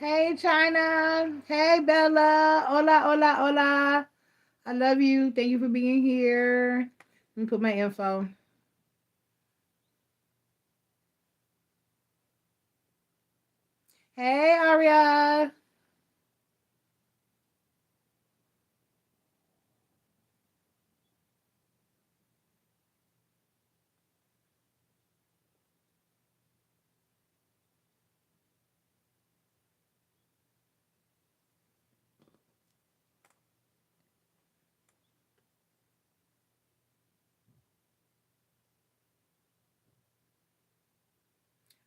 Hey, China. Hey, Bella. Hola, hola, hola. I love you. Thank you for being here. Let me put my info. Hey, Aria.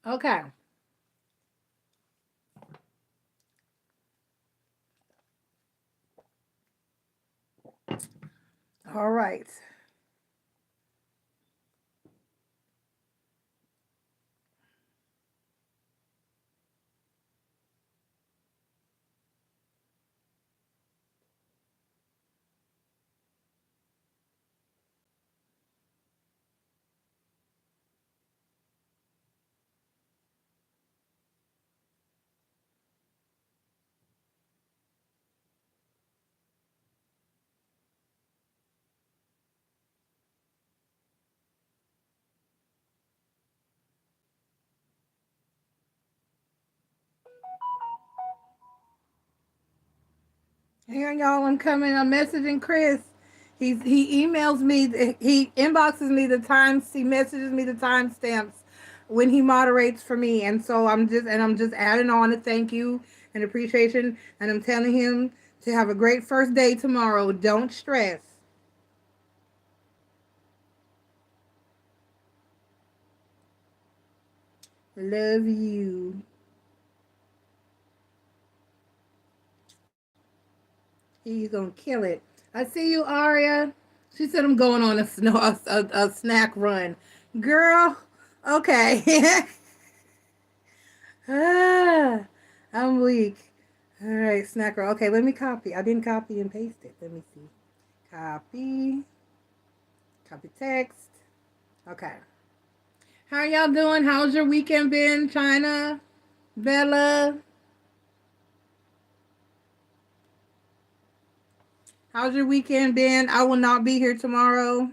Okay. All right. Here, y'all. I'm coming. I'm messaging Chris. He emails me. He inboxes me the times. He messages me the timestamps when he moderates for me, and so I'm just adding on a thank you and appreciation, and I'm telling him to have a great first day tomorrow. Don't stress. Love you. He's gonna kill it. I see you, Aria. She said I'm going on a snack run. Girl, okay. ah, I'm weak. All right, snacker. Okay, let me copy. I didn't copy and paste it. Let me see. Copy. Copy text. Okay. How y'all doing? How's your weekend been, China? Bella? How's your weekend been? I will not be here tomorrow.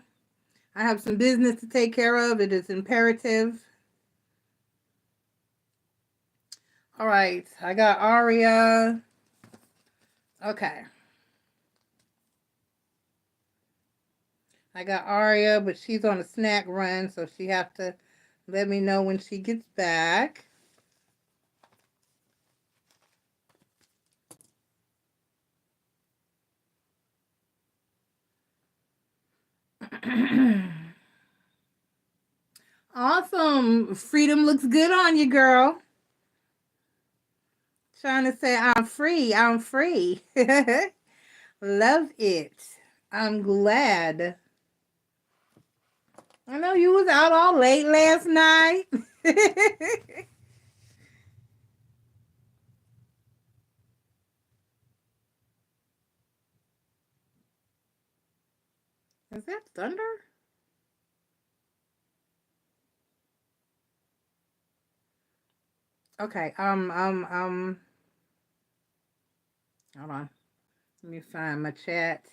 I have some business to take care of. It is imperative. All right. I got Aria. Okay. I got Aria, but she's on a snack run, so she have to let me know when she gets back. Awesome. Freedom looks good on you, girl. Trying to say I'm free. I'm free. Love it. I'm glad. I know you was out all late last night. Is that thunder? Okay. Hold on. Let me find my chat.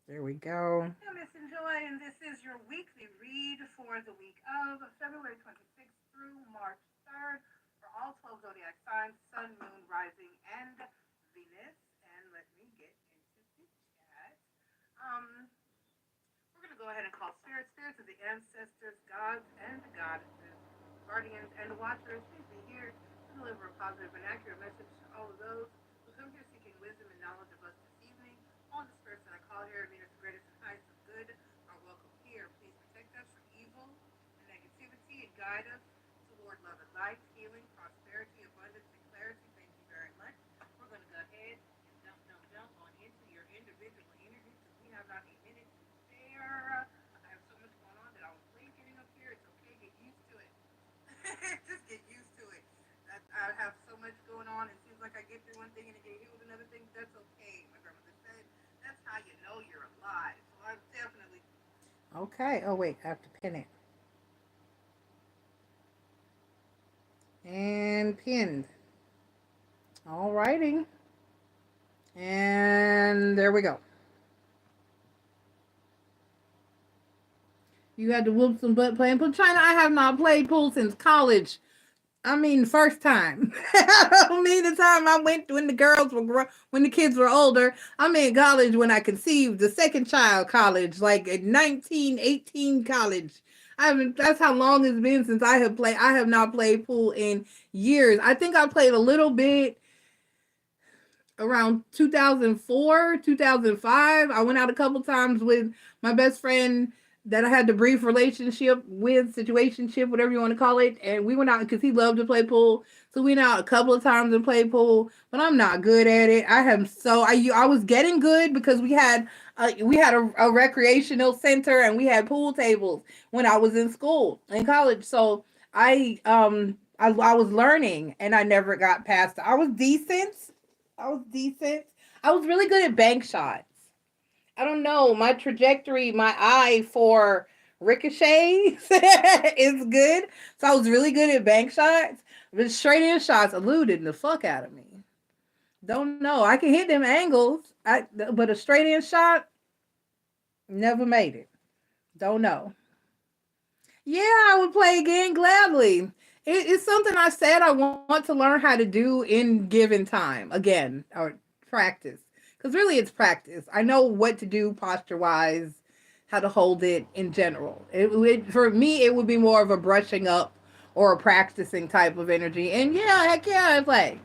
There we go. I'm Miss Enjoy, and this is your weekly read for the week of February 26th through March 3rd for all 12 zodiac signs, Sun, Moon, Rising, and Venus. And let me get into the chat. Um, we're going to go ahead and call spirits. Spirits are the ancestors, gods, and goddesses, guardians, and watchers. Please be here to deliver a positive and accurate message to all of those who come here seeking wisdom and knowledge of us this evening. All the spirits that I call here mean us the greatest and highest of good are welcome here. Please protect us from evil and negativity and guide us toward love and light, healing, prosperity, abundance, and clarity. Thank you very much. We're going to go ahead and jump on into your individual energy because we have not a minute to spare. I have so much going on that I was late getting up here. It's okay. Get used to it. Just get used to it. I have so much going on. It seems like I get through one thing and I get hit with another thing. That's okay. My grandmother said that's how you know you're alive. So I'm definitely okay. Oh wait, I have to pin it. And pinned. Alrighty. And there we go. You had to whoop some butt playing pool. China, I have not played pool since college. I mean, the first time. I don't mean the time I went when the girls were when the kids were older. I mean college when I conceived the second child. College, like at 19, 18 college. I haven't. That's how long it's been since I have played. I have not played pool in years. I think I played a little bit around 2004, 2005. I went out a couple times with my best friend that I had the brief relationship with, situationship, whatever you want to call it. And we went out because he loved to play pool. So we went out a couple of times and played pool, but I'm not good at it. I was getting good because we had a recreational center and we had pool tables when I was in school in college. So I was learning and I never got past. I was decent. I was really good at bank shots. I don't know. My trajectory, my eye for ricochets is good. So I was really good at bank shots. But straight in shots eluded the fuck out of me. Don't know. I can hit them angles. But a straight in shot, never made it. Don't know. Yeah, I would play again gladly. It's something I said I want to learn how to do in given time again, or practice. Because really, it's practice. I know what to do posture wise, how to hold it in general. For me, it would be more of a brushing up or a practicing type of energy. And yeah, heck yeah, I play.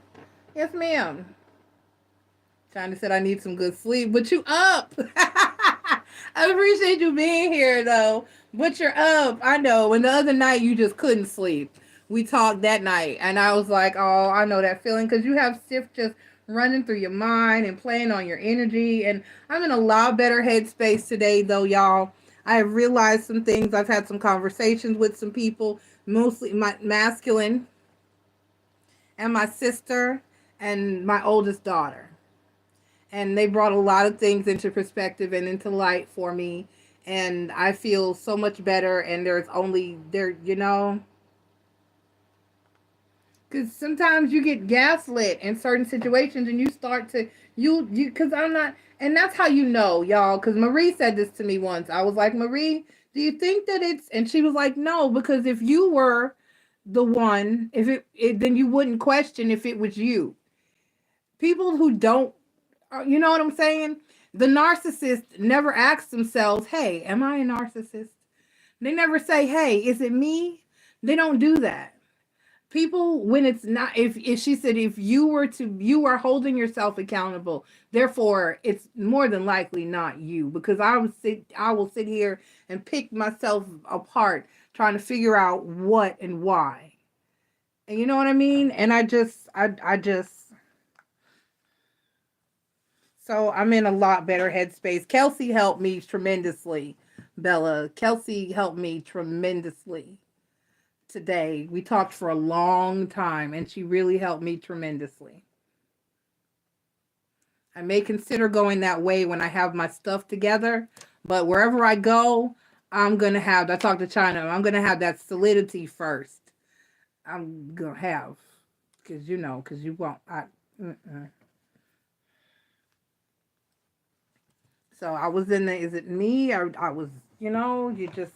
Yes, ma'am. China said I need some good sleep, but you up. I appreciate you being here though. But you're up. I know. And the other night you just couldn't sleep. We talked that night and I was like, oh, I know that feeling because you have shift just running through your mind and playing on your energy. And I'm in a lot better headspace today though, y'all. I have realized some things. I've had some conversations with some people, mostly my masculine and my sister and my oldest daughter, and they brought a lot of things into perspective and into light for me, and I feel so much better. And there's only there because sometimes you get gaslit in certain situations and you start to you because I'm not, and that's how y'all, because Marie said this to me once. I was like, Marie, do you think that it's, and she was like, no, because if you were the one, if then you wouldn't question if it was you. People who don't, you know what I'm saying? The narcissist never asks themselves, hey, am I a narcissist? They never say, hey, is it me? They don't do that. People, when it's not, if she said, if you are holding yourself accountable, therefore it's more than likely not you, because I will sit here and pick myself apart trying to figure out what and why. And you know what I mean? And I just so I'm in a lot better headspace. Kelsey helped me tremendously, Bella. Kelsey helped me tremendously today. We talked for a long time, and she really helped me tremendously. I may consider going that way when I have my stuff together, but wherever I go, I'm going to have, I talked to China, I'm going to have that solidity first. I'm going to have, because you won't. Mm-mm. So I was in the, is it me? Or I was, you just,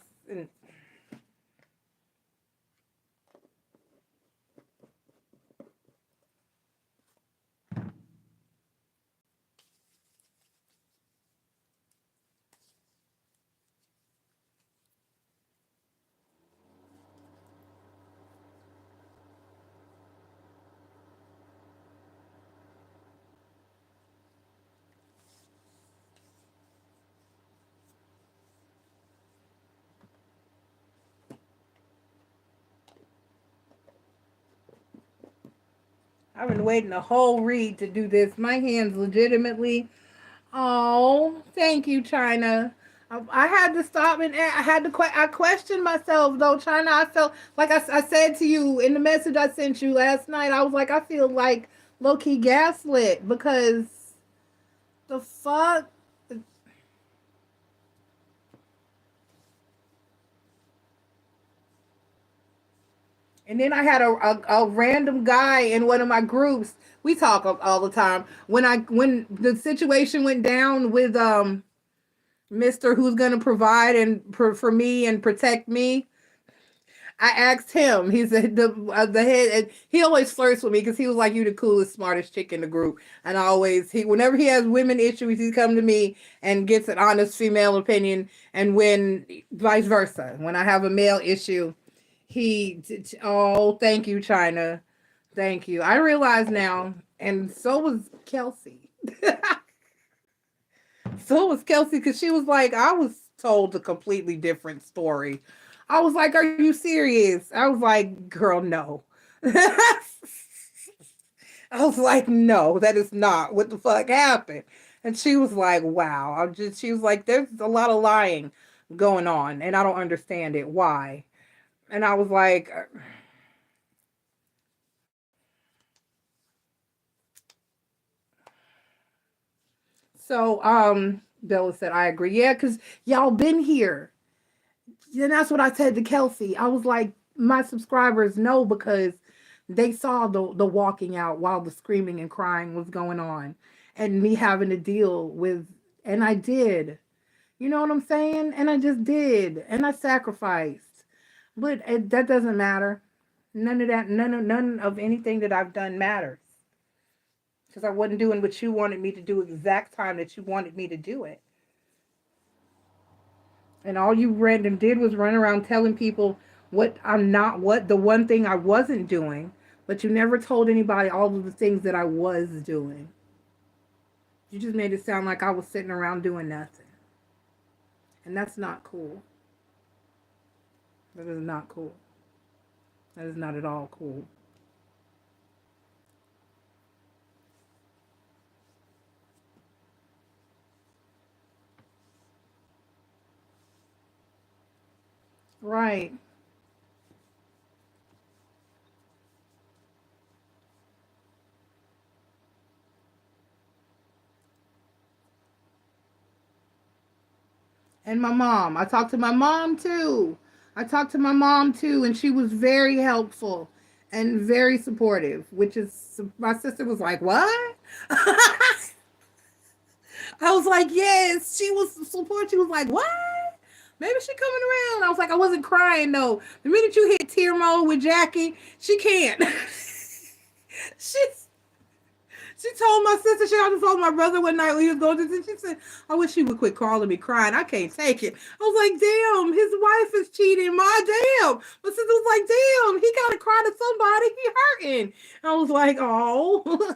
I've been waiting a whole read to do this. My hands legitimately. Oh, thank you, China. I had to stop and I had to. I questioned myself though, China. I felt like I said to you in the message I sent you last night. I was like, I feel like low key gaslit because the fuck. And then I had a random guy in one of my groups. We talk all the time. When the situation went down with Mister who's gonna provide for me and protect me, I asked him. He said the head. And he always flirts with me because he was like, "You the coolest, smartest chick in the group." And I always whenever he has women issues, he come to me and gets an honest female opinion. And when vice versa, when I have a male issue, oh, thank you, China, thank you. I realize now, and so was Kelsey. So was Kelsey because she was like, I was told a completely different story. I was like, are you serious? I was like, girl, no. I was like, no, that is not what the fuck happened. And she was like, wow. She was like, there's a lot of lying going on, and I don't understand it. Why? And I was like, so, Bella said, I agree. Yeah, because y'all been here. And that's what I said to Kelsey. I was like, my subscribers know because they saw the walking out while the screaming and crying was going on and me having to deal with, and I did. You know what I'm saying? And I just did. And I sacrificed. But that doesn't matter. None of that, none of anything that I've done matters. Because I wasn't doing what you wanted me to do exact time that you wanted me to do it. And all you random did was run around telling people what I'm not, what the one thing I wasn't doing, but you never told anybody all of the things that I was doing. You just made it sound like I was sitting around doing nothing. And that's not cool. That is not cool. That is not at all cool. Right. And my mom. I talked to my mom too. I talked to my mom too, and she was very helpful and very supportive, which is, my sister was like, what? I was like, yes, she was support. She was like, what? Maybe she coming around. I was like, I wasn't crying though. The minute you hit tear mode with Jackie, she can't. She's She told my sister, she also told my brother one night when he was going to, she said, I wish he would quit calling me crying. I can't take it. I was like, damn, his wife is cheating. My damn. My sister was like, damn, he got to cry to somebody. He hurting. I was like, oh.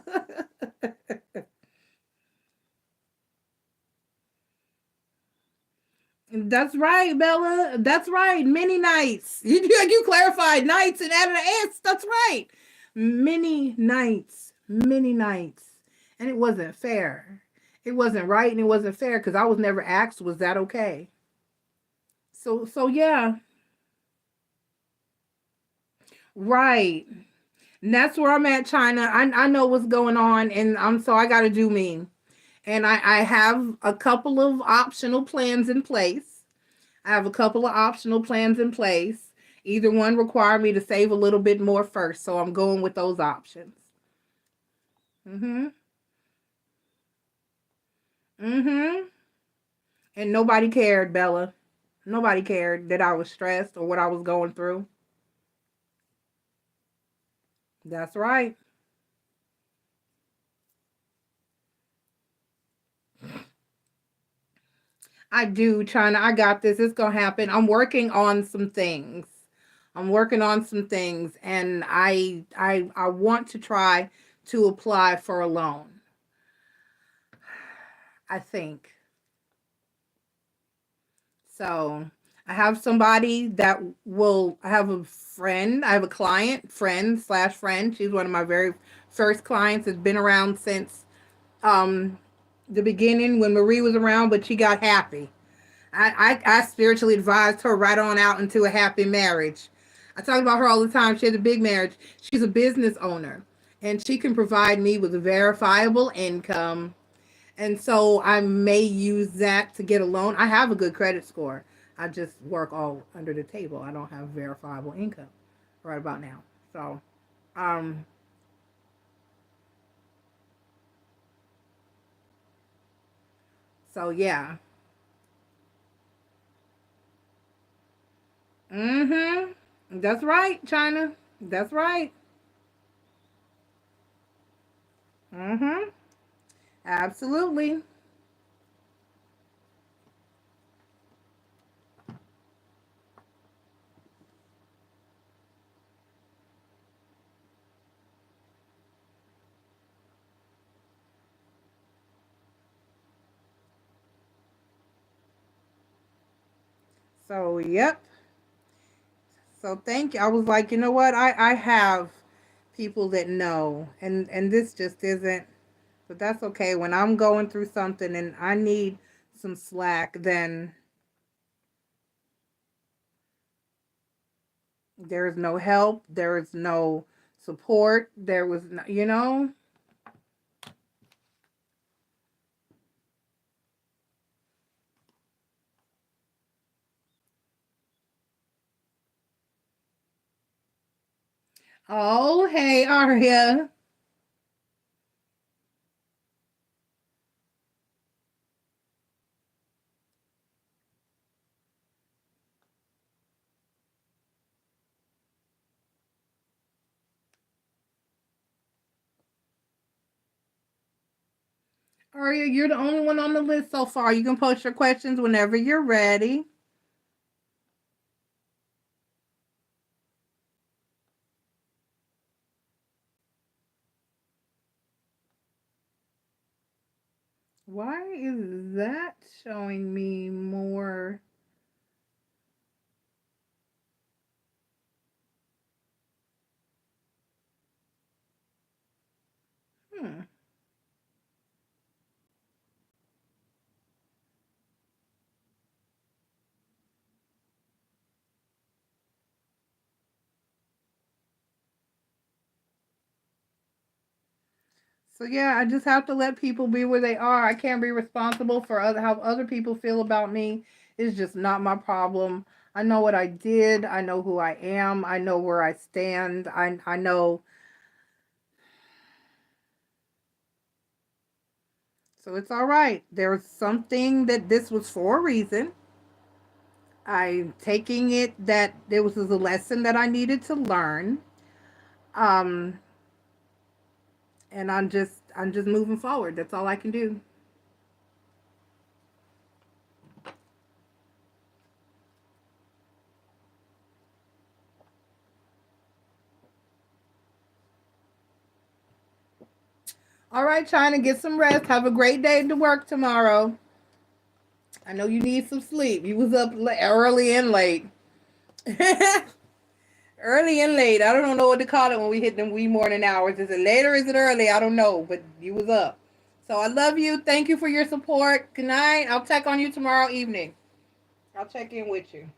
That's right, Bella. That's right. Many nights. You clarified nights and added an S. That's right. Many nights. Many nights. And it wasn't fair. It wasn't right and it wasn't fair because I was never asked, was that okay? So yeah. Right. And that's where I'm at, China. I know what's going on and I gotta do me. And I have a couple of optional plans in place. I have a couple of optional plans in place. Either one require me to save a little bit more first, so I'm going with those options. Mm-hmm. Mm-hmm. And nobody cared, Bella. Nobody cared that I was stressed or what I was going through. That's right. I do, China. I got this. It's gonna happen. I'm working on some things. I'm working on some things, and I want to try to apply for a loan. I think so. I have somebody that will. I have a friend. I have a client, friend slash friend. She's one of my very first clients. Has been around since um the beginning when Marie was around, but she got happy. I spiritually advised her right on out into a happy marriage. I talk about her all the time. She has a big marriage. She's a business owner, and she can provide me with a verifiable income. And so I may use that to get a loan. I have a good credit score. I just work all under the table. I don't have verifiable income. right about now. So, um, yeah. Mm-hmm. That's right, China. That's right. Mm-hmm. Absolutely. So, yep. So thank you. I was like, you know what? I have people that know, and this just isn't. But that's okay. When I'm going through something and I need some slack, then there is no help. There is no support. There was, no, you know. Oh, hey, Aria. Aria, you're the only one on the list so far. You can post your questions whenever you're ready. Why is that showing me more? Hmm. So yeah, I just have to let people be where they are. I can't be responsible for how other people feel about me. It's just not my problem. I know what I did. I know who I am. I know where I stand. I know. So it's all right. There's something that this was for a reason. I'm taking it that there was a lesson that I needed to learn. Um, and I'm just moving forward. That's all I can do. All right, China, get some rest. Have a great day to work tomorrow. I know you need some sleep. You was up early and late. Early and late. I don't know what to call it when we hit them wee morning hours. Is it late or is it early? I don't know, but you was up. So I love you. Thank you for your support. Good night. I'll check on you tomorrow evening. I'll check in with you.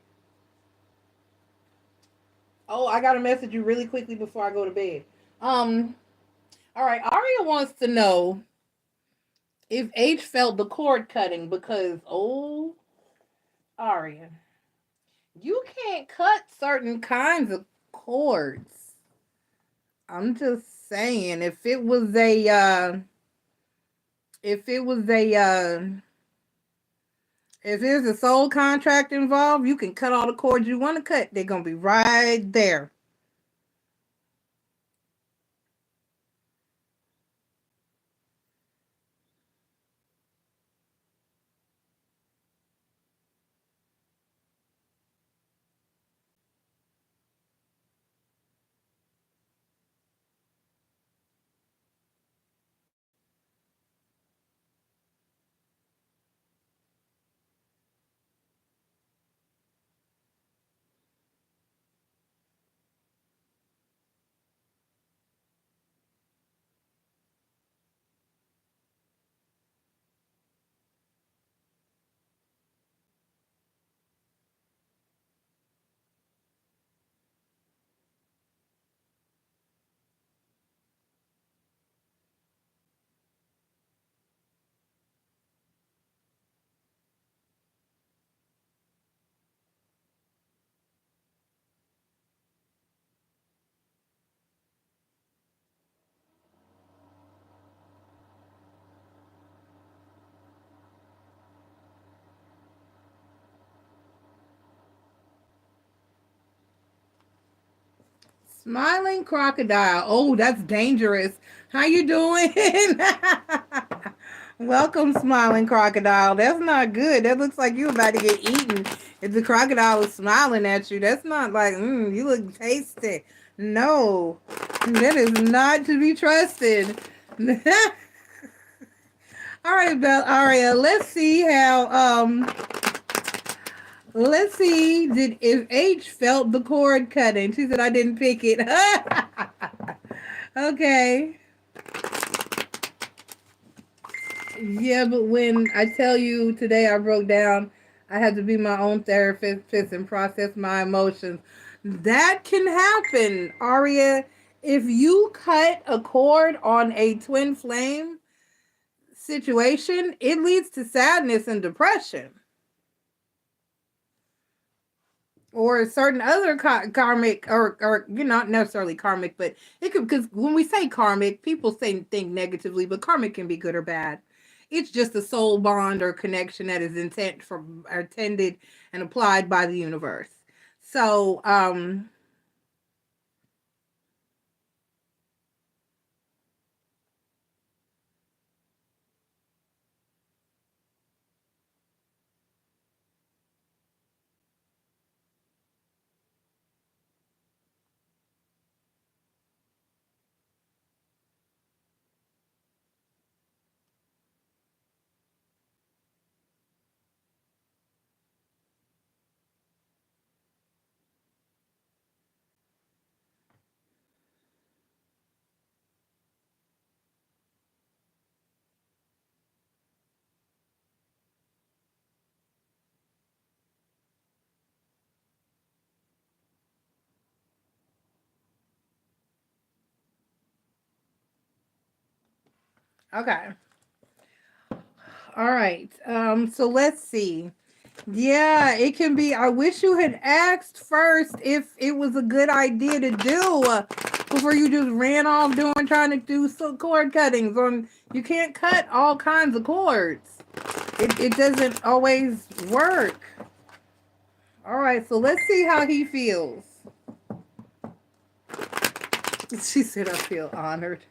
Oh, I gotta message you really quickly before I go to bed. Um, all right. Aria wants to know if H felt the cord cutting because Aria, you can't cut certain kinds of cords. I'm just saying, if it was a if there's a sole contract involved, you can cut all the cords you want to cut. They're gonna be right there. Smiling crocodile. Oh, that's dangerous. How you doing? Welcome, smiling crocodile. That's not good. That looks like you about to get eaten. If the crocodile is smiling at you, that's not like, you look tasty. No, that is not to be trusted. All right, Aria, let's see, did if H felt the cord cutting. She said I didn't pick it. Okay. Yeah, but when I tell you today I broke down, I had to be my own therapist and process my emotions. That can happen, Aria. If you cut a cord on a twin flame situation, it leads to sadness and depression. Or certain other karmic, or you're not necessarily karmic, but it could, because when we say karmic, people think negatively, but karmic can be good or bad. It's just a soul bond or connection that is intended and applied by the universe. So, okay. All right. So let's see. Yeah, it can be. I wish you had asked first if it was a good idea to do before you just ran off trying to do some cord cuttings. You can't cut all kinds of cords. It doesn't always work. All right, so let's see how he feels. She said, I feel honored.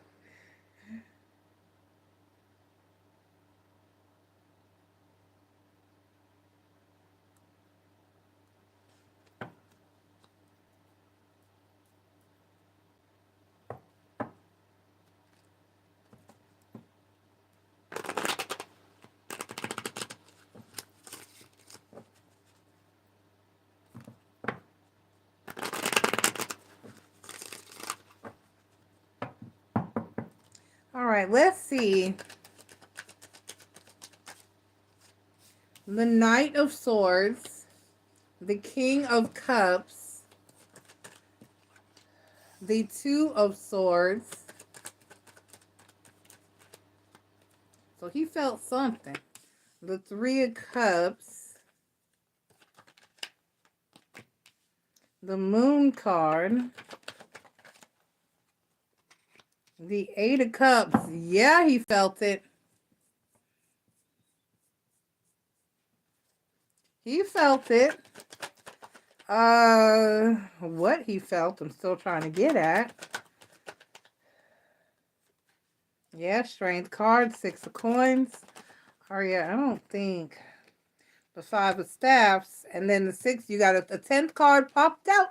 All right, let's see. The Knight of Swords, the King of Cups, the Two of Swords. So he felt something. The Three of Cups, the Moon card, the Eight of Cups. Yeah, he felt it. He felt it. What he felt, I'm still trying to get at. Yeah, Strength card, Six of Coins. Oh yeah, I don't think the Five of Staffs, and then the six. You got a 10th card popped out,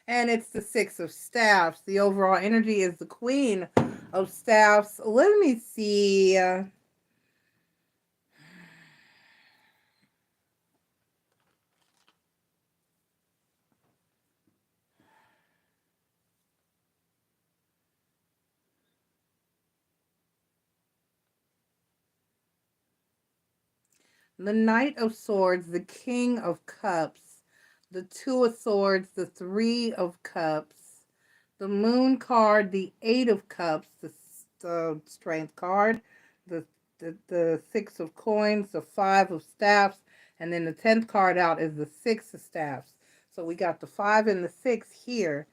and it's the Six of Staffs. The overall energy is the Queen of Staffs. Let me see. The Knight of Swords, the King of Cups, the Two of Swords, the Three of Cups, the Moon card, the Eight of Cups, the Strength card, the Six of Coins, the Five of Staffs, and then the 10th card out is the Six of Staffs. So we got the 5 and the 6 here.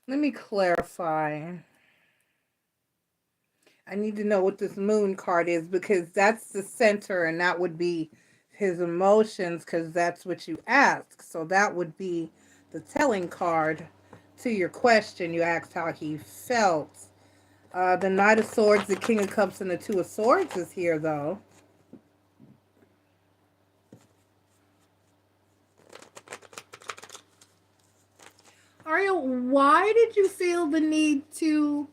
Let me clarify. I need to know what this Moon card is, because that's the center, and that would be his emotions because that's what you asked. So that would be the telling card to your question. You asked how he felt. The Knight of Swords, the King of Cups, and the Two of Swords is here, though. Ariel, why did you feel the need to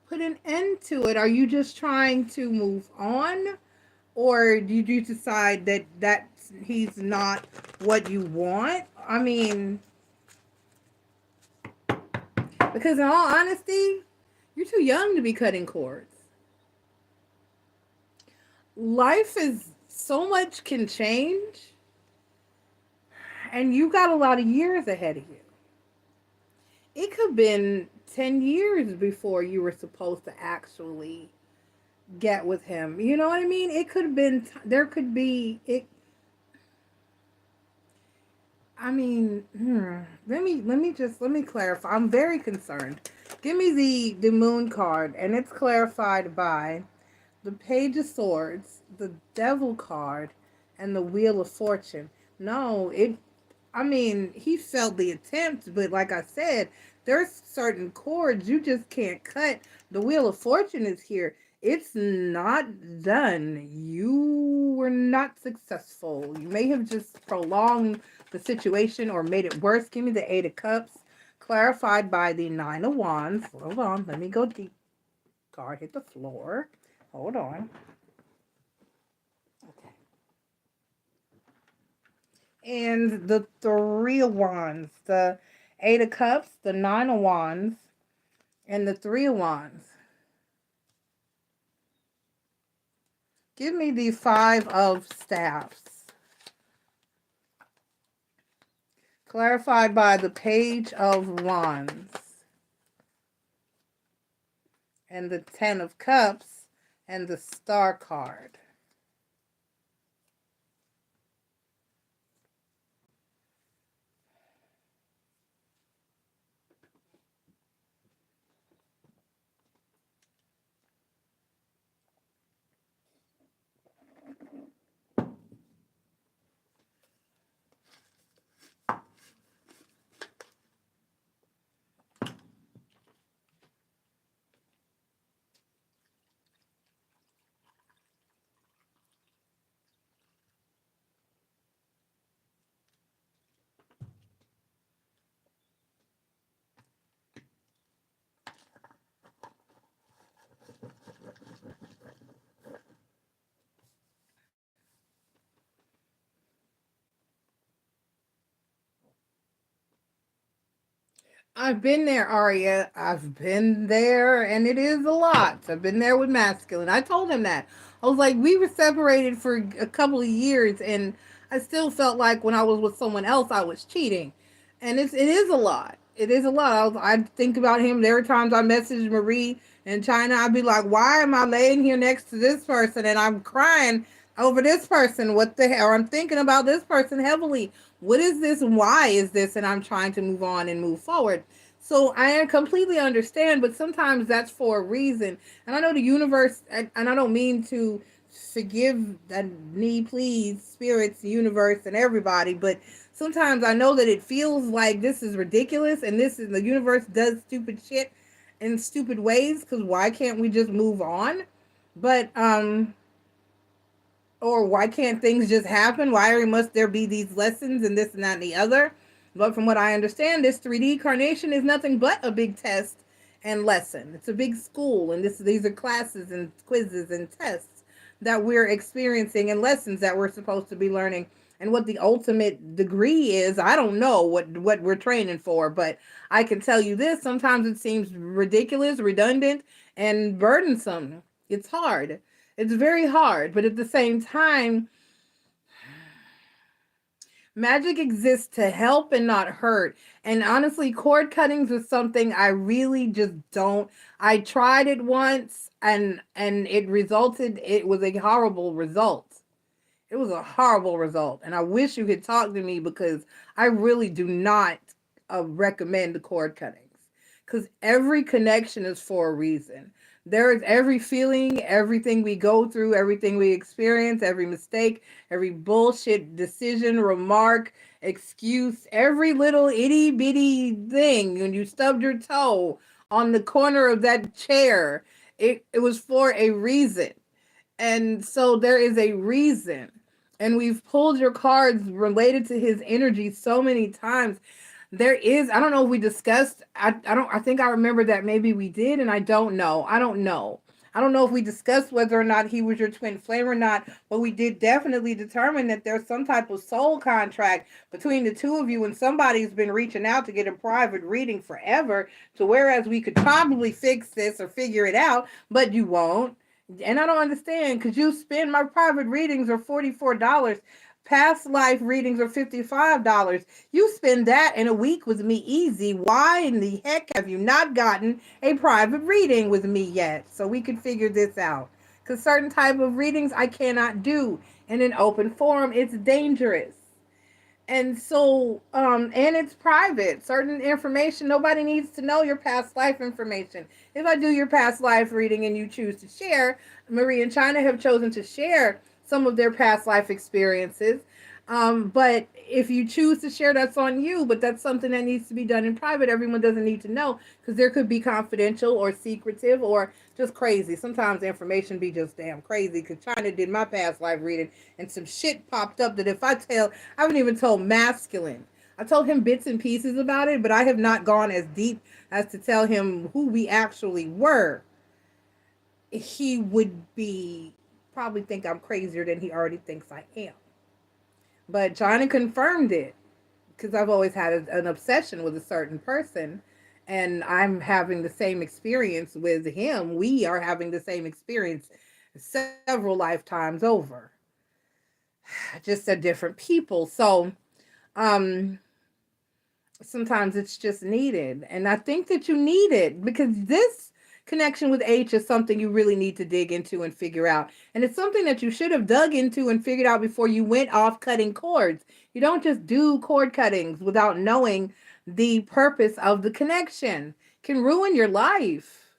put an end to it? Are you just trying to move on? Or did you decide that he's not what you want? I mean, because in all honesty, you're too young to be cutting cords. Life is so much can change, and you got a lot of years ahead of you. It could have been 10 years before you were supposed to actually get with him. You know what I mean? It could have been, there could be, it. I mean, let me clarify. I'm very concerned. Give me the moon card, and it's clarified by the Page of Swords, the Devil card, and the Wheel of Fortune. No, I mean, he felt the attempt, but like I said, there's certain chords you just can't cut. The Wheel of Fortune is here. It's not done. You were not successful. You may have just prolonged the situation or made it worse. Give me the Eight of Cups, clarified by the Nine of Wands. Hold on, let me go deep. Card hit the floor. Hold on. Okay. And the Three of Wands, the Eight of Cups, the Nine of Wands, and the Three of Wands. Give me the Five of Staffs, clarified by the Page of Wands, and the Ten of Cups, and the Star card. I've been there, Aria. I've been there, and it is a lot. I've been there with masculine. I told him that. I was like, we were separated for a couple of years, and I still felt like when I was with someone else, I was cheating. And it is a lot. It is a lot. I think about him. There are times I message Marie in China. I'd be like, why am I laying here next to this person? And I'm crying over this person. What the hell? Or I'm thinking about this person heavily. What is this? Why is this? And I'm trying to move on and move forward. So I completely understand, but sometimes that's for a reason. And I know the universe, and I don't mean to forgive and need please spirits, universe, and everybody, but sometimes I know that it feels like this is ridiculous and this is the universe does stupid shit in stupid ways, because why can't we just move on? But or why can't things just happen? Why must there be these lessons and this and that and the other? But from what I understand, this 3D carnation is nothing but a big test and lesson. It's a big school, and these are classes and quizzes and tests that we're experiencing and lessons that we're supposed to be learning. And what the ultimate degree is, I don't know what we're training for, but I can tell you this, sometimes it seems ridiculous, redundant, and burdensome. It's hard. It's very hard, but at the same time, magic exists to help and not hurt. And honestly, cord cuttings is something I really just don't. I tried it once and it was a horrible result. It was a horrible result. And I wish you could talk to me, because I really do not recommend the cord cuttings. Because every connection is for a reason. There is every feeling, everything we go through, everything we experience, every mistake, every bullshit decision, remark, excuse, every little itty bitty thing. When you stubbed your toe on the corner of that chair, it was for a reason. And so there is a reason. And we've pulled your cards related to his energy so many times. There is, I don't know if we discussed, I think I remember that maybe we did, and I don't know. I don't know. I don't know if we discussed whether or not he was your twin flame or not, but we did definitely determine that there's some type of soul contract between the two of you, and somebody's been reaching out to get a private reading forever, to whereas we could probably fix this or figure it out, but you won't. And I don't understand, because you spend, my private readings are $44. Past life readings are $55. You spend that in a week with me easy. Why in the heck have you not gotten a private reading with me yet? So we could figure this out. Because certain type of readings I cannot do in an open forum. It's dangerous. And so, and it's private. Certain information, nobody needs to know your past life information. If I do your past life reading and you choose to share, Marie and China have chosen to share some of their past life experiences. But if you choose to share, that's on you. But that's something that needs to be done in private. Everyone doesn't need to know, because there could be confidential or secretive or just crazy. Sometimes the information be just damn crazy. Because China did my past life reading and some shit popped up that if I haven't even told masculine. I told him bits and pieces about it, but I have not gone as deep as to tell him who we actually were. He would be probably think I'm crazier than he already thinks I am. But China confirmed it, because I've always had an obsession with a certain person, and I'm having the same experience with him. We are having the same experience several lifetimes over, just at different people. So, um, sometimes it's just needed. And I think that you need it, because this connection with H is something you really need to dig into and figure out. And it's something that you should have dug into and figured out before you went off cutting cords. You don't just do cord cuttings without knowing the purpose of the connection. It can ruin your life.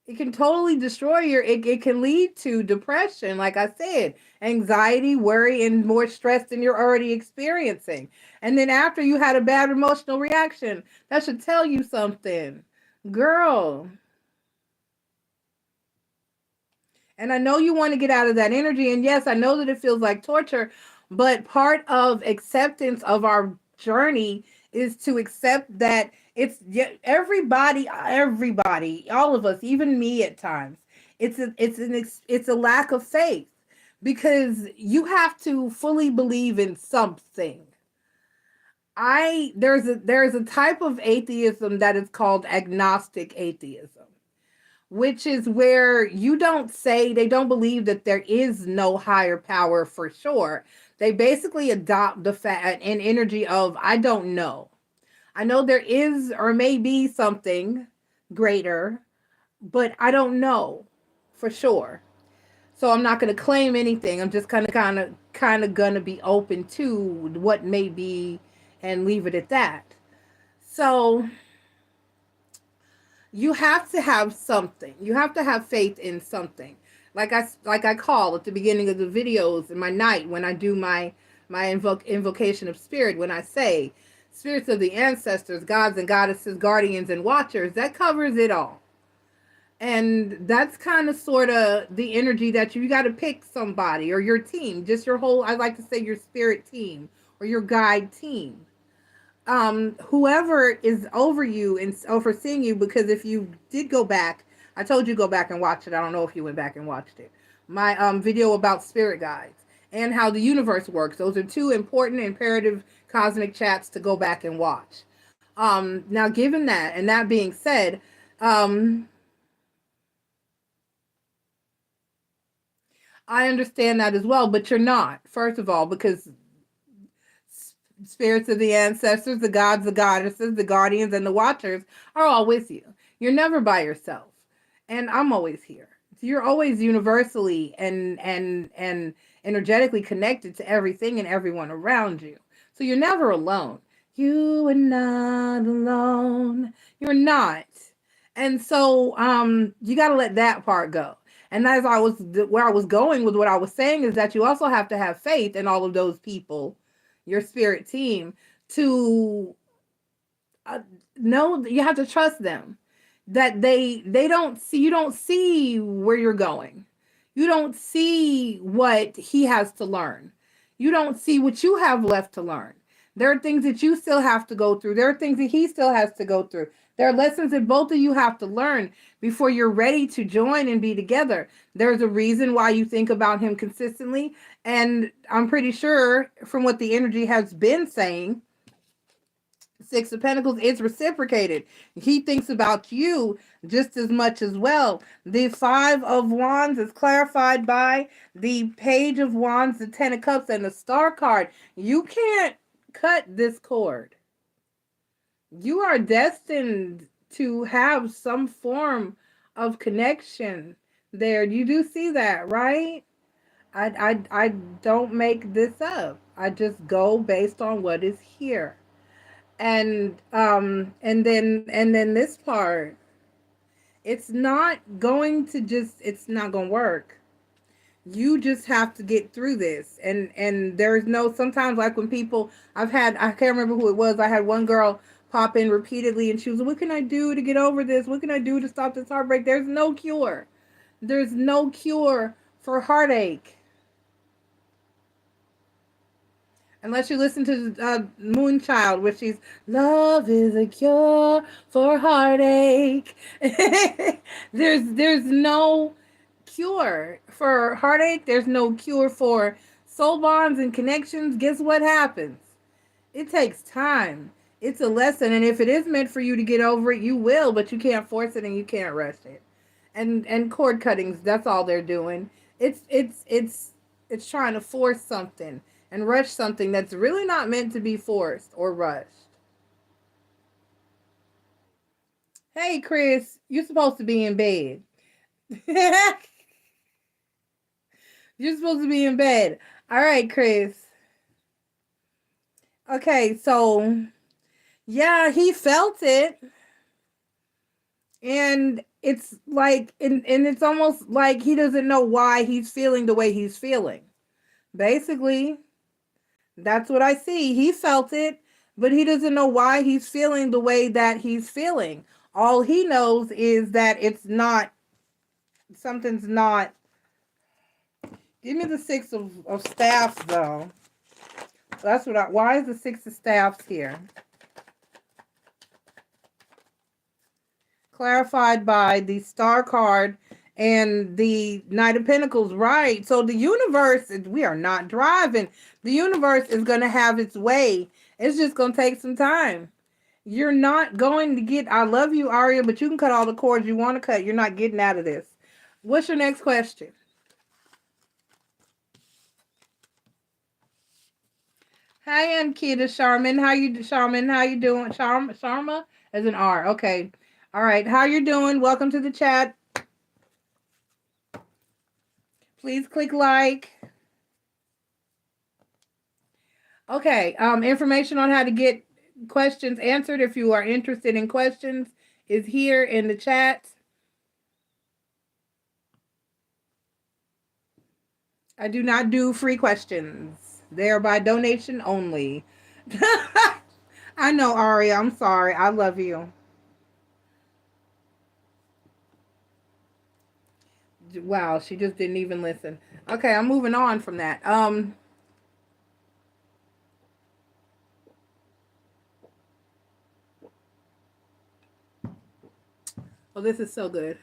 It can totally destroy it can lead to depression, like I said, anxiety, worry, and more stress than you're already experiencing. And then after you had a bad emotional reaction, that should tell you something. Girl. And I know you want to get out of that energy. And yes, I know that it feels like torture, but part of acceptance of our journey is to accept that it's everybody, all of us, even me at times. It's a lack of faith, because you have to fully believe in something. There's a type of atheism that is called agnostic atheism, which is where they don't believe that there is no higher power for sure. They basically adopt the fact and energy of, I don't know. I know there is or may be something greater, but I don't know for sure. So I'm not going to claim anything. I'm just kind of going to be open to what may be and leave it at that. So you have to have something. You have to have faith in something. Like I call at the beginning of the videos in my night when I do my invocation of spirit, when I say spirits of the ancestors, gods and goddesses, guardians and watchers, that covers it all. And that's kind of sort of the energy that you got to pick somebody or your team, just your whole, I like to say your spirit team or your guide team. Whoever is over you and overseeing you, because if you did go back, I told you go back and watch it. I don't know if you went back and watched it. My video about spirit guides and how the universe works. Those are two important imperative cosmic chats to go back and watch. Now given that, and that being said, I understand that as well, but you're not, first of all, because spirits of the ancestors, the gods, the goddesses, the guardians, and the watchers are all with you. You're never by yourself. And I'm always here. So you're always universally and energetically connected to everything and everyone around you. So you're never alone. You are not alone. You're not. And so you got to let that part go. And as I was where I was going with what I was saying is that you also have to have faith in all of those people, your spirit team, to uh, know you have to trust them, that they don't see, you don't see where you're going, you don't see what he has to learn, you don't see what you have left to learn. There are things that you still have to go through, there are things that he still has to go through, there are lessons that both of you have to learn before you're ready to join and be together. There's a reason why you think about him consistently, and I'm pretty sure from what the energy has been saying, Six of Pentacles is reciprocated. He thinks about you just as much as well. The Five of Wands is clarified by the Page of Wands, the Ten of Cups, and the Star card. You can't cut this cord. You are destined to have some form of connection there. You do see that, right? I don't make this up. I just go based on what is here. And then this part, it's not going to just, it's not going to work. You just have to get through this. And there's no, sometimes like when people, I can't remember who it was, I had one girl pop in repeatedly and she was like, what can I do to get over this, what can I do to stop this heartbreak? There's no cure. There's no cure for heartache unless you listen to Moonchild, where she's, love is a cure for heartache. There's no cure for heartache. There's no cure for soul bonds and connections. Guess what happens? It takes time. It's a lesson. And if it is meant for you to get over it, you will, but you can't force it and you can't rush it. And cord cuttings, that's all they're doing. It's trying to force something and rush something that's really not meant to be forced or rushed. Hey, Chris, you're supposed to be in bed. You're supposed to be in bed. All right, Chris. Okay, so yeah, he felt it. And it's like, and it's almost like he doesn't know why he's feeling the way he's feeling. Basically, that's what I see. He felt it, but he doesn't know why he's feeling the way that he's feeling. All he knows is that it's not, something's not. Give me the Six of Staffs, though. That's what why is the Six of Staffs here? Clarified by the Star card and the Knight of Pentacles, right? So the universe, we are not driving. The universe is going to have its way. It's just going to take some time. You're not going to get, I love you, Aria, but you can cut all the cords you want to cut. You're not getting out of this. What's your next question? Hi, Ankita Sharman. How you doing? Sharma as an R. Okay. All right. How you doing? Welcome to the chat. Please click like. Okay. Information on how to get questions answered if you are interested in questions is here in the chat. I do not do free questions. They are by donation only. I know, Aria. I'm sorry. I love you. Wow, she just didn't even listen. Okay, I'm moving on from that. Oh, this is so good.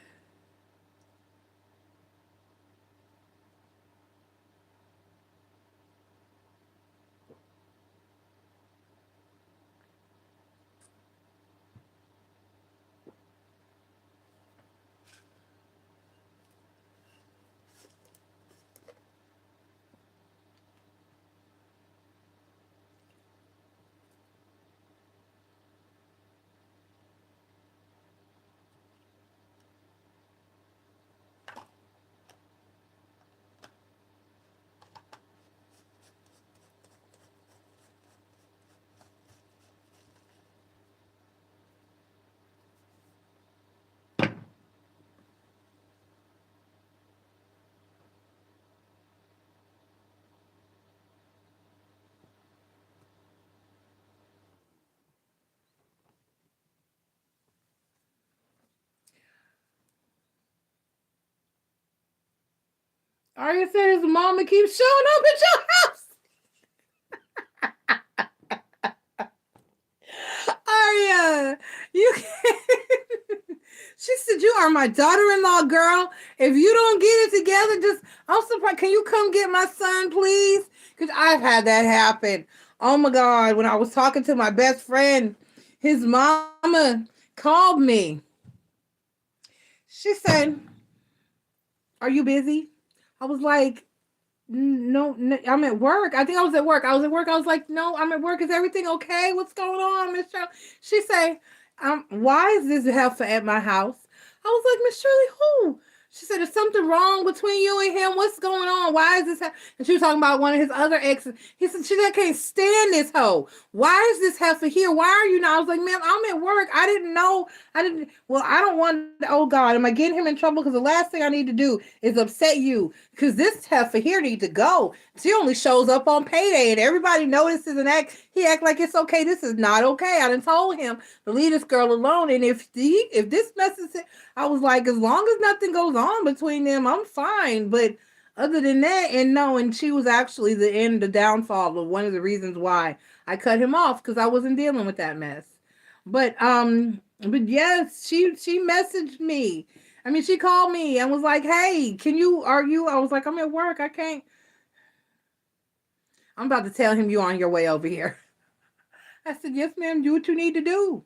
Arya said his mama keeps showing up at your house. Arya, you can't. She said, "You are my daughter-in-law, girl. If you don't get it together, I'm surprised. Can you come get my son, please? Because I've had that happen. Oh my God, when I was talking to my best friend, his mama called me. She said, "Are you busy?" I was like, no, I'm at work. I think I was at work. I was like, no, I'm at work. Is everything okay? What's going on, Miss Shirley? She say, why is this heifer at my house? I was like, Miss Shirley, who? She said, "Is something wrong between you and him? What's going on? Why is this?" And she was talking about one of his other exes. He said, "I can't stand this hoe. Why is this heifer here? Why are you not?" I was like, "Ma'am, I'm at work. I didn't know. I didn't. Well, I don't want. Oh God, am I getting him in trouble? Because the last thing I need to do is upset you. Because this heifer here needs to go. She only shows up on payday, and everybody notices and he act like it's okay. This is not okay. I done told him to leave this girl alone. And if this messes it, I was like, as long as nothing goes on between them, I'm fine. But other than that, and she was actually the downfall of one of the reasons why I cut him off, because I wasn't dealing with that mess. But yes, she messaged me. I mean, she called me and was like, "Hey, are you?" I was like, "I'm at work. I can't." I'm about to tell him you on your way over here. I said, "Yes, ma'am. Do what you need to do."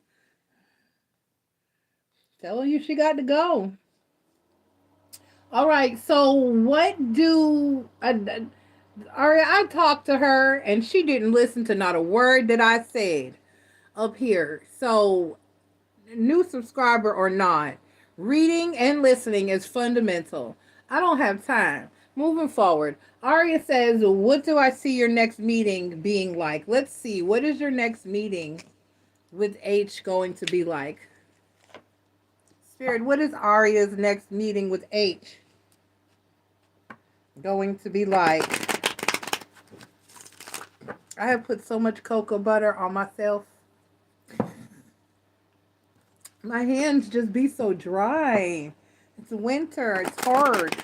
Tell her she got to go. All right. So what do Aria? I talked to her and she didn't listen to not a word that I said up here. So new subscriber or not, reading and listening is fundamental. I don't have time. Moving forward, Aria says, "What do I see your next meeting being like?" Let's see. What is your next meeting with H going to be like? Spirit, what is Aria's next meeting with H going to be like? I have put so much cocoa butter on myself. My hands just be so dry. It's winter. It's hard.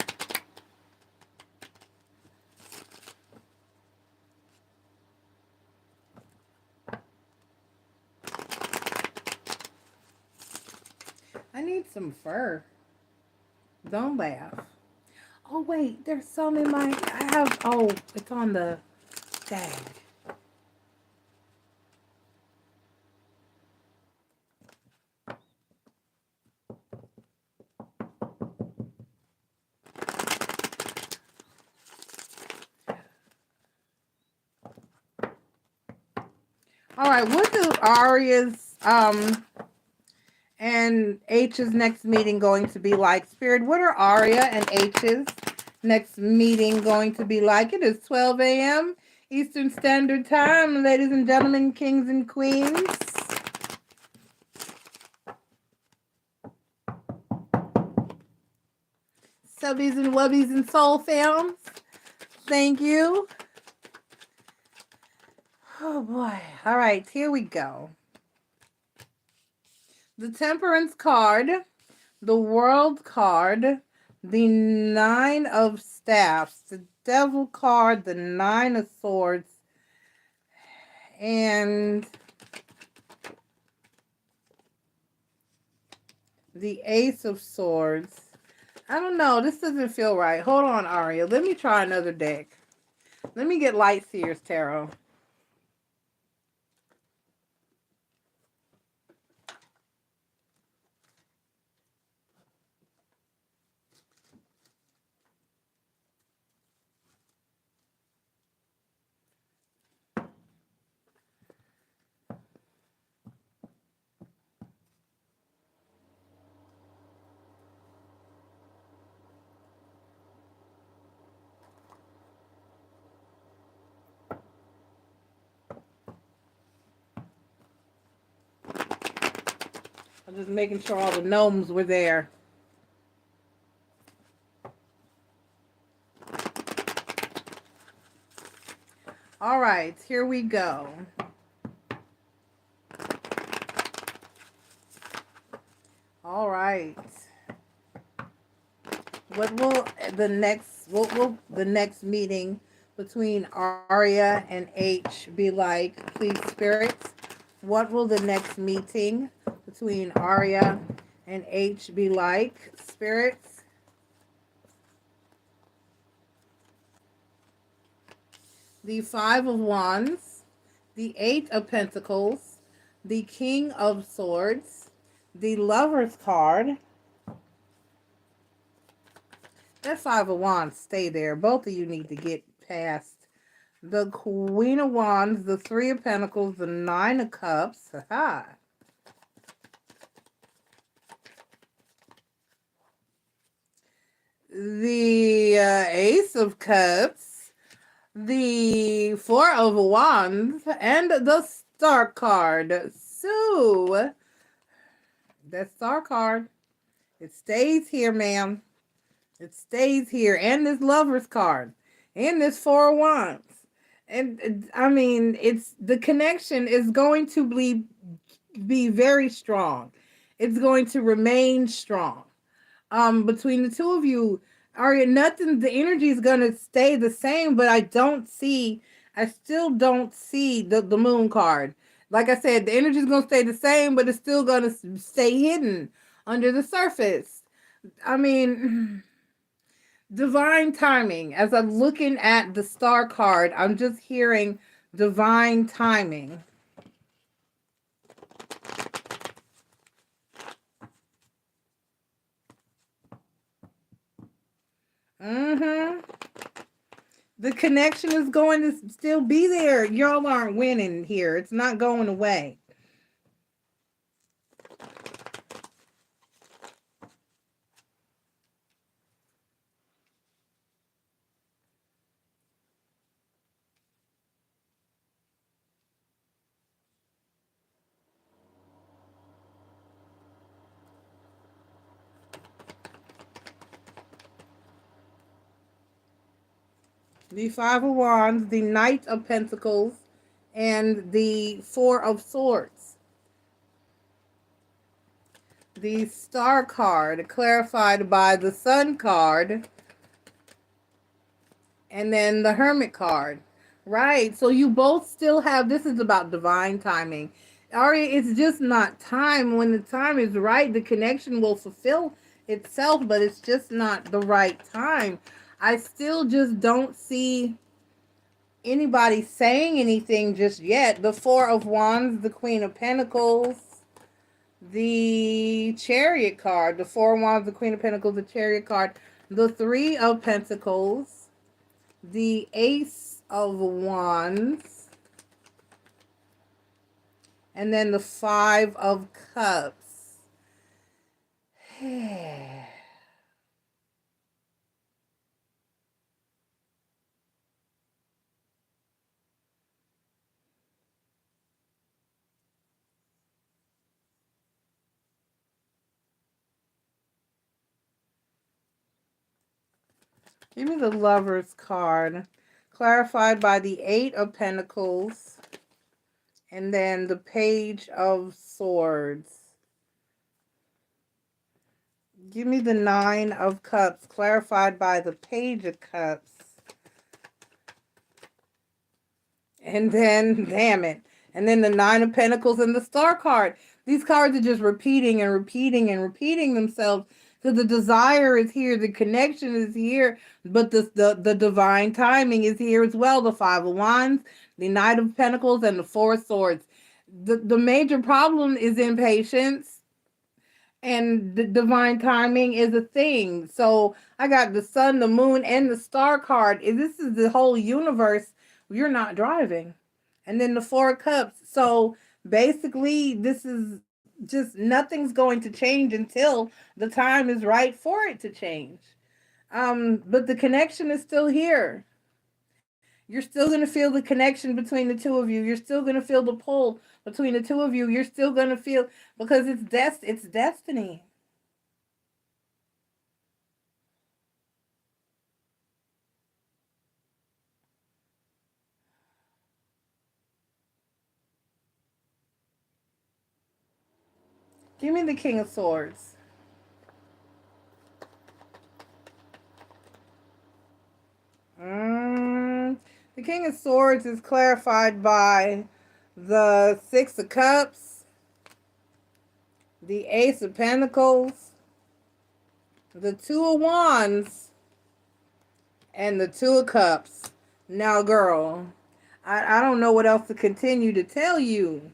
I need some fur. Don't laugh. Oh, wait. There's some in my... Oh, it's on the tag. All right. What do Aria's and H's next meeting going to be like? Spirit, what are Aria and H's next meeting going to be like? It is 12 a.m. Eastern Standard Time, ladies and gentlemen, kings and queens. Subbies and wubbies and soul fams. Thank you. Oh boy. All right, here we go. The Temperance card, the World card, the Nine of Staffs, the Devil card, the Nine of Swords, and the Ace of Swords. I don't know. This doesn't feel right. Hold on, Aria. Let me try another deck. Let me get Light Seer's Tarot. I'm just making sure all the gnomes were there. All right, here we go. All right. What will the next What will the next meeting between Arya and H be like, please, spirits? What will the next meeting between Arya and H be like, spirits? The Five of Wands, the Eight of Pentacles, the King of Swords, the Lover's card. That Five of Wands, stay there. Both of you need to get past the Queen of Wands, the Three of Pentacles, the Nine of Cups. Aha. The Ace of Cups, the Four of Wands, and the Star card. So, that Star card, it stays here, ma'am. It stays here. And this Lover's card. And this Four of Wands. And I mean, it's the connection is going to be very strong. It's going to remain strong. Between the two of you, Arya, nothing, the energy is gonna stay the same, but I still don't see the moon card. Like I said, the energy is gonna stay the same, but it's still gonna stay hidden under the surface. I mean, divine timing. As I'm looking at the star card, I'm just hearing divine timing. Mm-hmm. The connection is going to still be there. Y'all aren't winning here. It's not going away. The Five of Wands, the Knight of Pentacles, and the Four of Swords. The Star card, clarified by the Sun card, and then the Hermit card. Right, so you both still have, this is about divine timing. Ari, it's just not time. When the time is right, the connection will fulfill itself, but it's just not the right time. I still just don't see anybody saying anything just yet. The Four of Wands, the Queen of Pentacles, the Chariot card, the Four of Wands, the Queen of Pentacles, the Chariot card, the Three of Pentacles, the Ace of Wands, and then the Five of Cups. Give me the Lover's card, clarified by the Eight of Pentacles, and then the Page of Swords. Give me the Nine of Cups, clarified by the Page of Cups. And then, damn it. And then the Nine of Pentacles and the Star card. These cards are just repeating and repeating and repeating themselves. So the desire is here, the connection is here, but the divine timing is here as well. The Five of Wands, the Knight of Pentacles, and the Four of Swords. The major problem is impatience, and the divine timing is a thing. So I got the Sun, the Moon, and the Star card. This is the whole universe. You're not driving. And then the Four of Cups. So basically, this is just nothing's going to change until the time is right for it to change. But the connection is still here. You're still going to feel the connection between the two of you. You're still going to feel the pull between the two of you. You're still going to feel, because it's destiny. Give me the King of Swords. The King of Swords is clarified by the Six of Cups, the Ace of Pentacles, the Two of Wands, and the Two of Cups. Now, girl, I don't know what else to continue to tell you.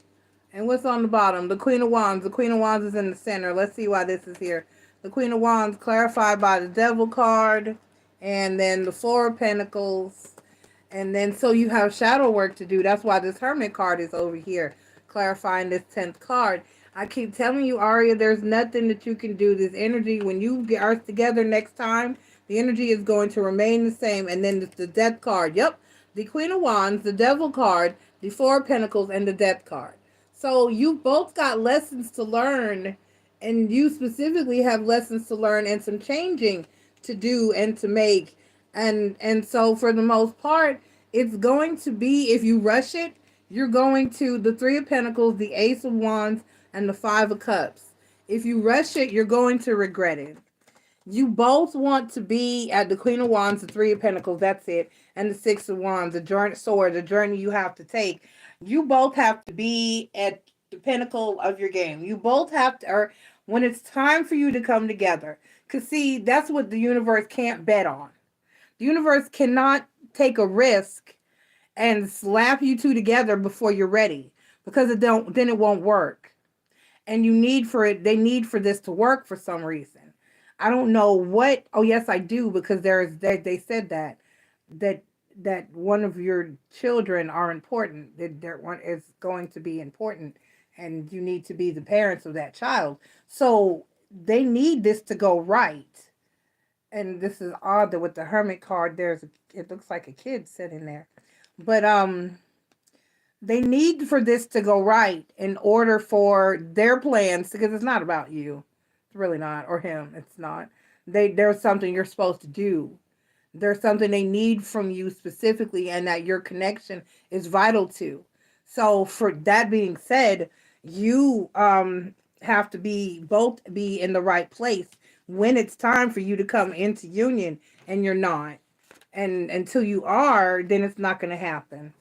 And what's on the bottom? The Queen of Wands. The Queen of Wands is in the center. Let's see why this is here. The Queen of Wands clarified by the Devil card. And then the Four of Pentacles. And then so you have shadow work to do. That's why this Hermit card is over here. Clarifying this 10th card. I keep telling you, Aria, there's nothing that you can do. This energy, when you are together next time, the energy is going to remain the same. And then the Death card. Yep. The Queen of Wands, the Devil card, the Four of Pentacles, and the Death card. So you both got lessons to learn, and you specifically have lessons to learn and some changing to do and to make. And so for the most part, it's going to be, if you rush it, you're going to the Three of Pentacles, the Ace of Wands, and the Five of Cups. If you rush it, you're going to regret it. You both want to be at the Queen of Wands, the Three of Pentacles, that's it, and the Six of Wands, the journey, sword, the journey you have to take. You both have to be at the pinnacle of your game. You both have to, or when it's time for you to come together. Because, see, that's what the universe can't bet on. The universe cannot take a risk and slap you two together before you're ready. Because then it won't work. And they need for this to work for some reason. I don't know what. Oh, yes, I do, because they said that one of your children are important. That one is going to be important, and you need to be the parents of that child. So they need this to go right. And this is odd that with the Hermit card, it looks like a kid sitting there, but they need for this to go right in order for their plans, because it's not about you. It's really not, or him. It's not. There's something you're supposed to do. There's something they need from you specifically, and that your connection is vital to. So for that being said, you have to both be in the right place when it's time for you to come into union, and you're not. And until you are, then it's not going to happen.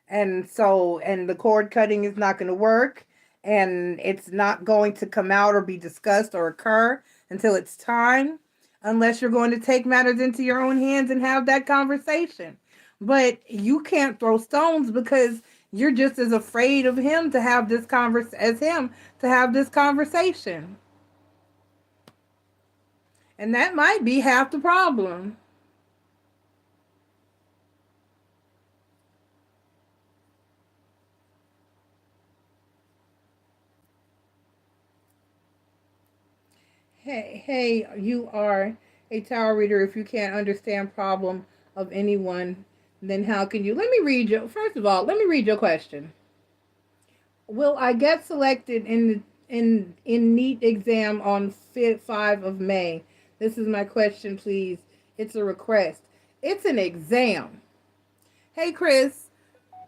And the cord cutting is not going to work, and it's not going to come out or be discussed or occur until it's time, unless you're going to take matters into your own hands and have that conversation. But you can't throw stones, because you're just as afraid of him to have this conversation. And that might be half the problem. Hey, you are a tarot reader. If you can't understand problem of anyone, then how can you? First of all, let me read your question. Will I get selected in NEET exam on 5 of May? This is my question, please. It's a request. It's an exam. Hey, Chris,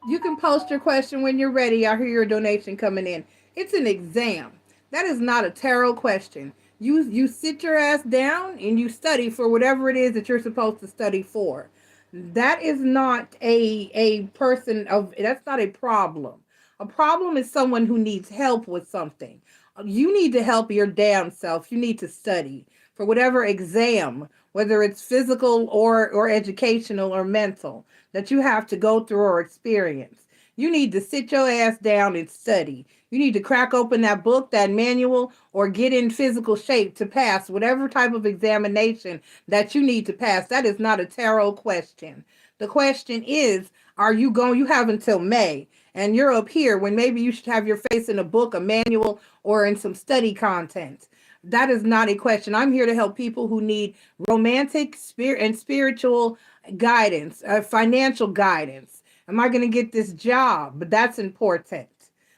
you can post your question when you're ready. I hear your donation coming in. It's an exam. That is not a tarot question. You sit your ass down and you study for whatever it is that you're supposed to study for. That is not that's not a problem. A problem is someone who needs help with something. You need to help your damn self. You need to study for whatever exam, whether it's physical or educational or mental, that you have to go through or experience. You need to sit your ass down and study. You need to crack open that book, that manual, or get in physical shape to pass whatever type of examination that you need to pass. That is not a tarot question. The question is, you have until May, and you're up here when maybe you should have your face in a book, a manual, or in some study content. That is not a question. I'm here to help people who need romantic, spiritual guidance, financial guidance. Am I going to get this job? But that's important,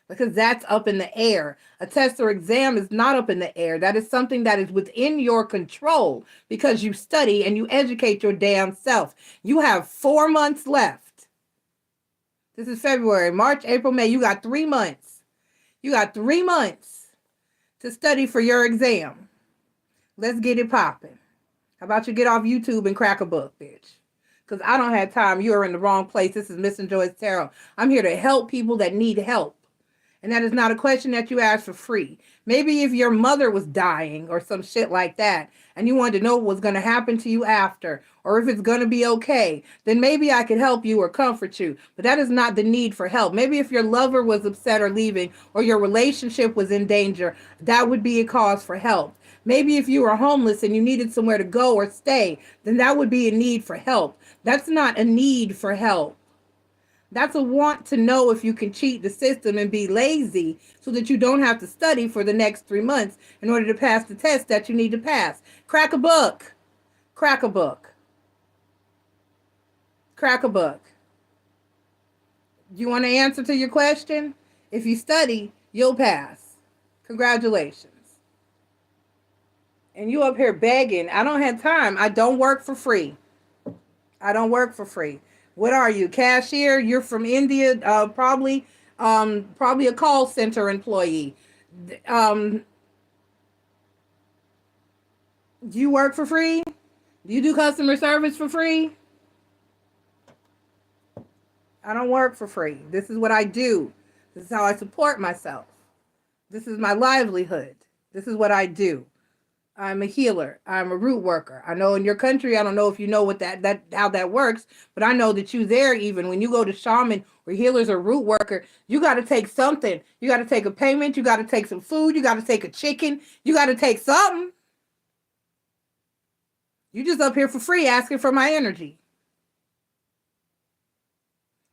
because that's up in the air. A test or exam is not up in the air. That is something that is within your control, because you study and you educate your damn self. You have 4 months left. This is February, March, April, May. You got 3 months. You got 3 months to study for your exam. Let's get it popping. How about you get off YouTube and crack a book, bitch? because I don't have time. You are in the wrong place. This is Miss Joy's Tarot. I'm here to help people that need help. And that is not a question that you ask for free. Maybe if your mother was dying or some shit like that, and you wanted to know what was going to happen to you after, or if it's going to be okay, then maybe I could help you or comfort you. But that is not the need for help. Maybe if your lover was upset or leaving, or your relationship was in danger, that would be a cause for help. Maybe if you were homeless and you needed somewhere to go or stay, then that would be a need for help. That's not a need for help. That's a want to know if you can cheat the system and be lazy so that you don't have to study for the next 3 months in order to pass the test that you need to pass. Crack a book. Crack a book. Crack a book. Do you want an answer to your question? If you study, you'll pass. Congratulations. And you up here begging. I don't have time. I don't work for free. I don't work for free. What are you, cashier? You're from India, probably a call center employee. Do you work for free? Do you do customer service for free? I don't work for free. This is what I do. This is how I support myself. This is my livelihood. This is what I do. I'm a healer. I'm a root worker. I know in your country, I don't know if you know what how that works, but I know that you there, even when you go to shaman or healers or root worker, you got to take something. You got to take a payment. You got to take some food. You got to take a chicken. You got to take something. You just up here for free asking for my energy.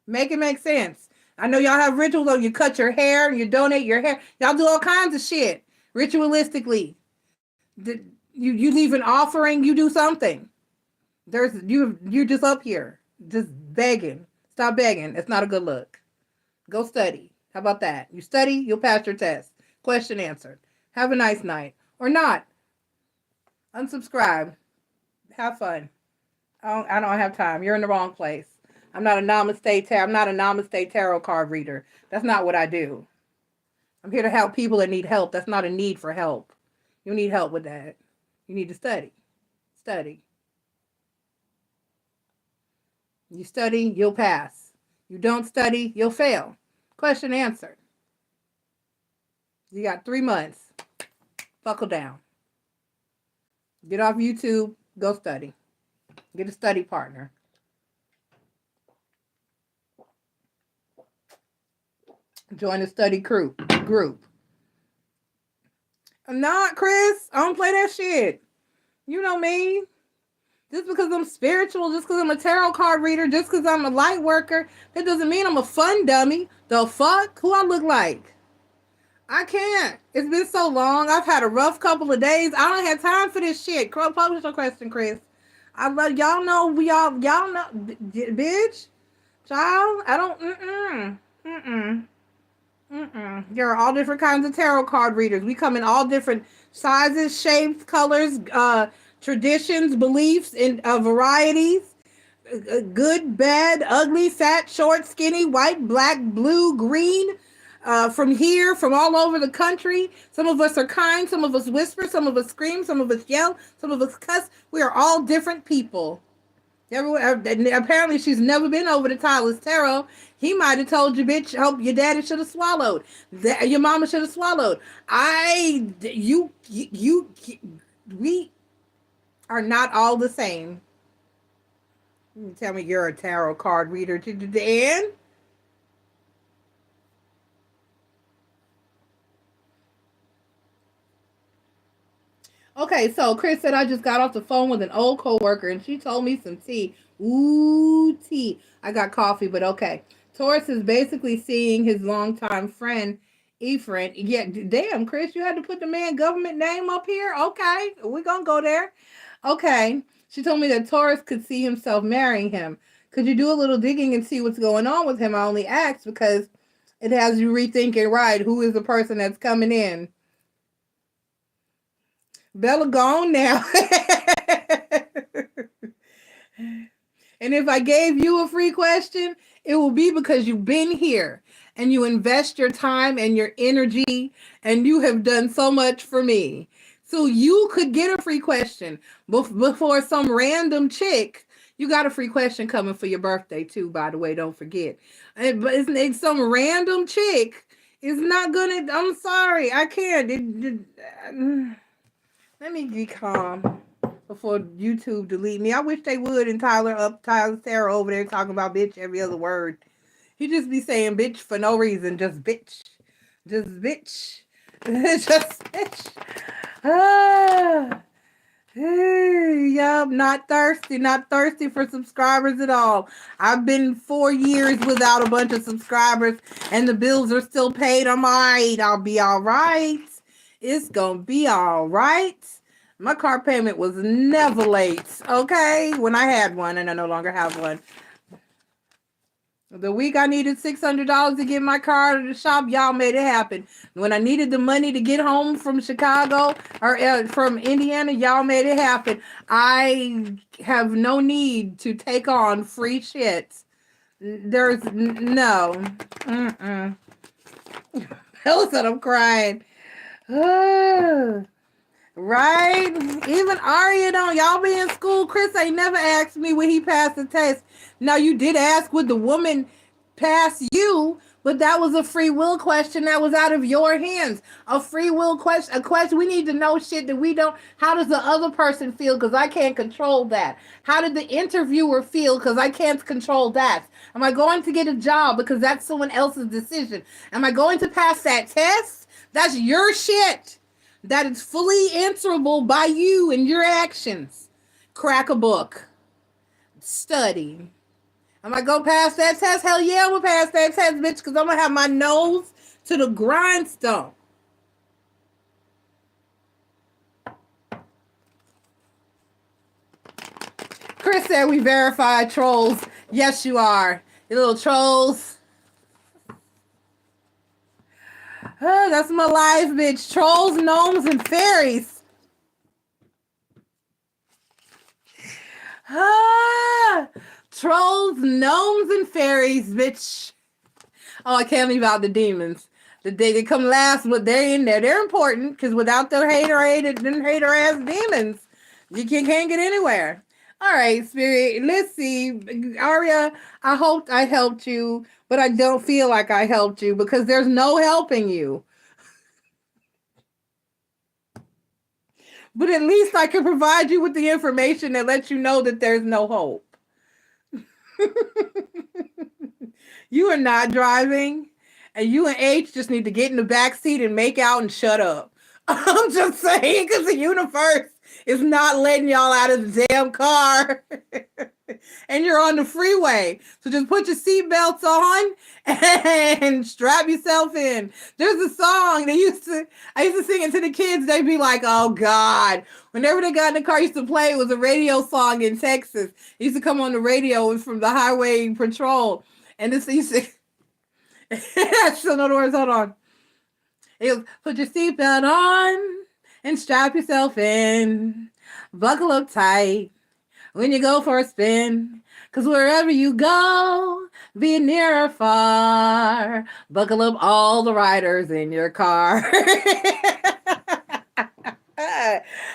Make it make sense. I know y'all have rituals though. You cut your hair and you donate your hair. Y'all do all kinds of shit ritualistically. You leave an offering, you do something. You're just up here, just begging. Stop begging. It's not a good look. Go study. How about that? You study, you'll pass your test. Question answered. Have a nice night. Or not. Unsubscribe. Have fun. I don't have time. You're in the wrong place. I'm not a namaste tarot card reader. That's not what I do. I'm here to help people that need help. That's not a need for help. You need help with that. You need to study. Study. You study, you'll pass. You don't study, you'll fail. Question answered. You got 3 months. Buckle down. Get off YouTube. Go study. Get a study partner. Join a study group. I'm not, Chris. I don't play that shit. You know me. Just because I'm spiritual, just because I'm a tarot card reader, just because I'm a light worker, that doesn't mean I'm a fun dummy. The fuck? Who I look like? I can't. It's been so long. I've had a rough couple of days. I don't have time for this shit. Publish your question, Chris. I love y'all know y'all know, bitch. Child, I don't, There are all different kinds of tarot card readers. We come in all different sizes, shapes, colors, traditions, beliefs, and varieties. Good, bad, ugly, fat, short, skinny, white, black, blue, green. From here, from all over the country. Some of us are kind. Some of us whisper. Some of us scream. Some of us yell. Some of us cuss. We are all different people. Apparently, she's never been over to Tyler's Tarot. He might have told you, bitch, hope your daddy should have swallowed. Your mama should have swallowed. We are not all the same. You tell me you're a tarot card reader to the end. Okay, so Chris said I just got off the phone with an old coworker and she told me some tea. Ooh, tea. I got coffee, but okay. Taurus is basically seeing his longtime friend, Ephraim. Yeah, damn, Chris, you had to put the man government name up here? Okay, we're going to go there. Okay. She told me that Taurus could see himself marrying him. Could you do a little digging and see what's going on with him? I only asked because it has you rethinking, right, who is the person that's coming in? Bella gone now. And if I gave you a free question, it will be because you've been here and you invest your time and your energy and you have done so much for me. So you could get a free question before some random chick You got a free question coming for your birthday too, by the way. Don't forget. But it's some random chick. It's not gonna. I'm sorry, I can't. Let me be calm before YouTube delete me. I wish they would. And Tyler Sarah over there talking about bitch every other word. He just be saying bitch for no reason. Just bitch. Just bitch. Just bitch. Ah. Yup, not thirsty for subscribers at all. I've been 4 years without a bunch of subscribers and the bills are still paid. I'm alright. I'll be alright. It's gonna be alright. My car payment was never late, okay? When I had one, and I no longer have one. The week I needed $600 to get my car to the shop, y'all made it happen. When I needed the money to get home from Chicago or from Indiana, y'all made it happen. I have no need to take on free shit. There's no. Hell said I'm crying. Right? Even Aria don't. Y'all be in school. Chris ain't never asked me when he passed the test. Now, you did ask, would the woman pass you? But that was a free will question that was out of your hands. A free will question. A question. We need to know shit that we don't. How does the other person feel? Because I can't control that. How did the interviewer feel? Because I can't control that. Am I going to get a job? Because that's someone else's decision. Am I going to pass that test? That's your shit. That is fully answerable by you and your actions. Crack a book. Study. Am I going to pass that test? Hell yeah, I'm going to pass that test, bitch, because I'm going to have my nose to the grindstone. Chris said we verified trolls. Yes, you are. You little trolls. That's my life, bitch. Trolls, gnomes, and fairies. Trolls, gnomes, and fairies, bitch. Oh, I can't leave out the demons. They come last, but they're in there. They're important because without the hater ass demons, you can't get anywhere. All right, Spirit. Let's see. Aria, I hope I helped you, but I don't feel like I helped you because there's no helping you. But at least I can provide you with the information that lets you know that there's no hope. You are not driving, and you and H just need to get in the back seat and make out and shut up. I'm just saying, because the universe is not letting y'all out of the damn car. And you're on the freeway. So just put your seatbelts on and strap yourself in. There's a song I used to sing it to the kids. They'd be like, oh God. Whenever they got in the car, I used to play, it was a radio song in Texas. It used to come on the radio. It was from the Highway Patrol. And this used to, I still know the words, hold on. It was, put your seatbelt on and strap yourself in. Buckle up tight when you go for a spin. Cause wherever you go, be it near or far, buckle up all the riders in your car.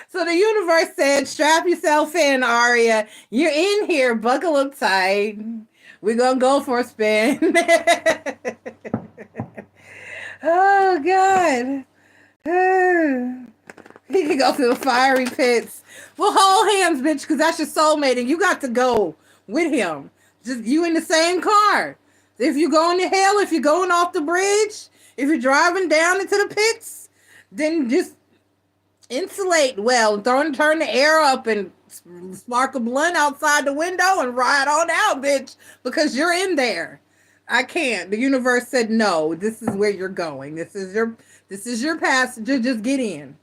So the universe said, strap yourself in, Aria. You're in here, buckle up tight. We're gonna go for a spin. Oh God. He can go to the fiery pits. Well, hold hands, bitch, because that's your soulmate, and you got to go with him. Just you in the same car. If you're going to hell, if you're going off the bridge, if you're driving down into the pits, then just insulate well. Turn the air up and spark a blunt outside the window and ride on out, bitch, because you're in there. I can't. The universe said no. This is where you're going. This is your passenger. Just get in.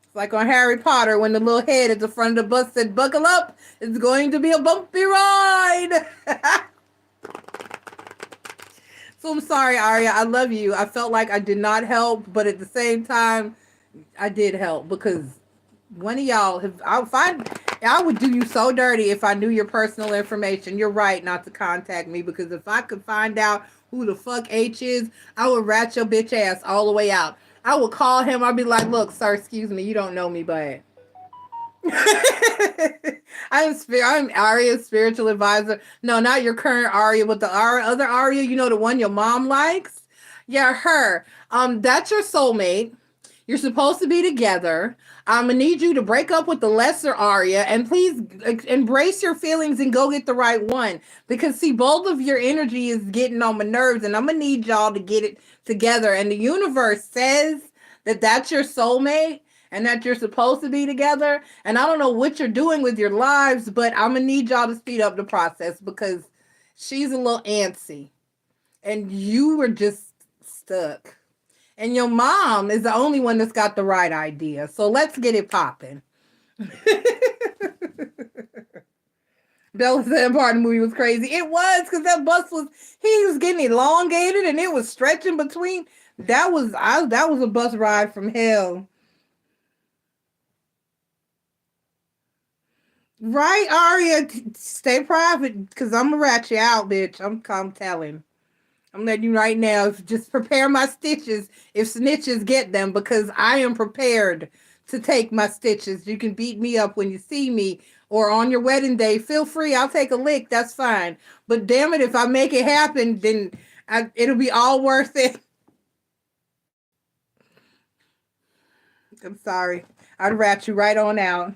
It's like on Harry Potter when the little head at the front of the bus said, buckle up. It's going to be a bumpy ride. So I'm sorry, Aria. I love you. I felt like I did not help, but at the same time, I did help because one of y'all I would do you so dirty if I knew your personal information. You're right not to contact me because if I could find out who the fuck H is, I would rat your bitch ass all the way out. I would call him. I'd be like, look, sir, excuse me. You don't know me, but I'm Arya's spiritual advisor. No, not your current Arya, but the other Arya, you know, the one your mom likes. Yeah, her. That's your soulmate. You're supposed to be together. I'm gonna need you to break up with the lesser Arya and please embrace your feelings and go get the right one. Because see, both of your energy is getting on my nerves, and I'm gonna need y'all to get it together. And the universe says that that's your soulmate and that you're supposed to be together. And I don't know what you're doing with your lives, but I'm gonna need y'all to speed up the process because she's a little antsy and you were just stuck. And your mom is the only one that's got the right idea. So let's get it popping. Bella said part of the movie was crazy. It was because that bus he was getting elongated and it was stretching between. That was a bus ride from hell. Right, Aria? Stay private because I'm going to rat you out, bitch. I'm telling. I'm letting you right now. Just prepare my stitches if snitches get them because I am prepared to take my stitches. You can beat me up when you see me or on your wedding day. Feel free. I'll take a lick. That's fine. But damn it, if I make it happen, then it'll be all worth it. I'm sorry. I'd rat you right on out.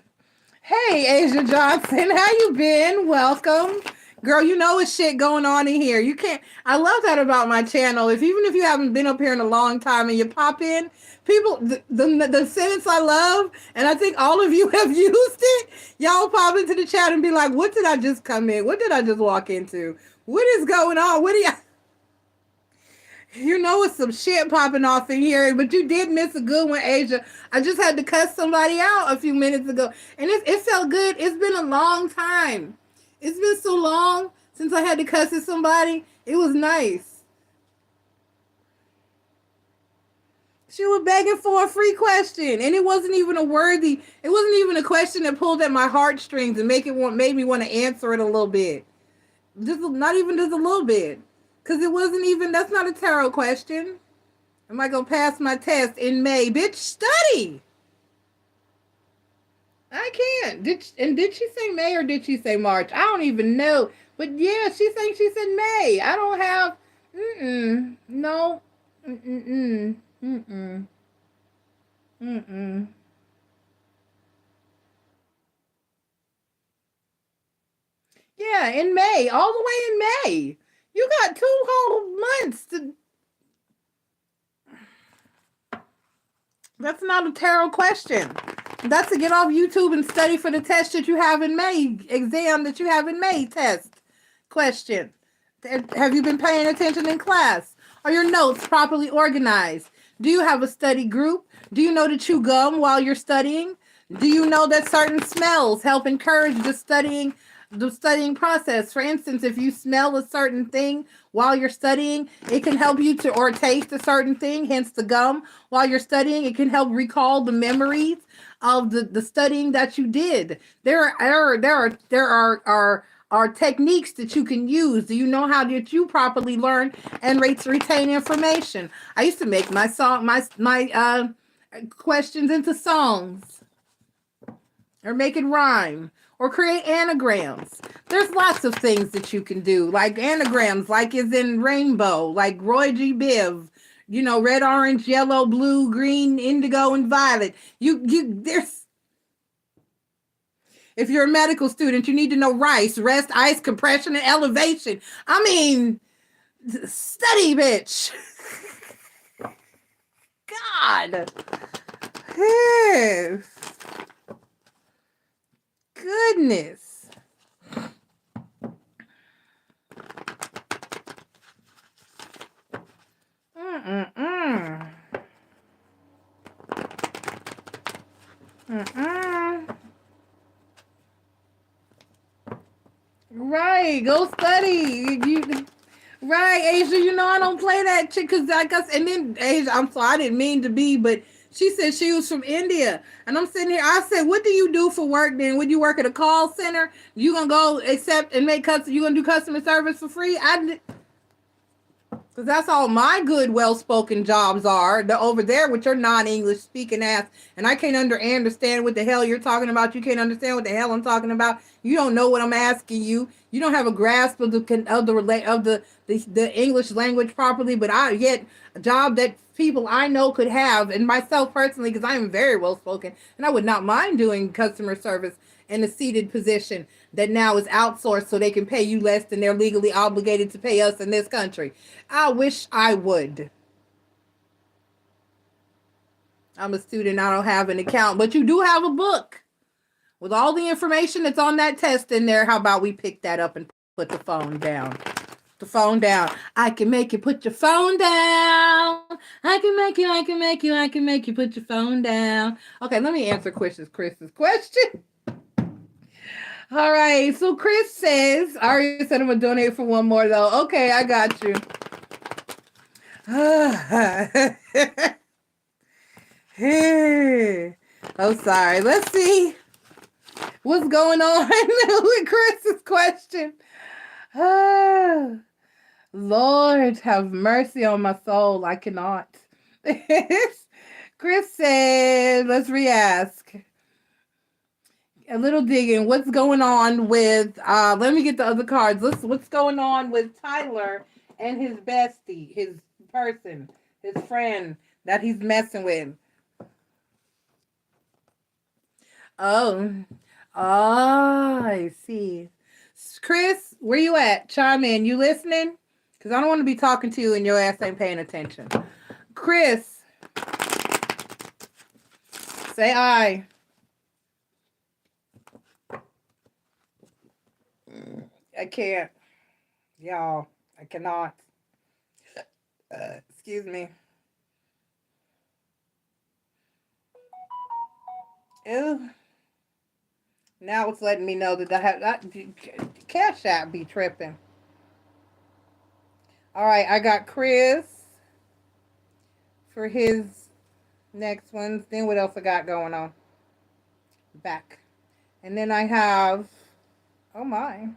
Hey, Asia Johnson. How you been? Welcome. Girl, you know it's shit going on in here. You can't. I love that about my channel. Even if you haven't been up here in a long time and you pop in, people, the sentence I love, and I think all of you have used it. Y'all pop into the chat and be like, "What did I just come in? What did I just walk into? What is going on? What do you?" You know it's some shit popping off in here, but you did miss a good one, Asia. I just had to cuss somebody out a few minutes ago, and it felt good. It's been a long time. It's been so long since I had to cuss at somebody. It was nice. She was begging for a free question, and it wasn't even a question that pulled at my heartstrings and made me want to answer it a little bit. Not even just a little bit. Because that's not a tarot question. Am I going to pass my test in May? Bitch, study. I can't. Did she say May or did she say March? I don't even know. But yeah, she said May. I don't have, no, Yeah, in May, all the way in May. You got 2 whole months to. That's not a tarot question. That's to get off YouTube and study for the test that you have in May, exam that you have in May test question. Have you been paying attention in class? Are your notes properly organized? Do you have a study group? Do you know to chew gum while you're studying? Do you know that certain smells help encourage the studying process? For instance, if you smell a certain thing while you're studying, it can help you or taste a certain thing, hence the gum. While you're studying, it can help recall the memories of the studying that you did. There are techniques that you can use. Do you know how did you properly learn and retain information? I used to make my questions into songs or make it rhyme or create anagrams. There's lots of things that you can do, like anagrams, like is in rainbow, like Roy G. Biv, red, orange, yellow, blue, green, indigo, and violet. There's, if you're a medical student, you need to know rice, rest, ice, compression, and elevation. I mean, study, bitch. God. Yes. Goodness. Right, go study. Right, Asia, I don't play that shit because I guess, and then Asia, I'm sorry, I didn't mean to be, but she said she was from India. And I'm sitting here, I said, what do you do for work then? Would you work at a call center? You gonna go accept and you gonna do customer service for free? Because that's all my good, well-spoken jobs are. The over there with your non-English speaking ass, and I can't understand what the hell you're talking about. You can't understand what the hell I'm talking about. You don't know what I'm asking you. You don't have a grasp of the English language properly. But I yet a job that people I know could have, and myself personally, because I am very well-spoken, and I would not mind doing customer service in a seated position that now is outsourced so they can pay you less than they're legally obligated to pay us in this country. I wish I would. I'm a student. I don't have an account, but you do have a book with all the information that's on that test in there. How about we pick that up and put the phone down? The phone down. I can make you put your phone down. I can make you put your phone down. Okay, let me answer Chris's question. All right, so Chris says, I already said I'm going to donate for one more, though. Okay, I got you. I'm sorry. Let's see what's going on with Chris's question. Lord, have mercy on my soul. I cannot. Chris said, let's re-ask. A little digging. What's going on with let me get the other cards. What's going on with Tyler and his bestie, his person, his friend that he's messing with? Oh, I see. Chris, where you at? Chime in. You listening? Because I don't want to be talking to you and your ass ain't paying attention. Chris, say aye. I can't. Y'all, I cannot. Excuse me. Ew. Now it's letting me know that that Cash App be tripping. All right, I got Chris for his next ones. Then what else I got going on? Back. And then I have, oh my.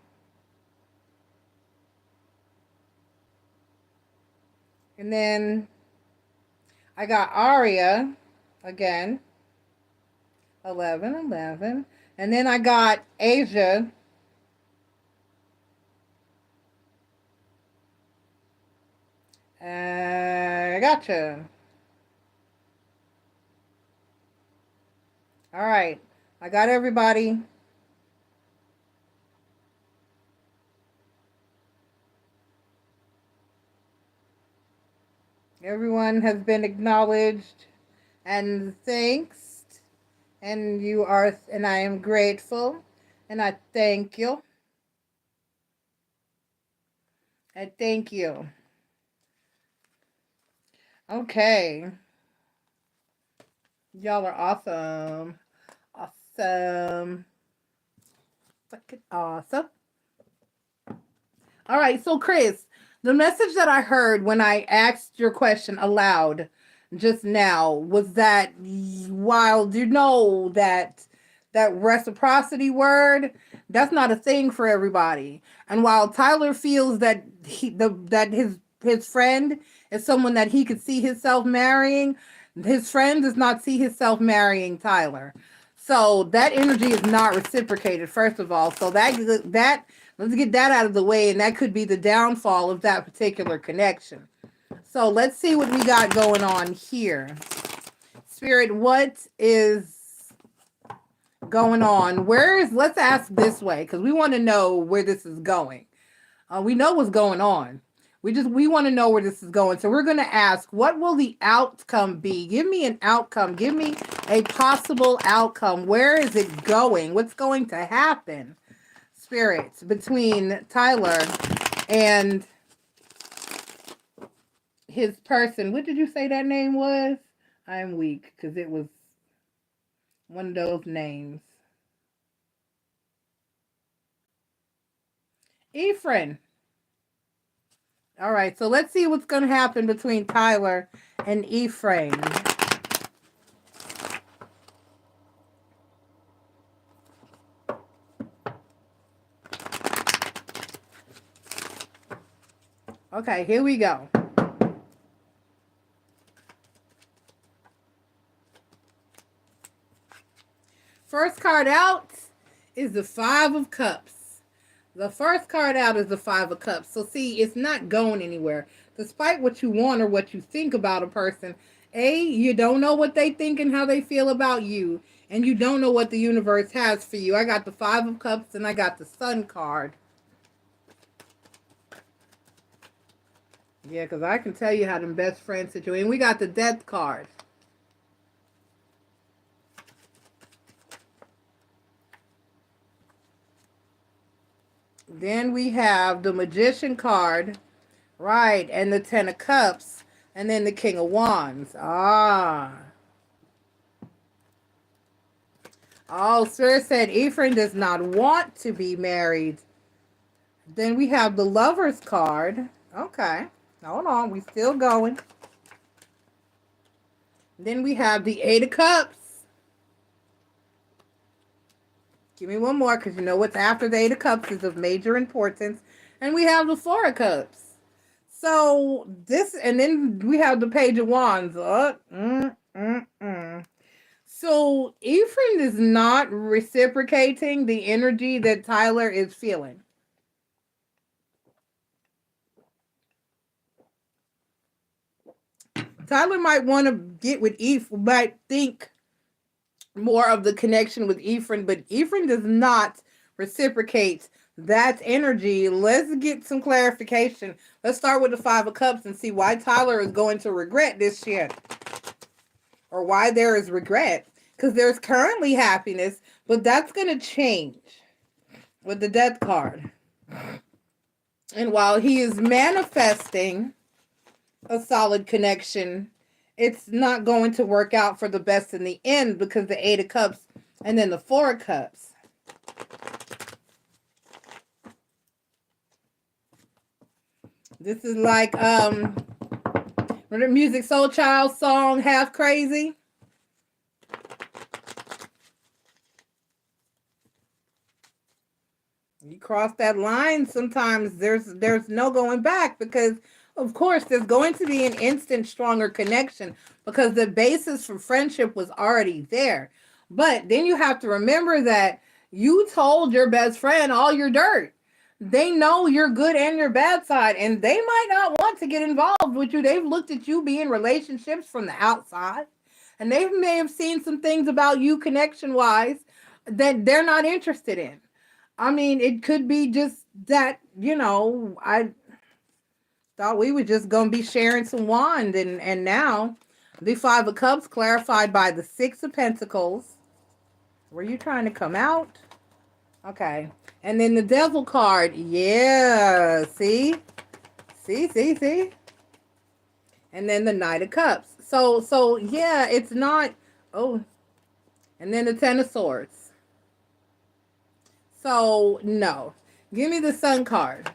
And then I got Aria again. 1111. And then I got Asia. Gotcha. All right. I got everybody. Everyone has been acknowledged and thanks. And you are, and I am grateful. And I thank you. I thank you. Okay. Y'all are awesome. Awesome. Fucking awesome. All right, so Chris, the message that I heard when I asked your question aloud just now was that while you know that reciprocity word, that's not a thing for everybody. And while Tyler feels that his friend is someone that he could see himself marrying, his friend does not see himself marrying Tyler. So that energy is not reciprocated, first of all. So that let's get that out of the way, and that could be the downfall of that particular connection. So let's see what we got going on here. Spirit, what is going on? Let's ask this way, because we want to know where this is going. We know what's going on. We want to know where this is going. So we're going to ask, what will the outcome be? Give me an outcome. Give me a possible outcome. Where is it going? What's going to happen? Spirits, between Tyler and his person. What did you say that name was? I'm weak because it was one of those names. Ephraim. All right, so let's see what's going to happen between Tyler and Ephraim. Okay, here we go. first card out is the Five of Cups. The first card out is the Five of Cups. So see, it's not going anywhere. Despite what you want or what you think about a person, you don't know what they think and how they feel about you. And you don't know what the universe has for you. I got the Five of Cups and I got the Sun card. Yeah, because I can tell you how them best friends situation. We got the Death card. Then we have the Magician card. Right, and the Ten of Cups. And then the King of Wands. Oh, Spirit said Ephraim does not want to be married. Then we have the Lovers card. Okay. Hold on. We still going. Then we have the Eight of Cups. Give me one more because you know what's after the Eight of Cups is of major importance. And we have the Four of Cups. So this, and then we have the Page of Wands. So Ephraim is not reciprocating the energy that Tyler is feeling. Tyler might want to get with Ephraim, might think more of the connection with Ephraim, but Ephraim does not reciprocate that energy. Let's get some clarification. Let's start with the Five of Cups and see why Tyler is going to regret this shit. Or why there is regret. Because there's currently happiness, but that's going to change with the Death card. And while he is manifesting a solid connection, it's not going to work out for the best in the end because the Eight of Cups and then the Four of Cups. This is like the Music Soul Child song Half Crazy. You cross that line, sometimes there's no going back because of course there's going to be an instant stronger connection because the basis for friendship was already there. But then you have to remember that you told your best friend all your dirt. They know your good and your bad side, and they might not want to get involved with you. They've looked at you being relationships from the outside, and they may have seen some things about you connection-wise that they're not interested in. I mean, it could be just that, I thought we were just going to be sharing some wand, and now the Five of Cups clarified by the Six of Pentacles. Were you trying to come out? Okay. And then the Devil card. Yeah. See? See? And then the Knight of Cups. So yeah, it's not. Oh. And then the Ten of Swords. So, no. Give me the Sun card.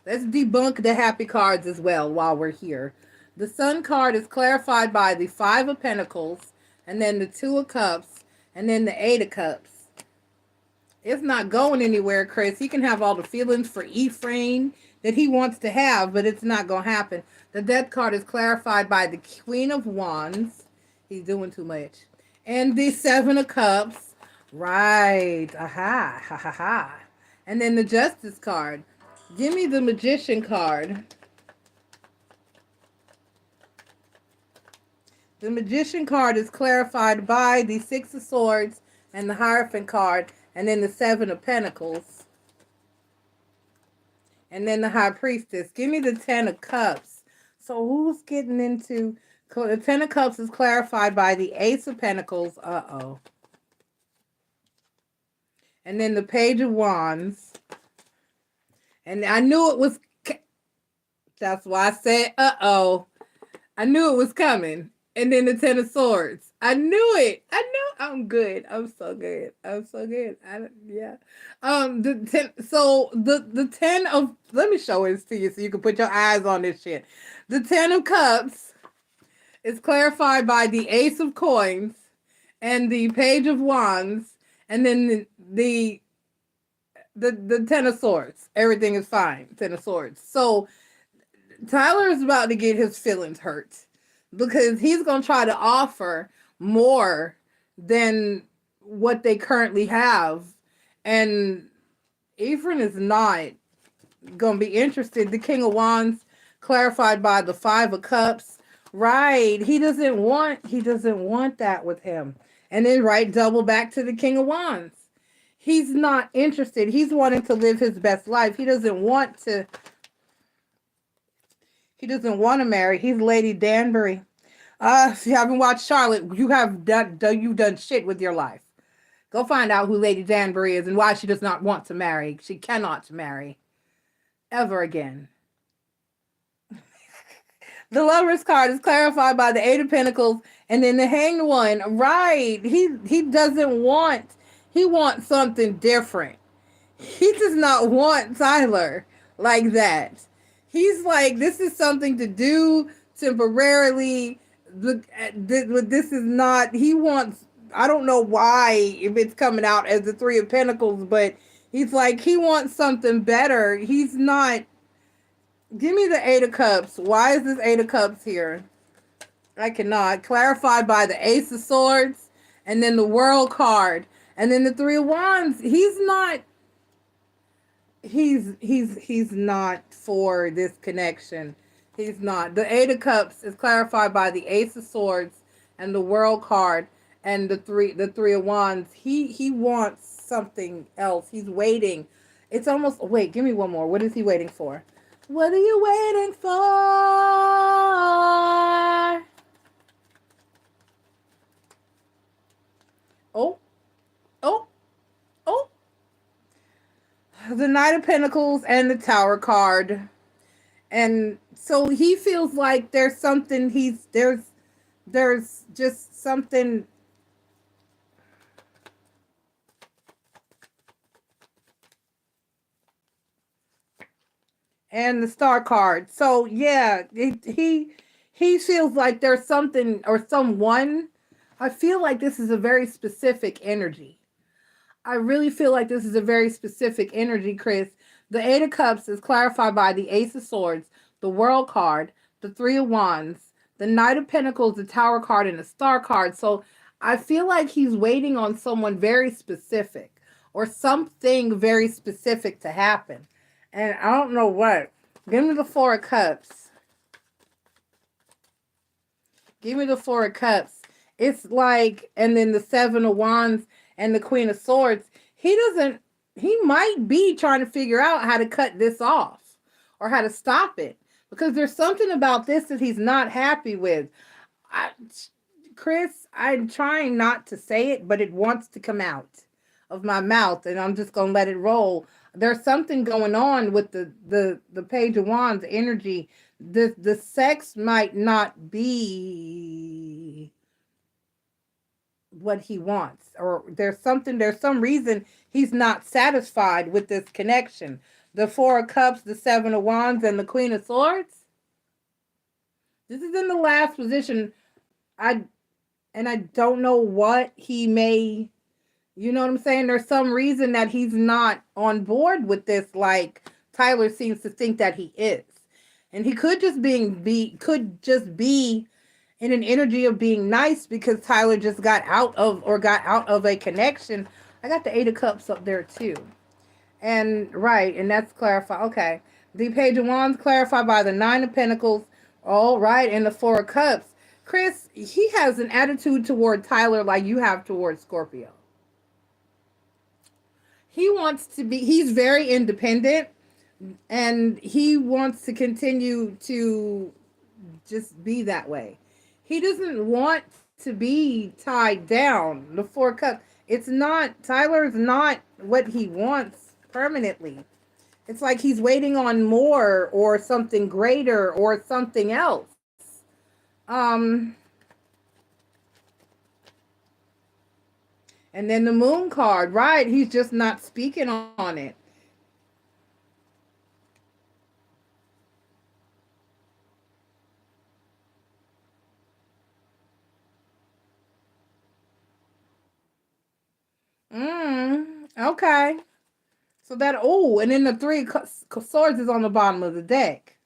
Let's debunk the happy cards as well while we're here. The Sun card is clarified by the Five of Pentacles, and then the Two of Cups, and then the Eight of Cups. It's not going anywhere, Chris. He can have all the feelings for Ephraim that he wants to have, but it's not going to happen. The Death card is clarified by the Queen of Wands. He's doing too much. And the Seven of Cups. Right. Aha. Ha ha ha. And then the Justice card. Give me the Magician card. The Magician card is clarified by the Six of Swords and the Hierophant card. And then the Seven of Pentacles. And then the High Priestess. Give me the Ten of Cups. So who's getting into... The Ten of Cups is clarified by the Ace of Pentacles. Uh-oh. And then the Page of Wands. And I knew it was... That's why I said, uh-oh. I knew it was coming. And then the Ten of Swords. I knew it. I'm good. I'm so good. Yeah. The Ten of, let me show it to you so you can put your eyes on this shit. The Ten of Cups is clarified by the Ace of Coins and the Page of Wands, and then the Ten of Swords. Everything is fine. Ten of Swords. So Tyler is about to get his feelings hurt because he's going to try to offer more than what they currently have. And Ephraim is not gonna be interested. The King of Wands, clarified by the Five of Cups. Right. He doesn't want that with him. And then right double back to the King of Wands. He's not interested. He's wanting to live his best life. He doesn't want to marry. He's Lady Danbury. If you haven't watched Charlotte, you've done shit with your life. Go find out who Lady Danbury is and why she does not want to marry. She cannot marry ever again. The Lover's card is clarified by the Eight of Pentacles and then the Hanged One. Right. He doesn't want, he wants something different. He does not want Tyler like that. He's like, this is something to do temporarily. This is not, he wants, I don't know why, if it's coming out as the Three of Pentacles, but he's like, he wants something better. He's not, give me the Eight of Cups. Why is this Eight of Cups here? I cannot. Clarified by the Ace of Swords and then the World card and then the Three of Wands. He's not for this connection. He's not. The Eight of Cups is clarified by the Ace of Swords and the World card and the three of Wands. He wants something else. He's waiting. It's almost, wait, give me one more. What is he waiting for? What are you waiting for? Oh, oh, oh. The Knight of Pentacles and the Tower card. And so he feels like there's something there's just something. And the Star card. So yeah, he feels like there's something or someone. I feel like this is a very specific energy. I really feel like this is a very specific energy, Chris. The Eight of Cups is clarified by the Ace of Swords, the World card, the Three of Wands, the Knight of Pentacles, the Tower card, and the Star card. So I feel like he's waiting on someone very specific or something very specific to happen. And I don't know what. Give me the Four of Cups. Give me the Four of Cups. It's like, and then the Seven of Wands and the Queen of Swords. He might be trying to figure out how to cut this off or how to stop it. Because there's something about this that he's not happy with. Chris, I'm trying not to say it, but it wants to come out of my mouth, and I'm just going to let it roll. There's something going on with the Page of Wands energy. The sex might not be what he wants, or there's some reason he's not satisfied with this connection. The Four of Cups, the Seven of Wands, and the Queen of Swords. This is in the last position. I don't know what he may, you know what I'm saying? There's some reason that he's not on board with this, like Tyler seems to think that he is. And he could just be in an energy of being nice because Tyler just got out of a connection. I got the Eight of Cups up there too. And right, and that's clarified. Okay. The Page of Wands clarified by the Nine of Pentacles. All right, and the Four of Cups. Chris, he has an attitude toward Tyler like you have toward Scorpio. He's very independent, and he wants to continue to just be that way. He doesn't want to be tied down. The Four of Cups. Tyler's not what he wants permanently. It's like he's waiting on more or something greater or something else. And then the Moon card, right? He's just not speaking on it. Okay. So and then the Three Swords is on the bottom of the deck.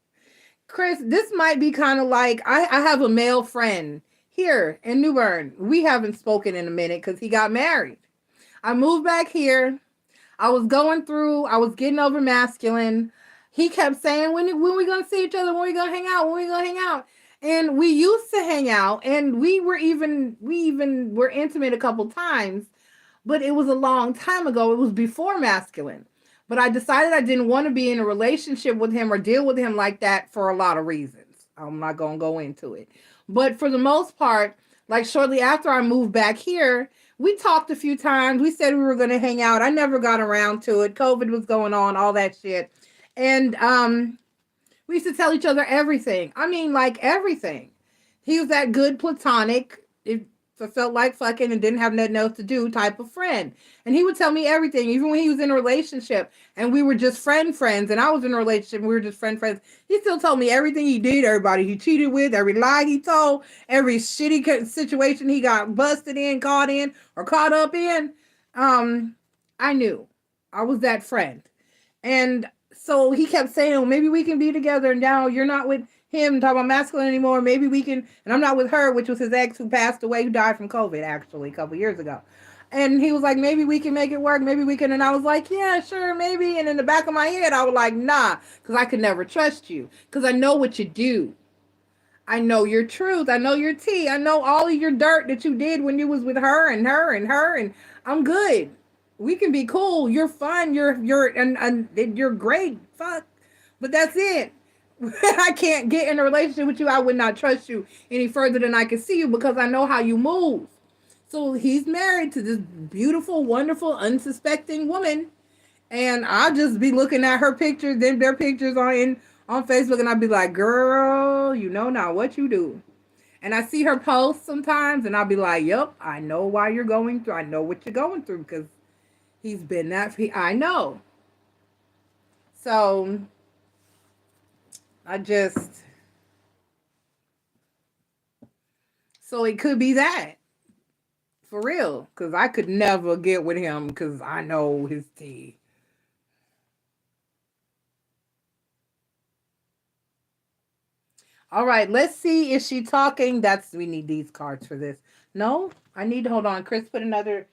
Chris, this might be kind of like, I have a male friend here in New Bern. We haven't spoken in a minute because he got married. I moved back here. I was going through, I was getting over masculine. He kept saying, when we gonna see each other? When we gonna hang out? When we gonna hang out? And we used to hang out, and we even were intimate a couple times, but it was a long time ago. It was before masculine. But I decided I didn't want to be in a relationship with him or deal with him like that for a lot of reasons. I'm not gonna go into it. But for the most part, like shortly after I moved back here, we talked a few times. We said we were going to hang out. I never got around to it. COVID was going on, all that shit. And we used to tell each other everything. I mean, like everything. He was that good platonic, if I felt like fucking and didn't have nothing else to do type of friend. And he would tell me everything, even when he was in a relationship and we were just friends. And I was in a relationship and we were just friends. He still told me everything he did, everybody he cheated with, every lie he told, every shitty situation he got busted in, caught in, or caught up in. I knew. I was that friend. And so he kept saying, well, maybe we can be together. And now you're not with him talking about masculine anymore. Maybe we can. And I'm not with her, which was his ex who passed away, who died from COVID, actually, a couple years ago. And he was like, maybe we can make it work. Maybe we can. And I was like, yeah, sure, maybe. And in the back of my head, I was like, nah, because I could never trust you because I know what you do. I know your truth. I know your tea. I know all of your dirt that you did when you was with her and her and her. And I'm good. We can be cool. You're fun. And you're great. Fuck. But that's it. I can't get in a relationship with you. I would not trust you any further than I can see you because I know how you move. So he's married to this beautiful, wonderful, unsuspecting woman. And I'll just be looking at her pictures, then their pictures on Facebook, and I'll be like, girl, you know now what you do. And I see her post sometimes, and I'll be like, yep, I know why you're going through. I know what you're going through because he's been that. I know. So I just, so it could be that. For real. Because I could never get with him because I know his tea. All right, let's see. Is she talking? We need these cards for this. No, I need to hold on. Chris Spirit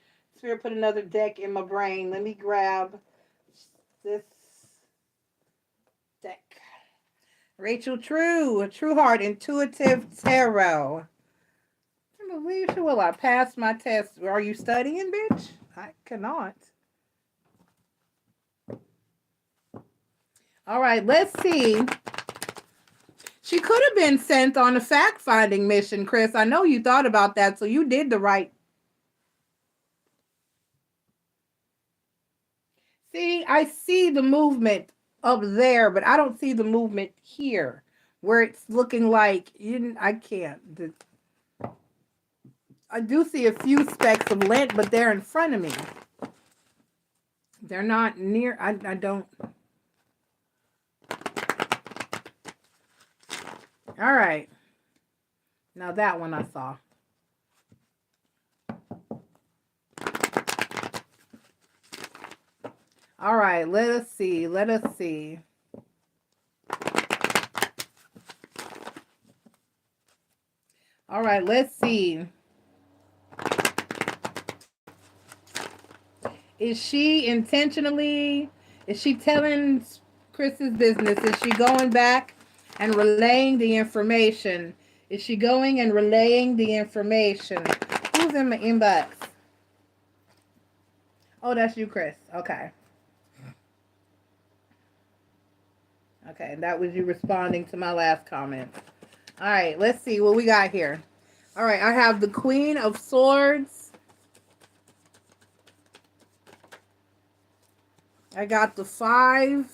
put another deck in my brain. Let me grab this deck. Rachel True Heart, Intuitive Tarot. I believe she will. I passed my test. Are you studying, bitch? I cannot. All right, let's see. She could have been sent on a fact-finding mission, Chris. I know you thought about that, so you did the right. See, I see the movement up there, but I don't see the movement here, where it's looking like I can't. I do see a few specks of lint, but they're in front of me. They're not near. I don't. All right. Now that one I saw. All right, let us see. All right, let's see. Is she telling Chris's business? Is she going back and relaying the information? Is she going and relaying the information? Who's in my inbox? Oh, that's you, Chris. Okay. Okay, that was you responding to my last comment. All right, let's see what we got here. All right, I have the Queen of Swords. I got the Five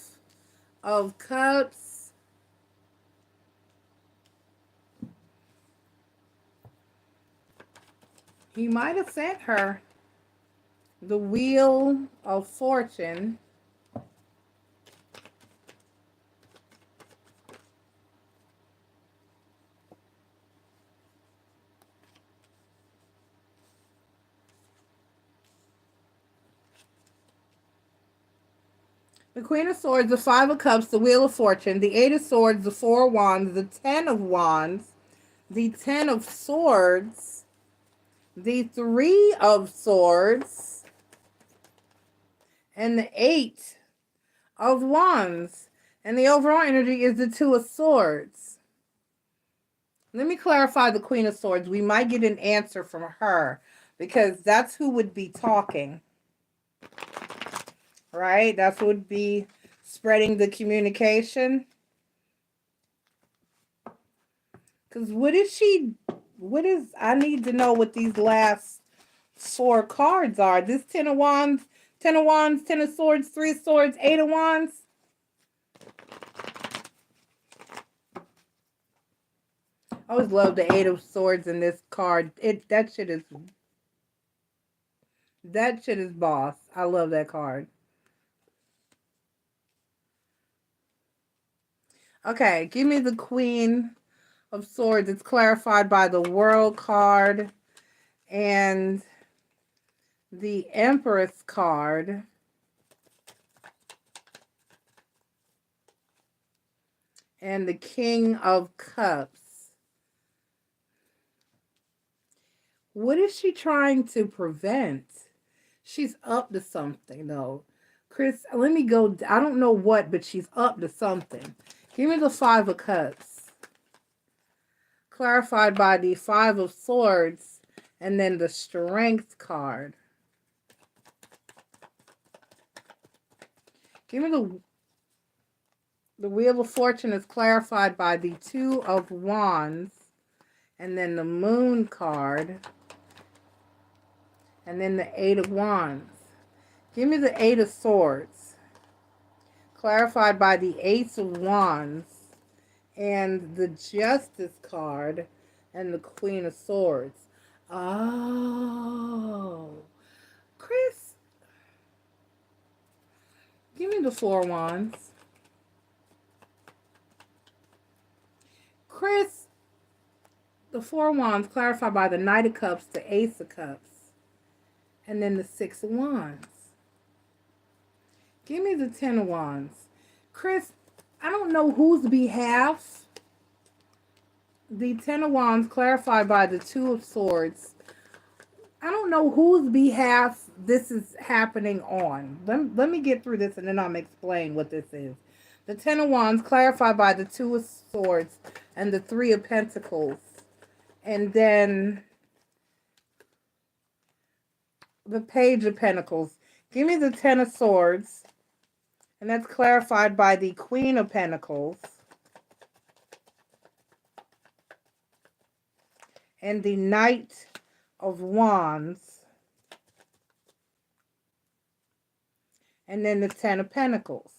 of Cups. He might have sent her the Wheel of Fortune. The Queen of Swords, the Five of Cups, the Wheel of Fortune, the Eight of Swords, the Four of Wands, the Ten of Wands, the Ten of Swords, the Three of Swords, and the Eight of Wands. And the overall energy is the Two of Swords. Let me clarify the Queen of Swords. We might get an answer from her because that's who would be talking. Right? That's who would be spreading the communication. Because I need to know what these last 4 cards are. This Ten of Wands, Ten of Swords, Three of Swords, Eight of Wands. I always love the Eight of Swords in this card. That shit is boss. I love that card. Okay, give me the Queen of Swords. It's clarified by the World card and the Empress card. And the King of Cups. What is she trying to prevent? She's up to something, though. Chris, let me go. I don't know what, but she's up to something. Give me the Five of Cups. Clarified by the Five of Swords and then the Strength card. Give me the Wheel of Fortune is clarified by the Two of Wands and then the Moon card and then the Eight of Wands. Give me the Eight of Swords, clarified by the Ace of Wands and the Justice card and the Queen of Swords. Oh, Chris, give me the Four of Wands. Chris, the Four of Wands clarified by the Knight of Cups, the Ace of Cups, and then the Six of Wands. Give me the Ten of Wands. Chris, I don't know whose behalf. The Ten of Wands clarified by the Two of Swords. I don't know whose behalf this is happening on. Let me get through this and then I'll explain what this is. The Ten of Wands clarified by the Two of Swords and the Three of Pentacles. And then the Page of Pentacles. Give me the Ten of Swords. And that's clarified by the Queen of Pentacles. And the Knight of Wands. And then the Ten of Pentacles.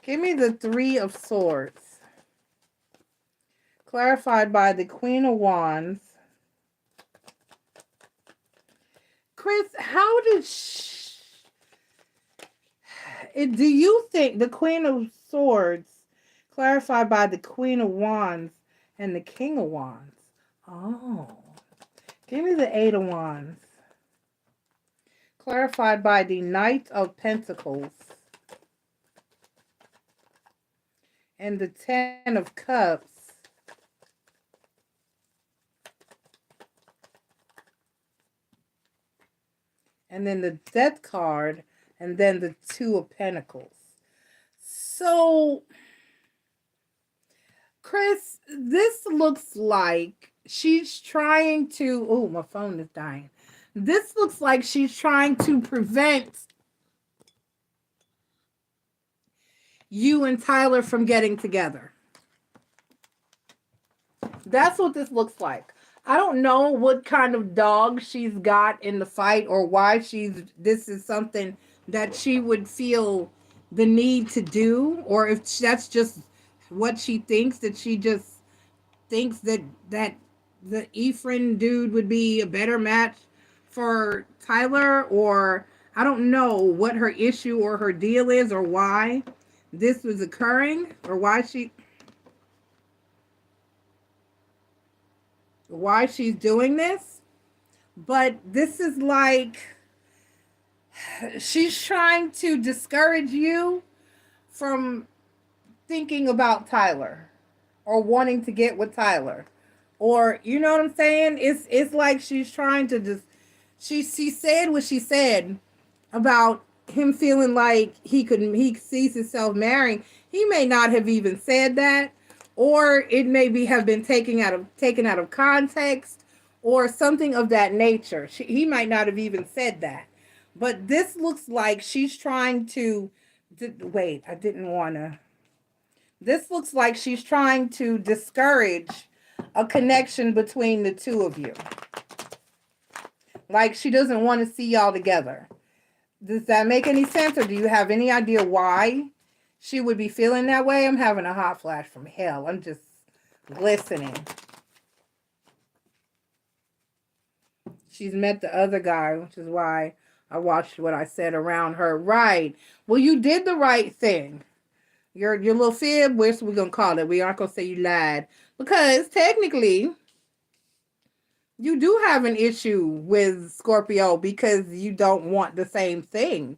Give me the Three of Swords. Clarified by the Queen of Wands. Chris, how did do you think the Queen of Swords clarified by the Queen of Wands and the King of Wands? Oh. Give me the Eight of Wands. Clarified by the Knight of Pentacles. And the Ten of Cups. And then the Death card. And then the Two of Pentacles. So, Chris, this looks like she's trying to... Oh, my phone is dying. This looks like she's trying to prevent you and Tyler from getting together. That's what this looks like. I don't know what kind of dog she's got in the fight or why this is something that she would feel the need to do, or if that's just what she thinks, that she just thinks that the Ephraim dude would be a better match for Tyler, or I don't know what her issue or her deal is or why this was occurring or why she's doing this. But this is like she's trying to discourage you from thinking about Tyler or wanting to get with Tyler, or you know what I'm saying? It's like she's trying to just she said what she said about him feeling like he sees himself marrying. He may not have even said that, or it maybe have been taken out of context, or something of that nature. He might not have even said that. But this looks like she's trying to wait, I didn't want to. This looks like she's trying to discourage a connection between the two of you. Like she doesn't want to see y'all together. Does that make any sense, or do you have any idea why she would be feeling that way? I'm having a hot flash from hell. I'm just listening. She's met the other guy, which is why I watched what I said around her. Right. Well, you did the right thing. Your little fib, we're going to call it. We aren't going to say you lied. Because technically, you do have an issue with Scorpio because you don't want the same thing.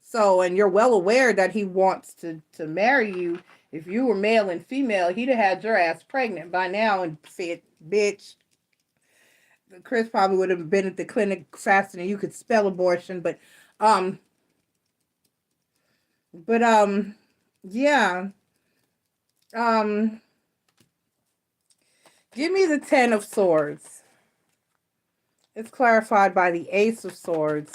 So, and you're well aware that he wants to marry you. If you were male and female, he'd have had your ass pregnant by now and said, bitch. Chris probably would have been at the clinic faster than you could spell abortion. Yeah. Give me the 10 of Swords. It's clarified by the Ace of Swords,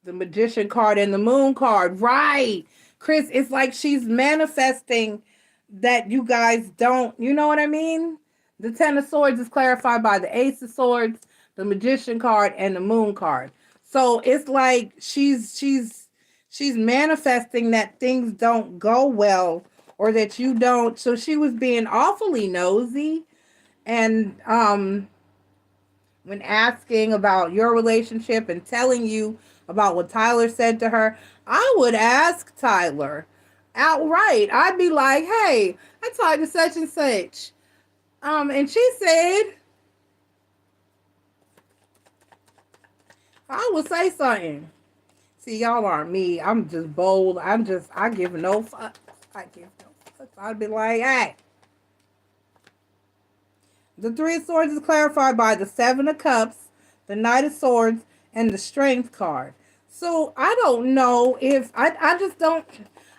the Magician card, and the Moon card. Right. Chris, it's like she's manifesting that you guys don't, you know what I mean? The 10 of Swords is clarified by the Ace of Swords, the Magician card, and the Moon card. So it's like she's manifesting that things don't go well, or that you don't. So she was being awfully nosy, and when asking about your relationship and telling you about what Tyler said to her, I would ask Tyler outright. I'd be like, hey, I talked to such and such. And she said, I would say something. See, y'all aren't me. I'm just bold. I give no fucks. I give no fucks. I'd be like, hey. The Three of Swords is clarified by the Seven of Cups, the Knight of Swords, and the Strength card. So I don't know if I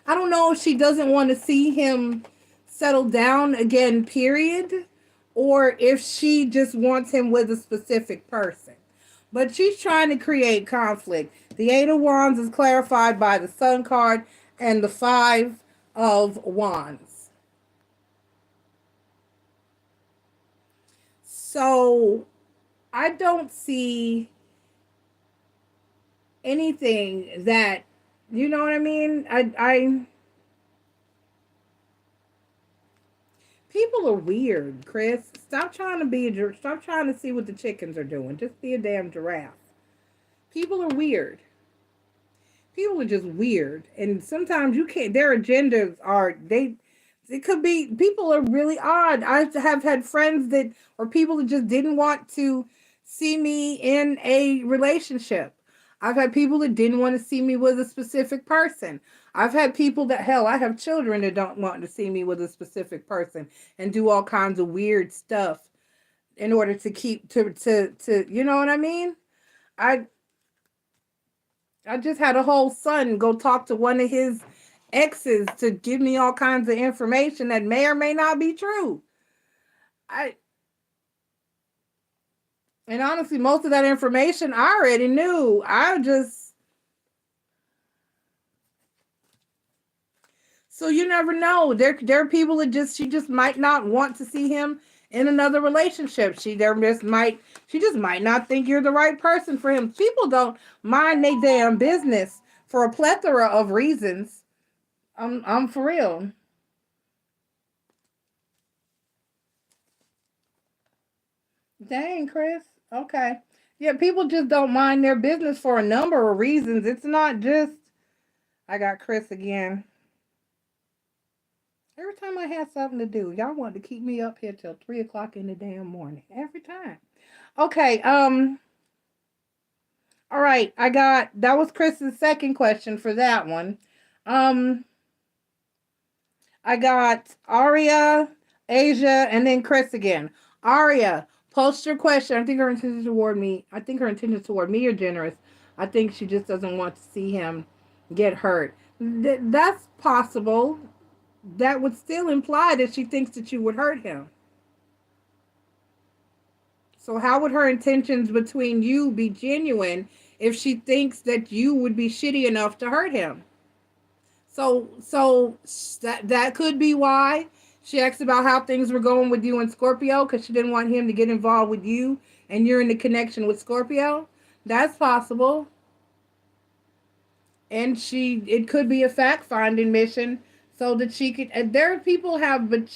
don't know if she doesn't want to see him settle down again, period, or if she just wants him with a specific person. But she's trying to create conflict. The Eight of Wands is clarified by the Sun card and the Five of Wands. So I don't see anything that, you know what I mean? People are weird, Chris. Stop trying to see what the chickens are doing. Just be a damn giraffe. People are weird. People are just weird. And sometimes you can't, their agendas are, it could be, people are really odd. I have had friends that, or people that just didn't want to see me in a relationship. I've had people that didn't want to see me with a specific person. I've had people that, hell, I have children that don't want to see me with a specific person and do all kinds of weird stuff in order to keep, to you know what I mean? I just had a whole son go talk to one of his exes to give me all kinds of information that may or may not be true. And honestly, most of that information I already knew. So you never know. There are people that she just might not want to see him in another relationship. She just might not think you're the right person for him. People don't mind their damn business for a plethora of reasons. I'm for real. Dang, Chris. Okay. Yeah, people just don't mind their business for a number of reasons. It's not just, I got Chris again. Every time I had something to do, y'all want to keep me up here till 3 o'clock in the damn morning. Every time. Okay, all right, that was Chris's second question for that one. I got Aria, Asia, and then Chris again. Aria, post your question. I think her intention toward me or generous. I think she just doesn't want to see him get hurt. That's possible. That would still imply that she thinks that you would hurt him. So how would her intentions between you be genuine if she thinks that you would be shitty enough to hurt him? So that could be why she asked about how things were going with you and Scorpio, because she didn't want him to get involved with you and you're in the connection with Scorpio. That's possible. And it could be a fact finding mission so that she could. There are people have, but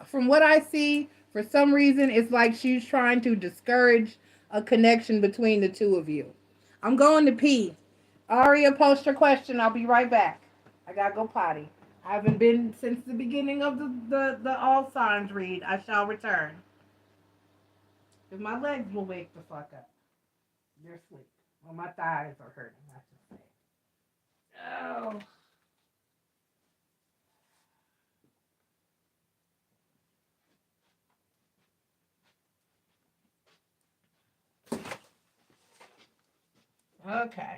from what I see, for some reason, it's like she's trying to discourage a connection between the two of you. I'm going to pee. Aria, post your question. I'll be right back. I gotta go potty. I haven't been since the beginning of the all signs read. I shall return. If my legs will wake the fuck up. They're asleep. Well, my thighs are hurting. I should say. Oh. Okay.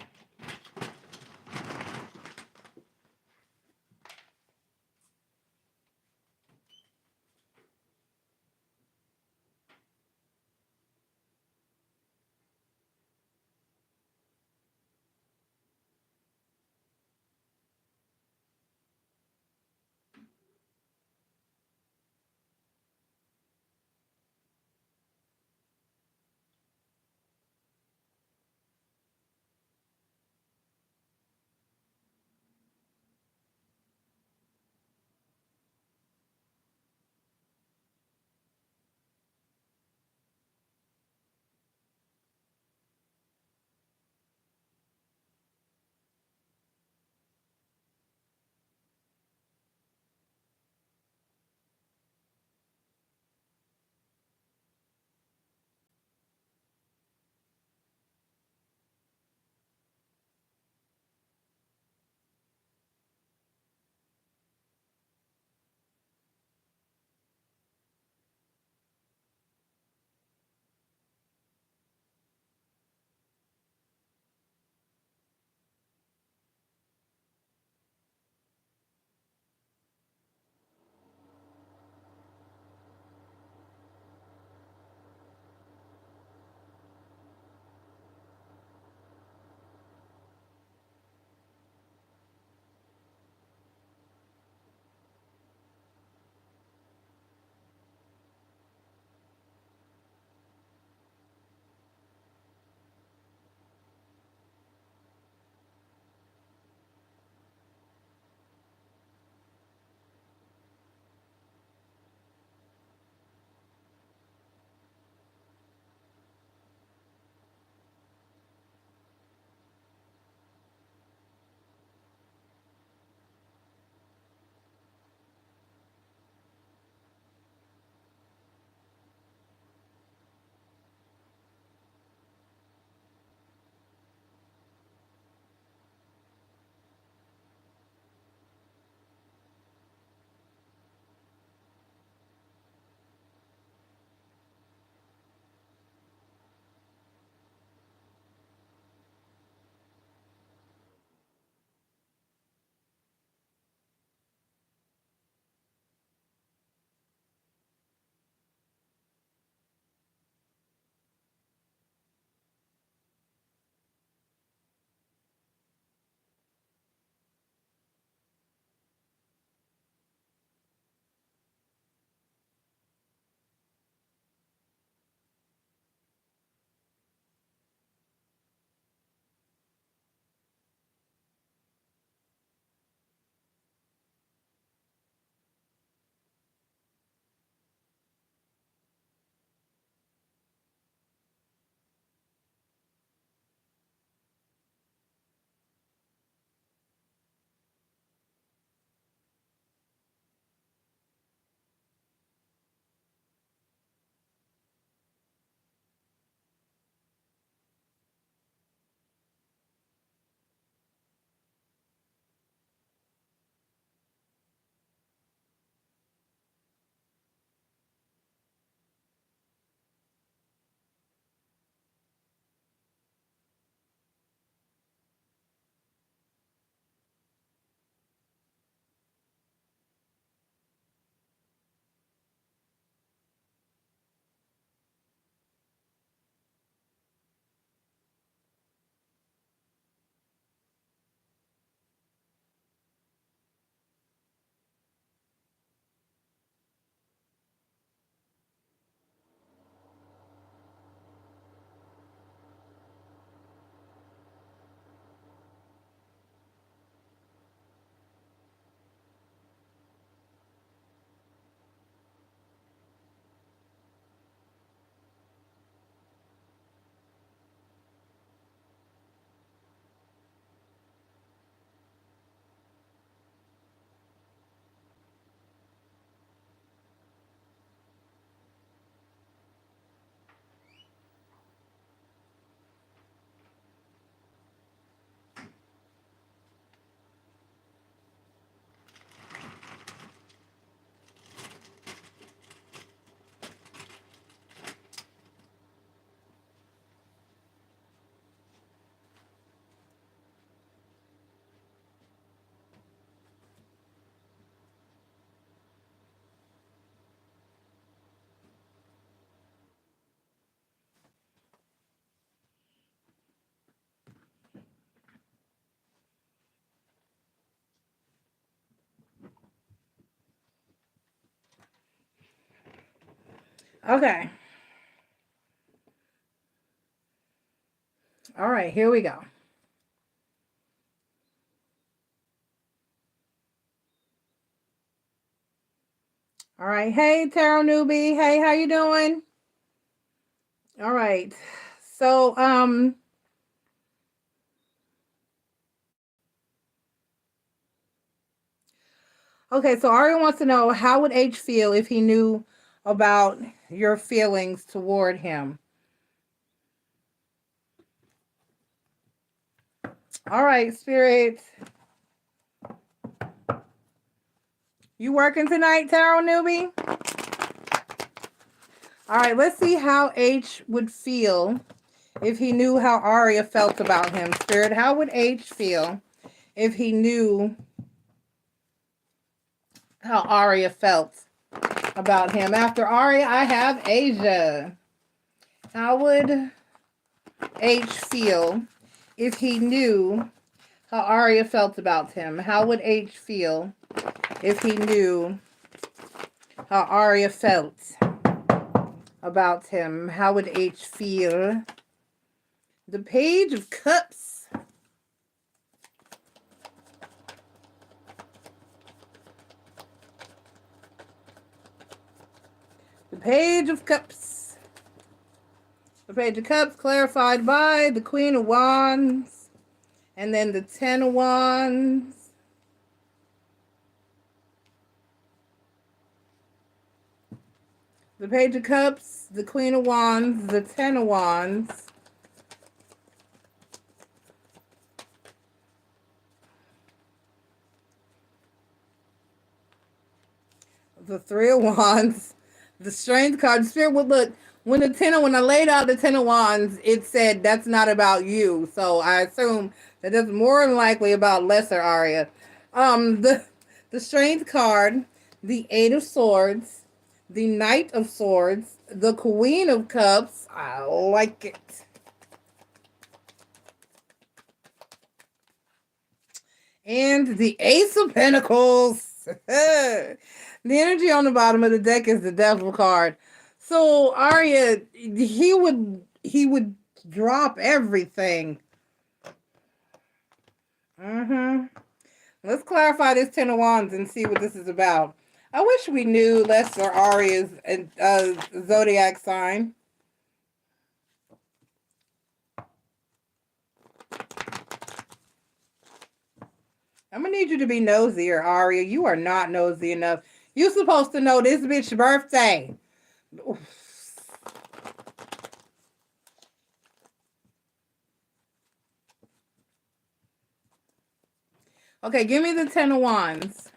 Okay. All right, here we go. All right. Hey, Tarot newbie. Hey, how you doing? All right. So, okay, so Ari wants to know, how would H feel if he knew about your feelings toward him? All right, Spirit. You working tonight, Tarot newbie? All right, let's see how H would feel if he knew how Aria felt about him. Spirit, how would H feel if he knew how Aria felt about him? After Aria, I have Asia. How would H feel if he knew how Aria felt about him? How would H feel if he knew how Aria felt about him? How would H feel? The Page of Cups. The Page of Cups. The Page of Cups clarified by the Queen of Wands. And then the Ten of Wands. The Page of Cups, the Queen of Wands, the Ten of Wands. The Three of Wands. The Strength card. Spirit would look. When I laid out the Ten of Wands, it said that's not about you. So I assume that it's more than likely about lesser Aria. The Strength card, the Eight of Swords, the Knight of Swords, the Queen of Cups. I like it. And the Ace of Pentacles. The energy on the bottom of the deck is the Devil card. So Arya, he would drop everything. Let's clarify this Ten of Wands and see what this is about. I wish we knew Lester Arya's zodiac sign. I'm gonna need you to be nosier, Aria. You are not nosy enough. You're supposed to know this bitch's birthday. Okay, give me the Ten of Wands.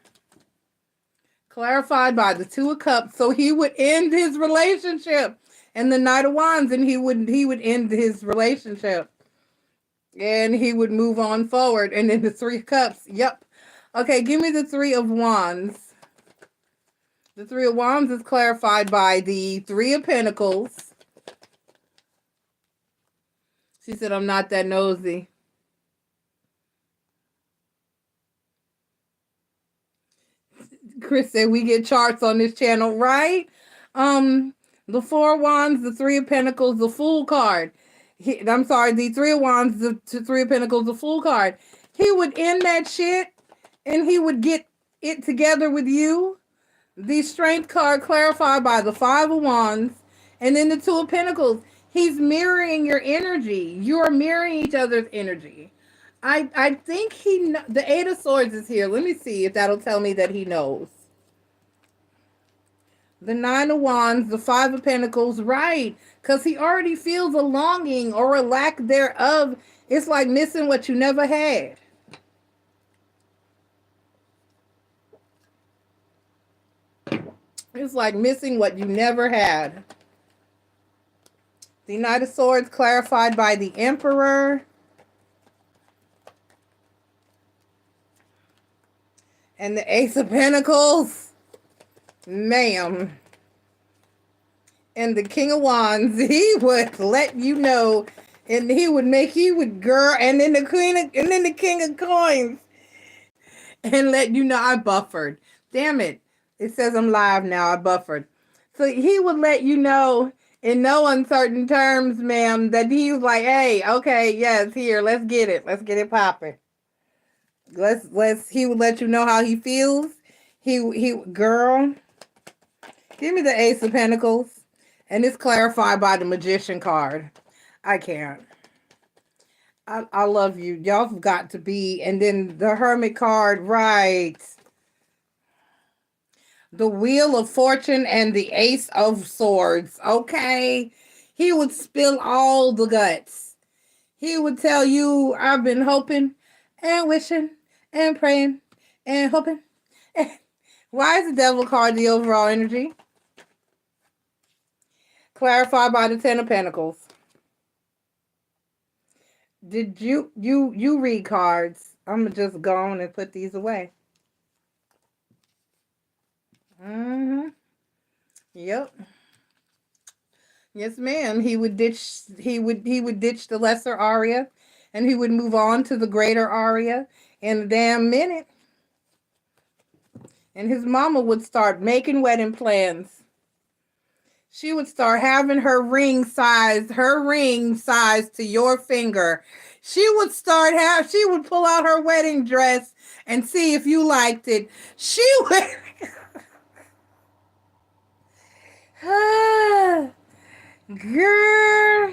Clarified by the Two of Cups. So he would end his relationship. And the Knight of Wands, and he would end his relationship. And he would move on forward. And then the Three of Cups. Yep. Okay, give me the Three of Wands. The Three of Wands is clarified by the Three of Pentacles. She said, I'm not that nosy. Chris said, we get charts on this channel, right? The Four of Wands, the Three of Pentacles, the Fool card. I'm sorry, the Three of Wands, the Three of Pentacles, the Fool card. He would end that shit and he would get it together with you. The Strength card clarified by the Five of Wands and then the Two of Pentacles. He's mirroring your energy. You're mirroring each other's energy. I think the Eight of Swords is here. Let me see if that'll tell me that he knows. The Nine of Wands, the Five of Pentacles, right. Because he already feels a longing or a lack thereof. It's like missing what you never had. It's like missing what you never had. The Knight of Swords clarified by the Emperor. And the Ace of Pentacles. Ma'am. And the King of Wands, he would let you know. And girl, and then the King of Coins. And let you know I buffered. Damn it. It says I'm live now. I buffered. So he would let you know in no uncertain terms, ma'am, that he was like, hey, okay, yes, here, let's get it. Let's get it popping. He would let you know how he feels. Girl, give me the Ace of Pentacles. And it's clarified by the Magician card. I can't. I love you. Y'all have got to be. And then the Hermit card, right. The Wheel of Fortune and the Ace of Swords. Okay. He would spill all the guts. He would tell you, I've been hoping and wishing and praying and hoping. Why is the Devil card the overall energy? Clarified by the Ten of Pentacles. Did you read cards? I'm gonna just go on and put these away. Yep. Yes, ma'am. He would ditch the lesser aria, and he would move on to the greater aria in a damn minute. And his mama would start making wedding plans. She would start having her ring size to your finger. She would pull out her wedding dress and see if you liked it. She would girl.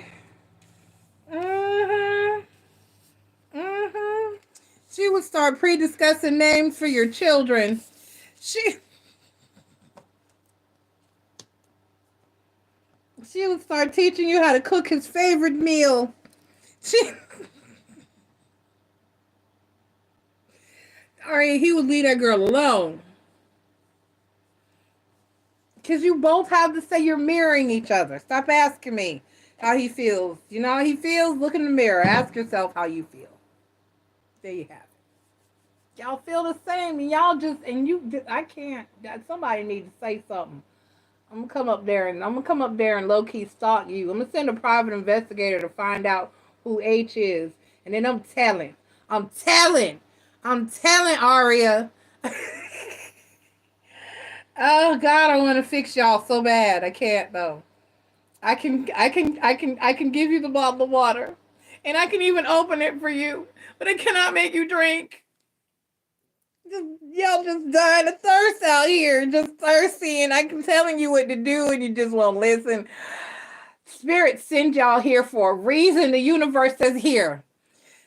She would start pre-discussing names for your children. She would start teaching you how to cook his favorite meal. He would leave that girl alone. Because you both have to say you're mirroring each other. Stop asking me how he feels. You know how he feels? Look in the mirror. Ask yourself how you feel. There you have it. Y'all feel the same. And I can't. Somebody needs to say something. I'm gonna come up there and low key stalk you. I'm gonna send a private investigator to find out who H is, and then I'm telling Aria. Oh God, I want to fix y'all so bad. I can't though. I can give you the bottle of water, and I can even open it for you, but I cannot make you drink. Y'all just dying of thirst out here, just thirsty, and I'm telling you what to do, and you just won't listen. Spirit send y'all here for a reason. The universe says here.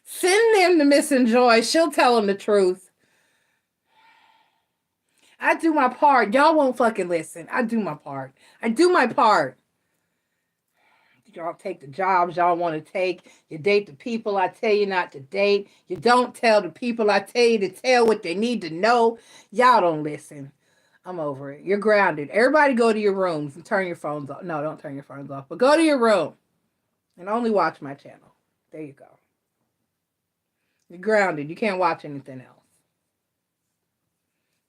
Send them to MissNJoy. She'll tell them the truth. I do my part. Y'all won't fucking listen. I do my part. Y'all take the jobs y'all want to take. You date the people I tell you not to date. You don't tell the people I tell you to tell what they need to know. Y'all don't listen. I'm over it. You're grounded. Everybody go to your rooms and turn your phones off. No, don't turn your phones off. But go to your room and only watch my channel. There you go. You're grounded. You can't watch anything else.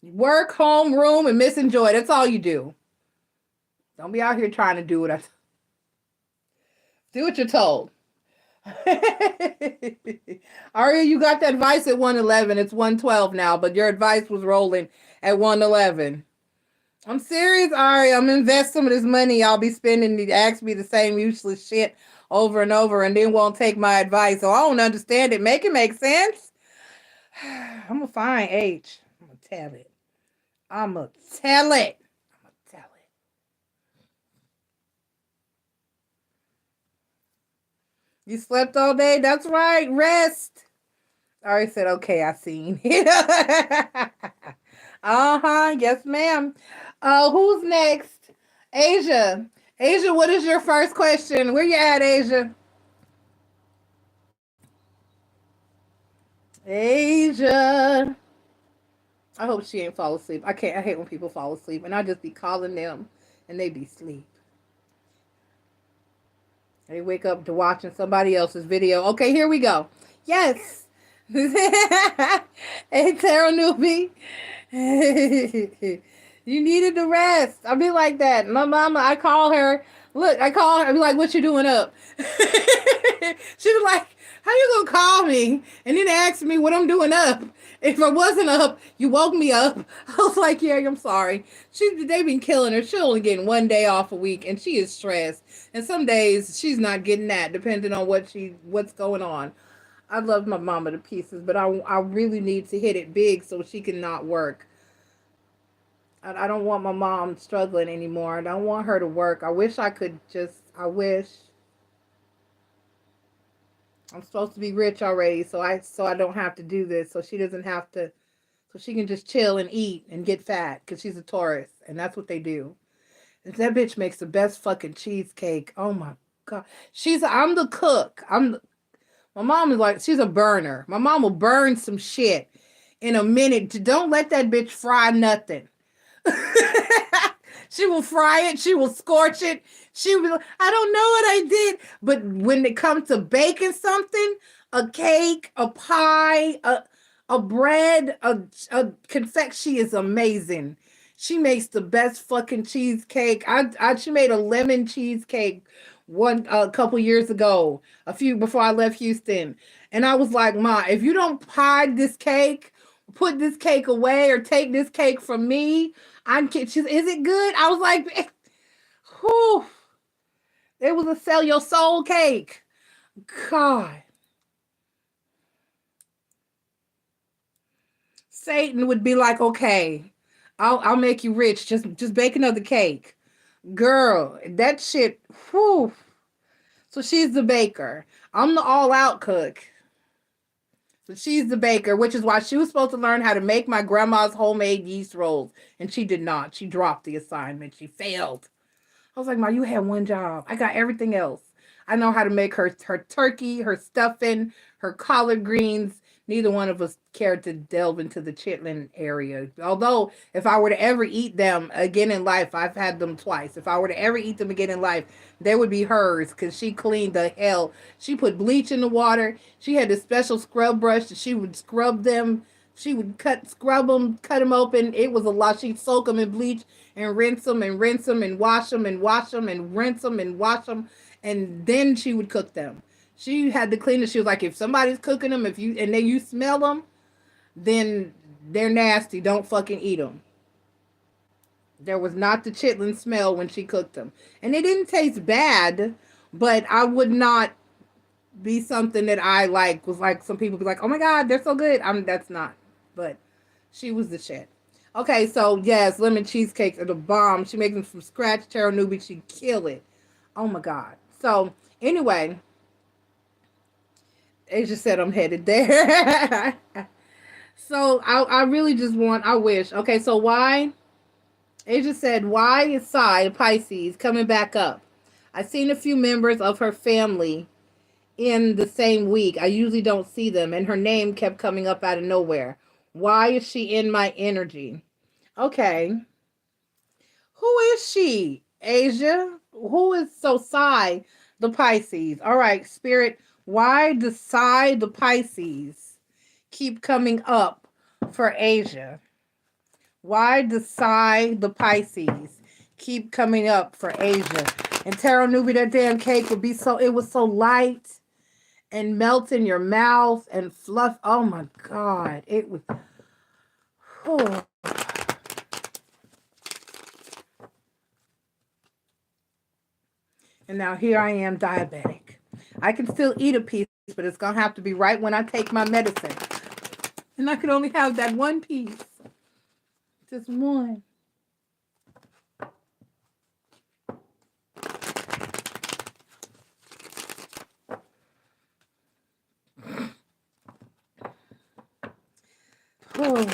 You work, home, room, and MissNJoy. That's all you do. Don't be out here trying to do what do what you're told. Aria, you got that advice at 111. It's 112 now, but your advice was rolling at 111. I'm serious, Aria. I'm investing some of this money y'all be spending to ask me the same useless shit over and over and then won't take my advice. So I don't understand it. Make it make sense. I'm going to find H. I'm going to tell it. You slept all day? That's right. Rest. I already said, okay, I seen it. Yes, ma'am. Who's next? Asia. Asia, what is your first question? Where you at, Asia? Asia. I hope she ain't fall asleep. I hate when people fall asleep, and I just be calling them, and they be asleep. They wake up to watching somebody else's video. Okay, here we go. Yes. Hey, Tara Newbie. You needed to rest. I'll be like that. My mama, I call her. I be like, what you doing up? She was like, How you gonna call me and then ask me what I'm doing up? If I wasn't up, you woke me up. I was like, yeah, I'm sorry. They've been killing her. She's only getting 1 day off a week, and she is stressed. And some days she's not getting that, depending on what's going on. I love my mama to pieces, but I really need to hit it big so she can not work. I don't want my mom struggling anymore. I don't want her to work. I wish I could just. I wish. I'm supposed to be rich already, so I don't have to do this. So she doesn't have to. So she can just chill and eat and get fat because she's a Taurus, and that's what they do. And that bitch makes the best fucking cheesecake. Oh my god, I'm the cook. My mom is like, she's a burner. My mom will burn some shit in a minute. Don't let that bitch fry nothing. She will fry it. She will scorch it. She will. I don't know what I did. But when it comes to baking something, a cake, a pie, a bread, a confection, she is amazing. She makes the best fucking cheesecake. She made a lemon cheesecake a couple years ago, a few before I left Houston, and I was like, Ma, if you don't hide this cake, put this cake away, or take this cake from me, I'm kidding. Is it good? I was like, whew. It was a sell your soul cake. God. Satan would be like, okay, I'll make you rich. Just bake another cake. Girl, that shit, whew. So she's the baker. I'm the all-out cook. So she's the baker, which is why she was supposed to learn how to make my grandma's homemade yeast rolls. And she did not. She dropped the assignment. She failed. I was like, Ma, you had one job. I got everything else. I know how to make her turkey, her stuffing, her collard greens. Neither one of us cared to delve into the chitlin area. Although, if I were to ever eat them again in life, I've had them twice. If I were to ever eat them again in life, they would be hers because she cleaned the hell. She put bleach in the water. She had this special scrub brush that she would scrub them. She would scrub them, cut them open. It was a lot. She'd soak them in bleach and rinse them and rinse them and wash them and wash them and rinse them and wash them. And then she would cook them. She had to clean it. She was like, if somebody's cooking them, and then you smell them, then they're nasty. Don't fucking eat them. There was not the chitlin smell when she cooked them. And they didn't taste bad, but I would not be something that I like. Was like, some people be like, oh my God, they're so good. That's not. But she was the shit. Okay, so yes, lemon cheesecakes are the bomb. She makes them from scratch. Tara Newby, she'd kill it. Oh my God. So anyway, Asia said I'm headed there. So I really just I wish. Okay, so why? Asia said, why is Psy, Pisces, coming back up? I've seen a few members of her family in the same week. I usually don't see them, and her name kept coming up out of nowhere. Why is she in my energy? Okay. Who is she, Asia? Who is Psy, the Pisces? All right, Spirit, why does Psy, the Pisces, keep coming up for Asia? Why does Psy, the Pisces, keep coming up for Asia? And Tara Newby, that damn cake would be it was so light and melt in your mouth and fluff. Oh my God. It was, oh. And now here I am, diabetic. I can still eat a piece, but it's going to have to be right when I take my medicine. And I can only have that one piece. Just one. Oh.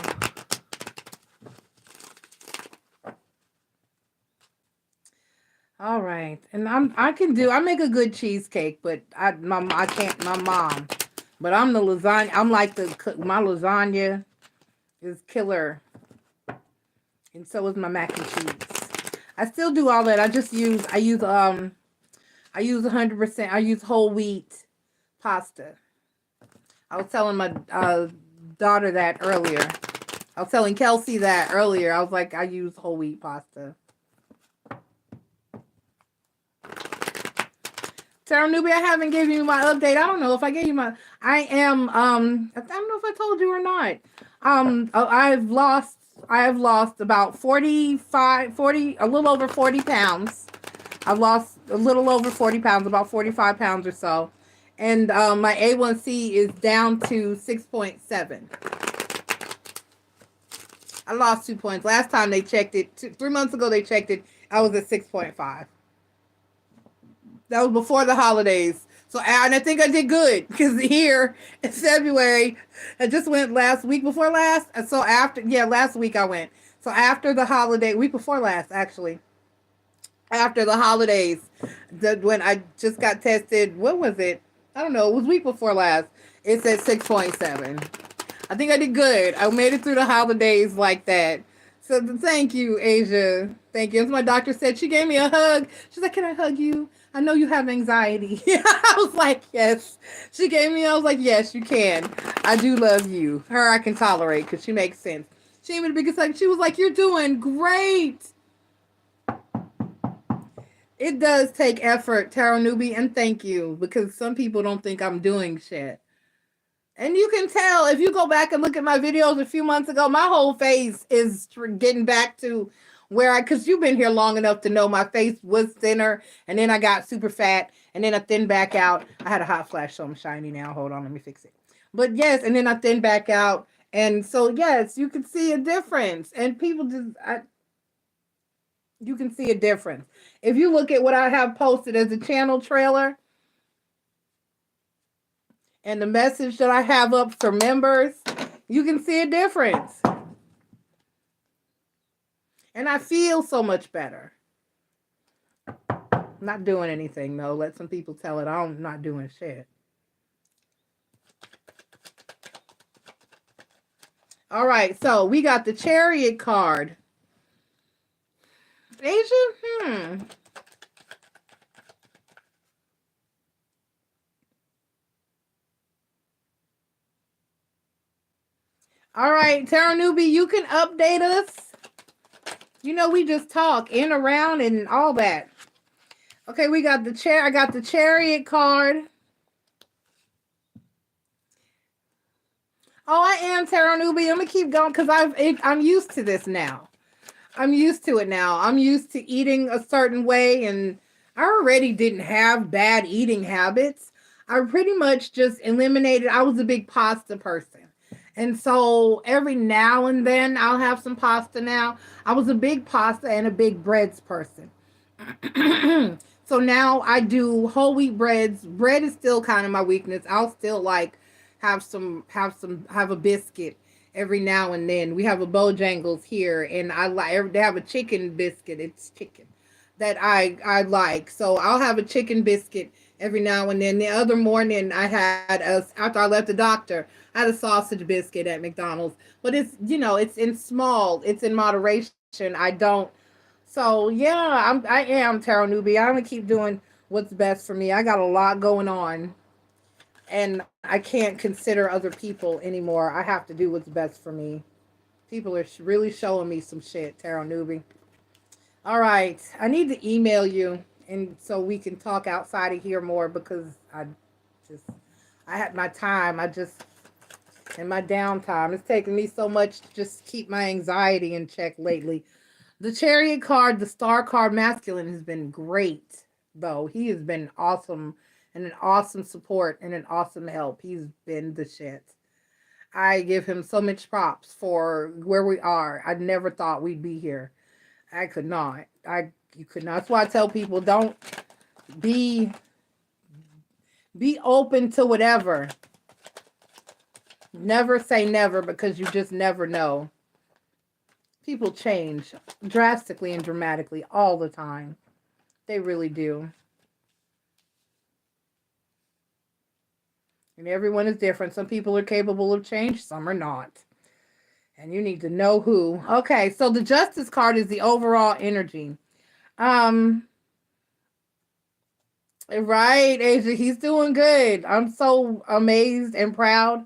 All right, and I make a good cheesecake, but I can't, my mom, but I'm the lasagna. I'm like my lasagna is killer, and so is my mac and cheese. I still do all that. I use 100%. I use whole wheat pasta. I was telling my daughter that earlier. I was telling Kelsey that earlier. I was like, I use whole wheat pasta. Sarah Newby, I haven't given you my update. I don't know if I gave you my. I am. I don't know if I told you or not. I have lost about 45, 40, a little over 40 pounds. I've lost a little over 40 pounds, about 45 pounds or so. And my A1C is down to 6.7. I lost 2 points. Last time they checked it, 3 months ago they checked it, I was at 6.5. That was before the holidays. So, and I think I did good because here in February, I just went last week before last. So last week I went. So after the holiday, week before last, actually, after the holidays, when I just got tested, what was it? I don't know. It was week before last. It's at 6.7. I think I did good. I made it through the holidays like that. So thank you, Asia. Thank you. As my doctor said, she gave me a hug. She's like, "Can I hug you? I know you have anxiety." I was like, "Yes." She gave me, I was like, "Yes, you can. I do love you." Her I can tolerate because she makes sense. She gave me the biggest hug. She was like, "You're doing great." It does take effort, Tarot Newbie, and thank you, because some people don't think I'm doing shit. And you can tell if you go back and look at my videos a few months ago, my whole face is getting back to where because you've been here long enough to know my face was thinner, and then I got super fat, and then I thinned back out. I had a hot flash, so I'm shiny now. Hold on, let me fix it. But yes, and then I thinned back out, and so yes, you can see a difference, and people you can see a difference. If you look at what I have posted as a channel trailer, and the message that I have up for members, you can see a difference. And I feel so much better. I'm not doing anything, though. Let some people tell it. I'm not doing shit. All right, so we got the Chariot card. Asia? All right, Tarot Newbie, you can update us. You know, we just talk in, around, and all that. Okay, we got the chair. I got the Chariot card. Oh, I am Tarot Newbie. I'm gonna keep going because I'm used to this now. I'm used to it now. I'm used to eating a certain way, and I already didn't have bad eating habits. I pretty much just eliminated. I was a big pasta person. And so every now and then I'll have some pasta now. I was a big pasta and a big breads person. So now I do whole wheat breads. Bread is still kind of my weakness. I'll still like have a biscuit every now and then. We have a Bojangles here, and they have a chicken biscuit. It's chicken that I like. So I'll have a chicken biscuit every now and then. The other morning after I left the doctor, I had a sausage biscuit at McDonald's. But it's it's in moderation. I don't. So yeah, I am Tarot Newbie. I'm gonna keep doing what's best for me. I got a lot going on, and I can't consider other people anymore. I have to do what's best for me. People are really showing me some shit, Tarot Newbie. All right, I need to email you, and so we can talk outside of here more, because I had my time. In my downtime, it's taken me so much to just keep my anxiety in check lately. The Chariot card, the Star card, masculine, has been great, though. He has been awesome, and an awesome support, and an awesome help. He's been the shit. I give him so much props for where we are. I never thought we'd be here. I could not. You could not. That's why I tell people, don't be open to whatever. Never say never, because you just never know. People change drastically and dramatically all the time. They really do. And everyone is different. Some people are capable of change, some are not. And you need to know who. Okay, so the Justice card is the overall energy. Right, Asia, he's doing good. I'm so amazed and proud.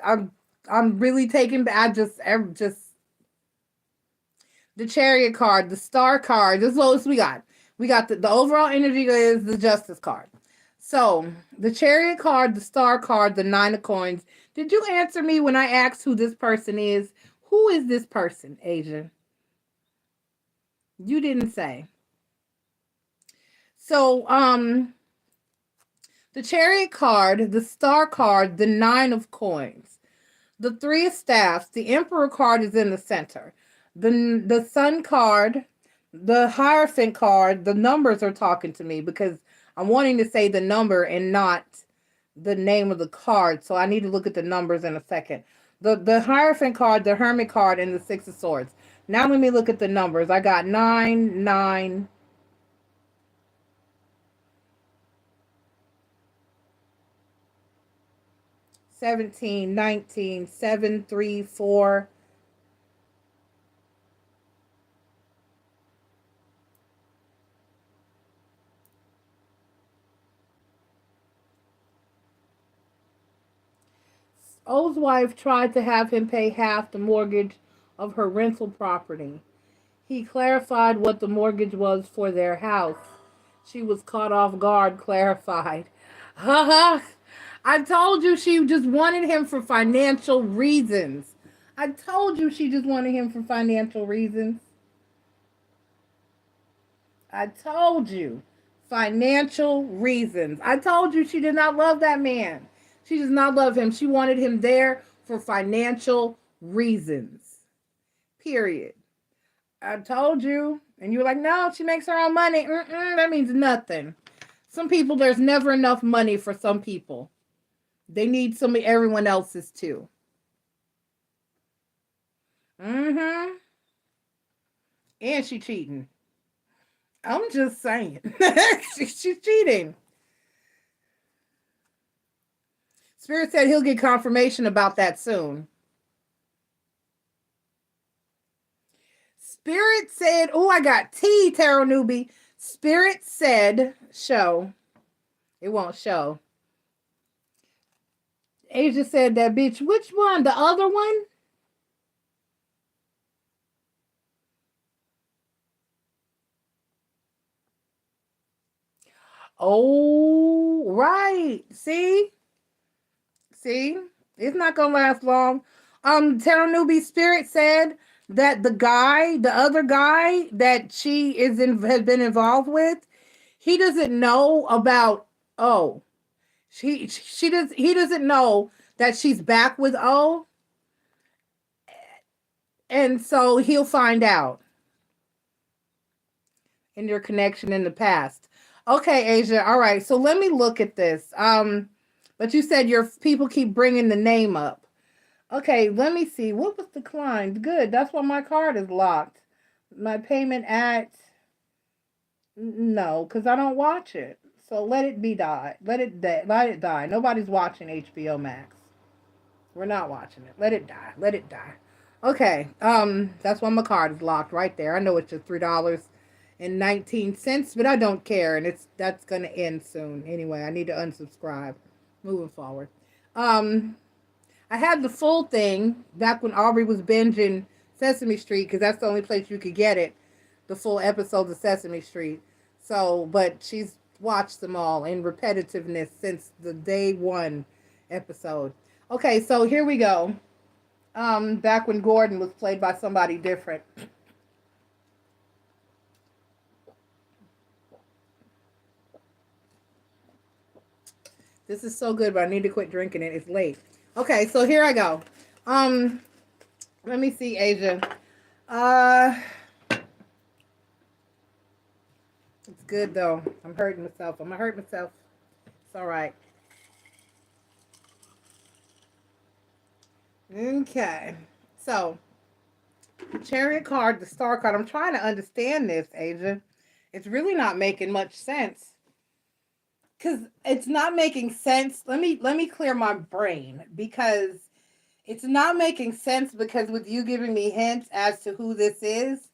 I'm really taken back. The Chariot card, the Star card. This is what we got. We got the overall energy is the Justice card. So the Chariot card, the Star card, the Nine of Coins. Did you answer me when I asked who this person is? Who is this person, Asia? You didn't say. So, the Chariot card, the Star card, the Nine of Coins, the Three of Staffs, the Emperor card is in the center. The Sun card, the Hierophant card, the numbers are talking to me because I'm wanting to say the number and not the name of the card. So I need to look at the numbers in a second. The Hierophant card, the Hermit card, and the Six of Swords. Now let me look at the numbers. I got 9, 9, 17, 19, 7, 3, 4. O's wife tried to have him pay half the mortgage of her rental property. He clarified what the mortgage was for their house. She was caught off guard, clarified. Ha ha! I told you she just wanted him for financial reasons. I told you she just wanted him for financial reasons. I told you. Financial reasons. I told you she did not love that man. She does not love him. She wanted him there for financial reasons. Period. I told you. And you were like, no, she makes her own money. That means nothing. Some people, there's never enough money for some people. They need some of everyone else's too. And she cheating. I'm just saying. She's cheating. Spirit said he'll get confirmation about that soon. Spirit said, oh, I got tea, Tarot Newbie. Spirit said, show. It won't show. Asia said that bitch. Which one? The other one? Oh, right. See? It's not gonna last long. Terra Newbie Spirit said that the other guy that she has been involved with, he doesn't know about O. He doesn't know that she's back with O, and so he'll find out in your connection in the past. Okay, Asia. All right. So let me look at this. But you said your people keep bringing the name up. Okay, let me see. What was declined? Good. That's why my card is locked. My payment at no, because I don't watch it. So let it be die. Let it die. Nobody's watching HBO Max. We're not watching it. Let it die. Let it die. Okay. That's why my card is locked right there. I know it's just $3.19, but I don't care, and that's gonna end soon. Anyway, I need to unsubscribe. Moving forward. I had the full thing back when Aubrey was binging Sesame Street because that's the only place you could get it, the full episodes of Sesame Street. So, but she's watched them all in repetitiveness since the day one episode. Okay, so here we go. Back when Gordon was played by somebody different. This is so good, but I need to quit drinking it. It's late. Okay, so here I go. Let me see, Asia. It's good though. I'm hurting myself. I'm gonna hurt myself. It's all right. Okay. So, Chariot card, the Star card. I'm trying to understand this, Asia. It's really not making much sense. Cause it's not making sense. Let me clear my brain because it's not making sense because with you giving me hints as to who this is,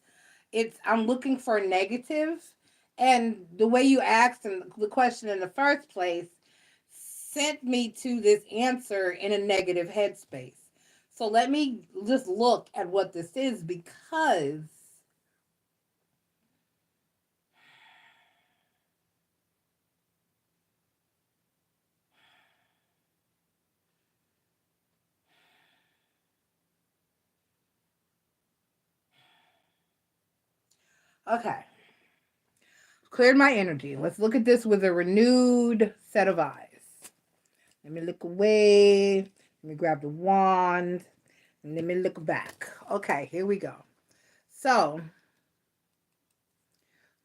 I'm looking for a negative, and the way you asked the question in the first place sent me to this answer in a negative headspace. So let me just look at what this is because Okay. Cleared my energy. Let's look at this with a renewed set of eyes. Let me look away. Let me grab the wand. And let me look back. Okay, here we go. So,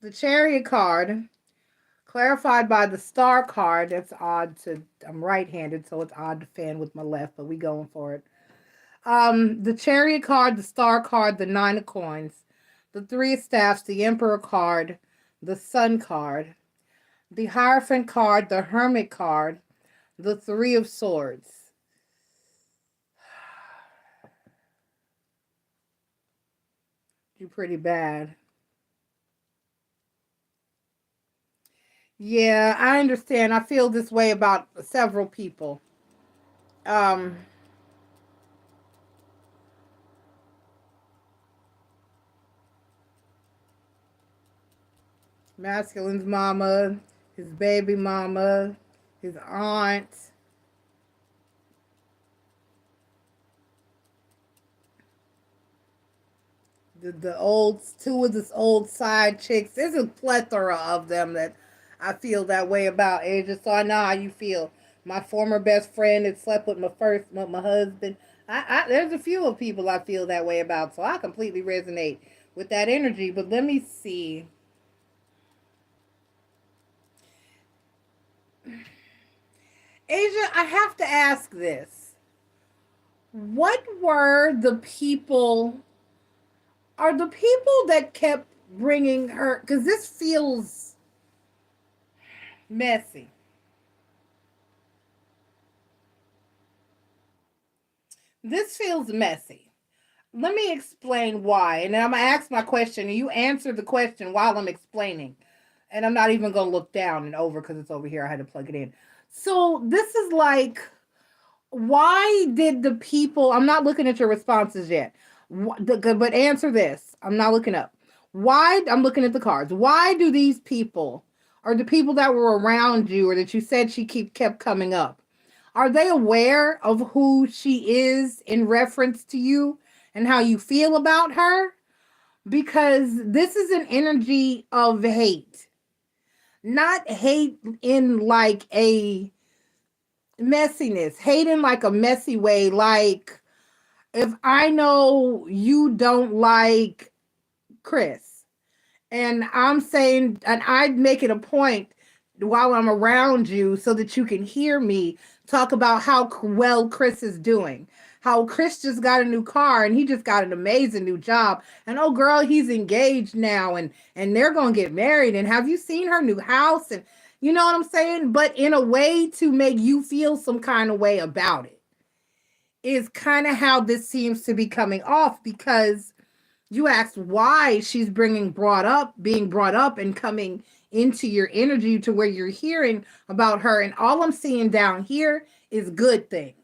the Chariot card, clarified by the Star card. That's odd to, I'm right-handed, so it's odd to fan with my left, but we going for it. The Chariot card, the Star card, the Nine of Coins, the Three of Staffs, the Emperor card, the Sun card, the Hierophant card, the Hermit card, the Three of Swords. You're pretty bad. Yeah, I understand. I feel this way about several people. Um, Masculine's mama, his baby mama, his aunt. The old two of this old side chicks. There's a plethora of them that I feel that way about. Asia, so I know how you feel. My former best friend that slept with my husband. There's a few of people I feel that way about, so I completely resonate with that energy. But let me see. Asia, I have to ask this. What were the people, are the people that kept bringing her, because this feels messy. This feels messy. Let me explain why. And then I'm going to ask my question, and you answer the question while I'm explaining. And I'm not even going to look down and over because it's over here. I had to plug it in. So this is like, why did the people, I'm not looking at your responses yet, but answer this. I'm not looking up. Why, I'm looking at the cards. Why do these people, or the people that were around you, or that you said she kept coming up, are they aware of who she is in reference to you and how you feel about her? Because this is an energy of hate. Not hate in like a messiness, hate in like a messy way. Like, if I know you don't like Chris, and I'm saying, and I make it a point while I'm around you so that you can hear me talk about how well Chris is doing. How Chris just got a new car and he just got an amazing new job. And oh girl, he's engaged now and they're going to get married. And have you seen her new house? And you know what I'm saying? But in a way to make you feel some kind of way about it is kind of how this seems to be coming off, because you asked why she's being brought up and coming into your energy to where you're hearing about her. And all I'm seeing down here is good things.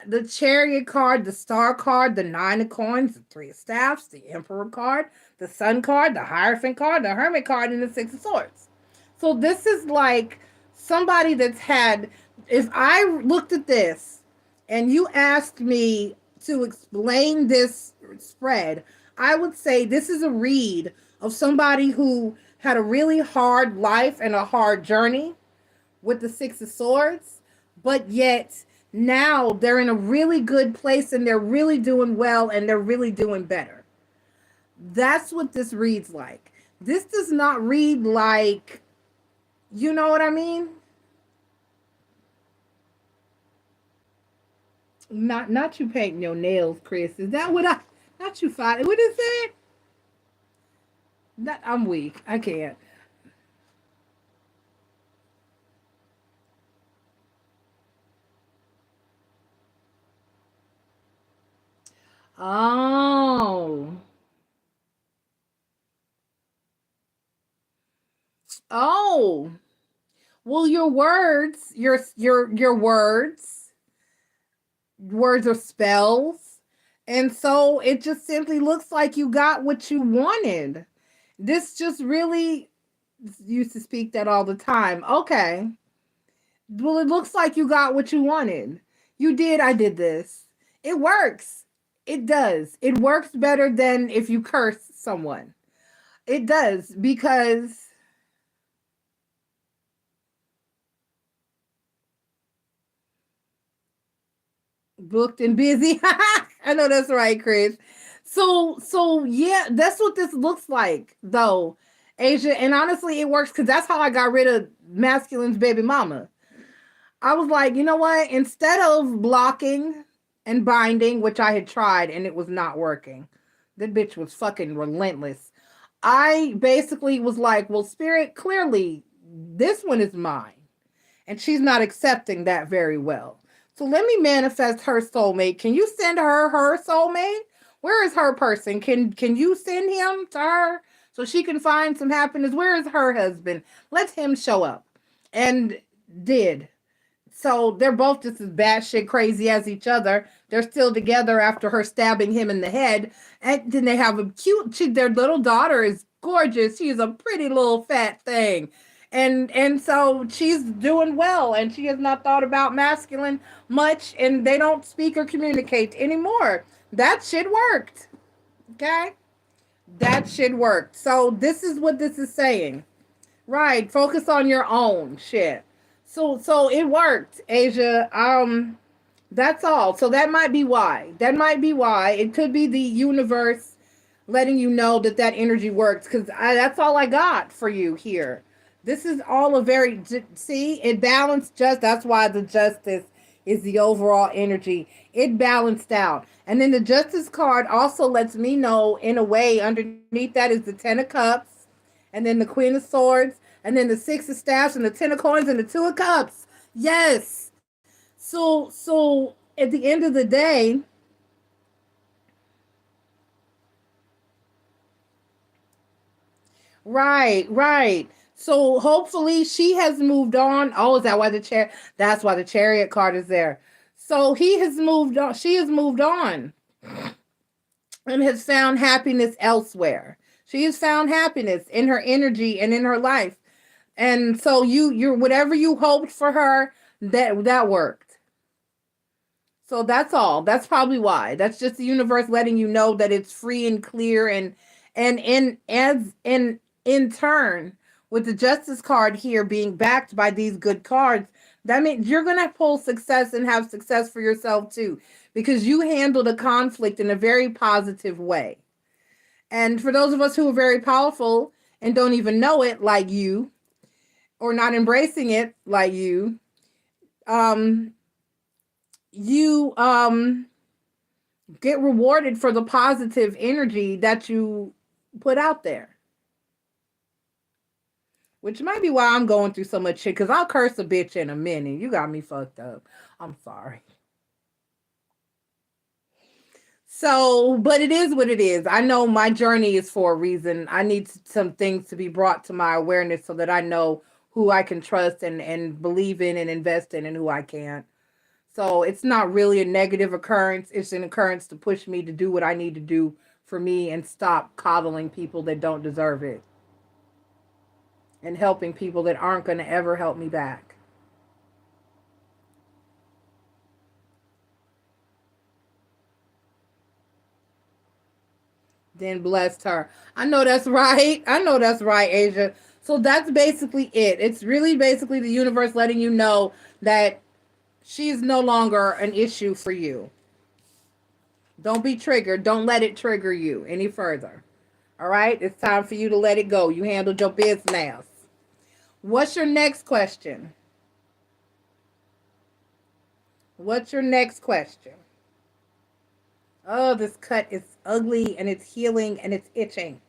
The Chariot card, the Star card, the Nine of Coins, the Three of Staffs, the Emperor card, the Sun card, the Hierophant card, the Hermit card, and the Six of Swords. So this is like somebody that's had, if I looked at this and you asked me to explain this spread, I would say this is a read of somebody who had a really hard life and a hard journey with the Six of Swords, but yet now they're in a really good place and they're really doing well and they're really doing better. That's what this reads like. This does not read like, you know what I mean? Not you painting your nails, Chris. Is that what I? Not you fighting. What is that? That I'm weak. I can't. Oh. Oh. Well, your words, your words are spells. And so it just simply looks like you got what you wanted. This just really used to speak that all the time. Okay. Well, it looks like you got what you wanted. You did, I did this. It works. It does. It works better than if you curse someone. It does, because booked and busy. I know that's right, Chris. So yeah, that's what this looks like, though, Asia. And honestly, it works because that's how I got rid of masculine's baby mama. I was like, you know what? Instead of blocking and binding, which I had tried and it was not working, that bitch was fucking relentless. I basically was like, well, spirit, clearly this one is mine. And she's not accepting that very well. So let me manifest her soulmate. Can you send her soulmate? Where is her person? Can you send him to her so she can find some happiness? Where is her husband? Let him show up. And did. So they're both just as batshit crazy as each other. They're still together after her stabbing him in the head. And then they have a their little daughter is gorgeous. She's a pretty little fat thing. And so she's doing well, and she has not thought about masculine much, and they don't speak or communicate anymore. That shit worked. Okay? That shit worked. So this is what this is saying. Right. Focus on your own shit. So it worked, Asia. That's all. So that might be why. That might be why. It could be the universe letting you know that that energy works, because that's all I got for you here. This is all a very, see, it balanced just, that's why the justice is the overall energy. It balanced out. And then the justice card also lets me know, in a way, underneath that is the 10 of cups, and then the queen of swords, and then the 6 of staffs, and the 10 of coins, and the 2 of cups. Yes. So at the end of the day, right. So hopefully she has moved on. Oh, is that why the chair? That's why the chariot card is there. So he has moved on. She has moved on and has found happiness elsewhere. She has found happiness in her energy and in her life. And so you're whatever you hoped for her, that worked. So that's all. That's probably why. That's just the universe letting you know that it's free and clear, and in turn, with the justice card here being backed by these good cards, that means you're going to pull success and have success for yourself too, because you handled a conflict in a very positive way. And for those of us who are very powerful and don't even know it, like you, or not embracing it, like um you get rewarded for the positive energy that you put out there. Which might be why I'm going through so much shit, because I'll curse a bitch in a minute. You got me fucked up. I'm sorry. So, but it is what it is. I know my journey is for a reason. I need some things to be brought to my awareness so that I know who I can trust and believe in and invest in, and who I can't. So it's not really a negative occurrence. It's an occurrence to push me to do what I need to do for me and stop coddling people that don't deserve it and helping people that aren't going to ever help me back. Then blessed her. I know that's right. I know that's right, Asia. So that's basically it. It's really basically the universe letting you know that she's no longer an issue for you. Don't be triggered. Don't let it trigger you any further. All right? It's time for you to let it go. You handled your business. What's your next question? What's your next question? Oh, this cut is ugly and it's healing and it's itching,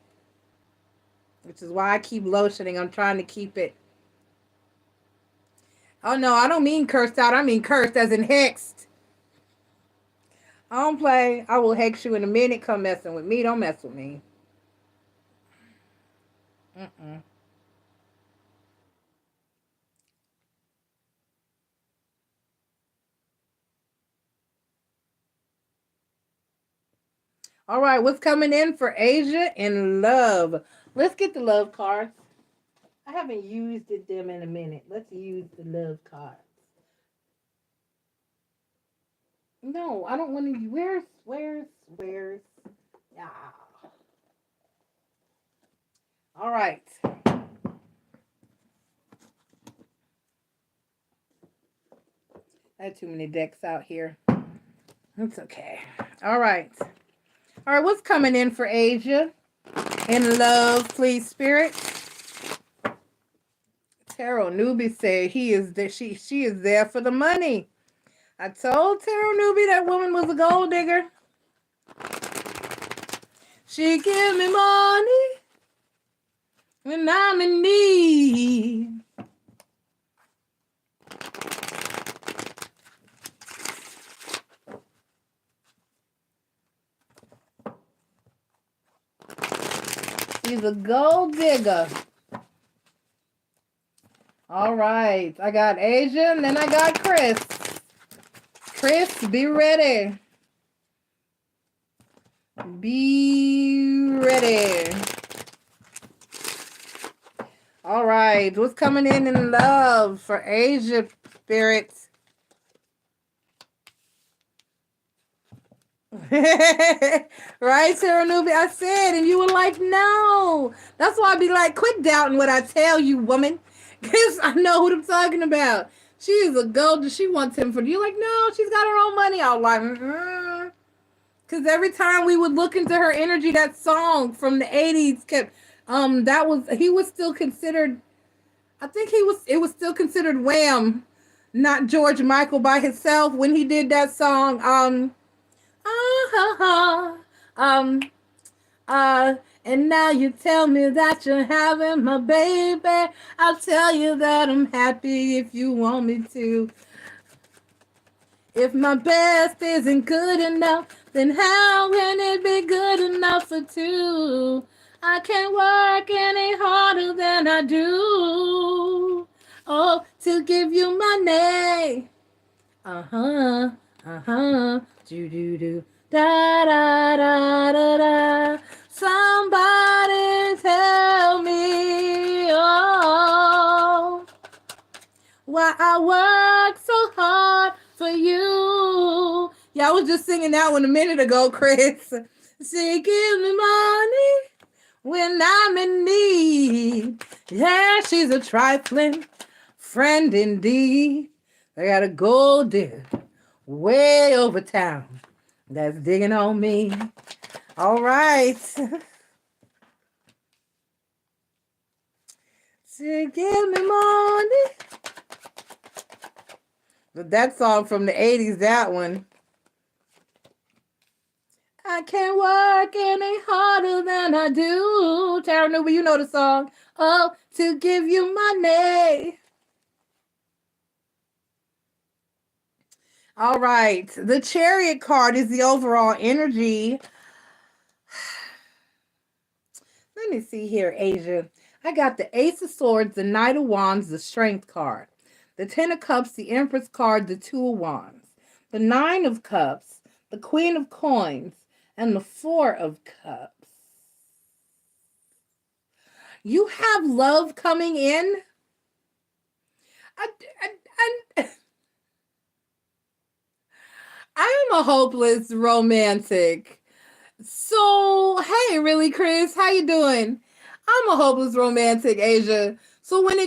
which is why I keep lotioning. I'm trying to keep it. Oh, no, I don't mean cursed out. I mean cursed as in hexed. I don't play. I will hex you in a minute. Come messing with me. Don't mess with me. Mm-mm. All right, what's coming in for Asia in love? Let's get the love cards. I haven't used them in a minute. Let's use the love cards. No, I don't want to. Where's? Yeah. All right. I had too many decks out here. It's okay. All right. All right, what's coming in for Asia? In love, please, spirit. Tarot Newbie said he is there. She is there for the money. I told Tarot Newbie that woman was a gold digger. She give me money when I'm in need. She's a gold digger. All right. I got Asia and then I got Chris. Chris, be ready. Be ready. All right. What's coming in love for Asia, spirits? Right, Sarah Newbie? I said, and you were like, no. That's why I be like, quit doubting what I tell you, woman. Because I know what I'm talking about. She is a gold. She wants him for you. Like, no, she's got her own money. I was like, because every time we would look into her energy, that song from the 80s kept, he was still considered, I think it was still considered Wham, not George Michael by himself when he did that song, and now you tell me that you're having my baby. I'll tell you that I'm happy if you want me to. If my best isn't good enough, then how can it be good enough for two? I can't work any harder than I do. Oh, to give you money. Uh-huh, uh-huh, do-do-do. Da da da da da. Somebody tell me, oh, why I work so hard for you. Yeah, I was just singing that one a minute ago, Chris. She give me money when I'm in need. Yeah, she's a trifling friend indeed. I got a gold digger way over town that's digging on me. All right. She give me money. But that song from the 80s, that one. I can't work any harder than I do. Tara Newby, you know the song. Oh, to give you money. All right. The Chariot card is the overall energy. Let me see here, Asia. I got the Ace of Swords, the Knight of Wands, the Strength card. The Ten of Cups, the Empress card, the Two of Wands. The Nine of Cups, the Queen of Coins, and the Four of Cups. You have love coming in? I am a hopeless romantic. So, hey, really, Chris, how you doing? I'm a hopeless romantic, Asia. So when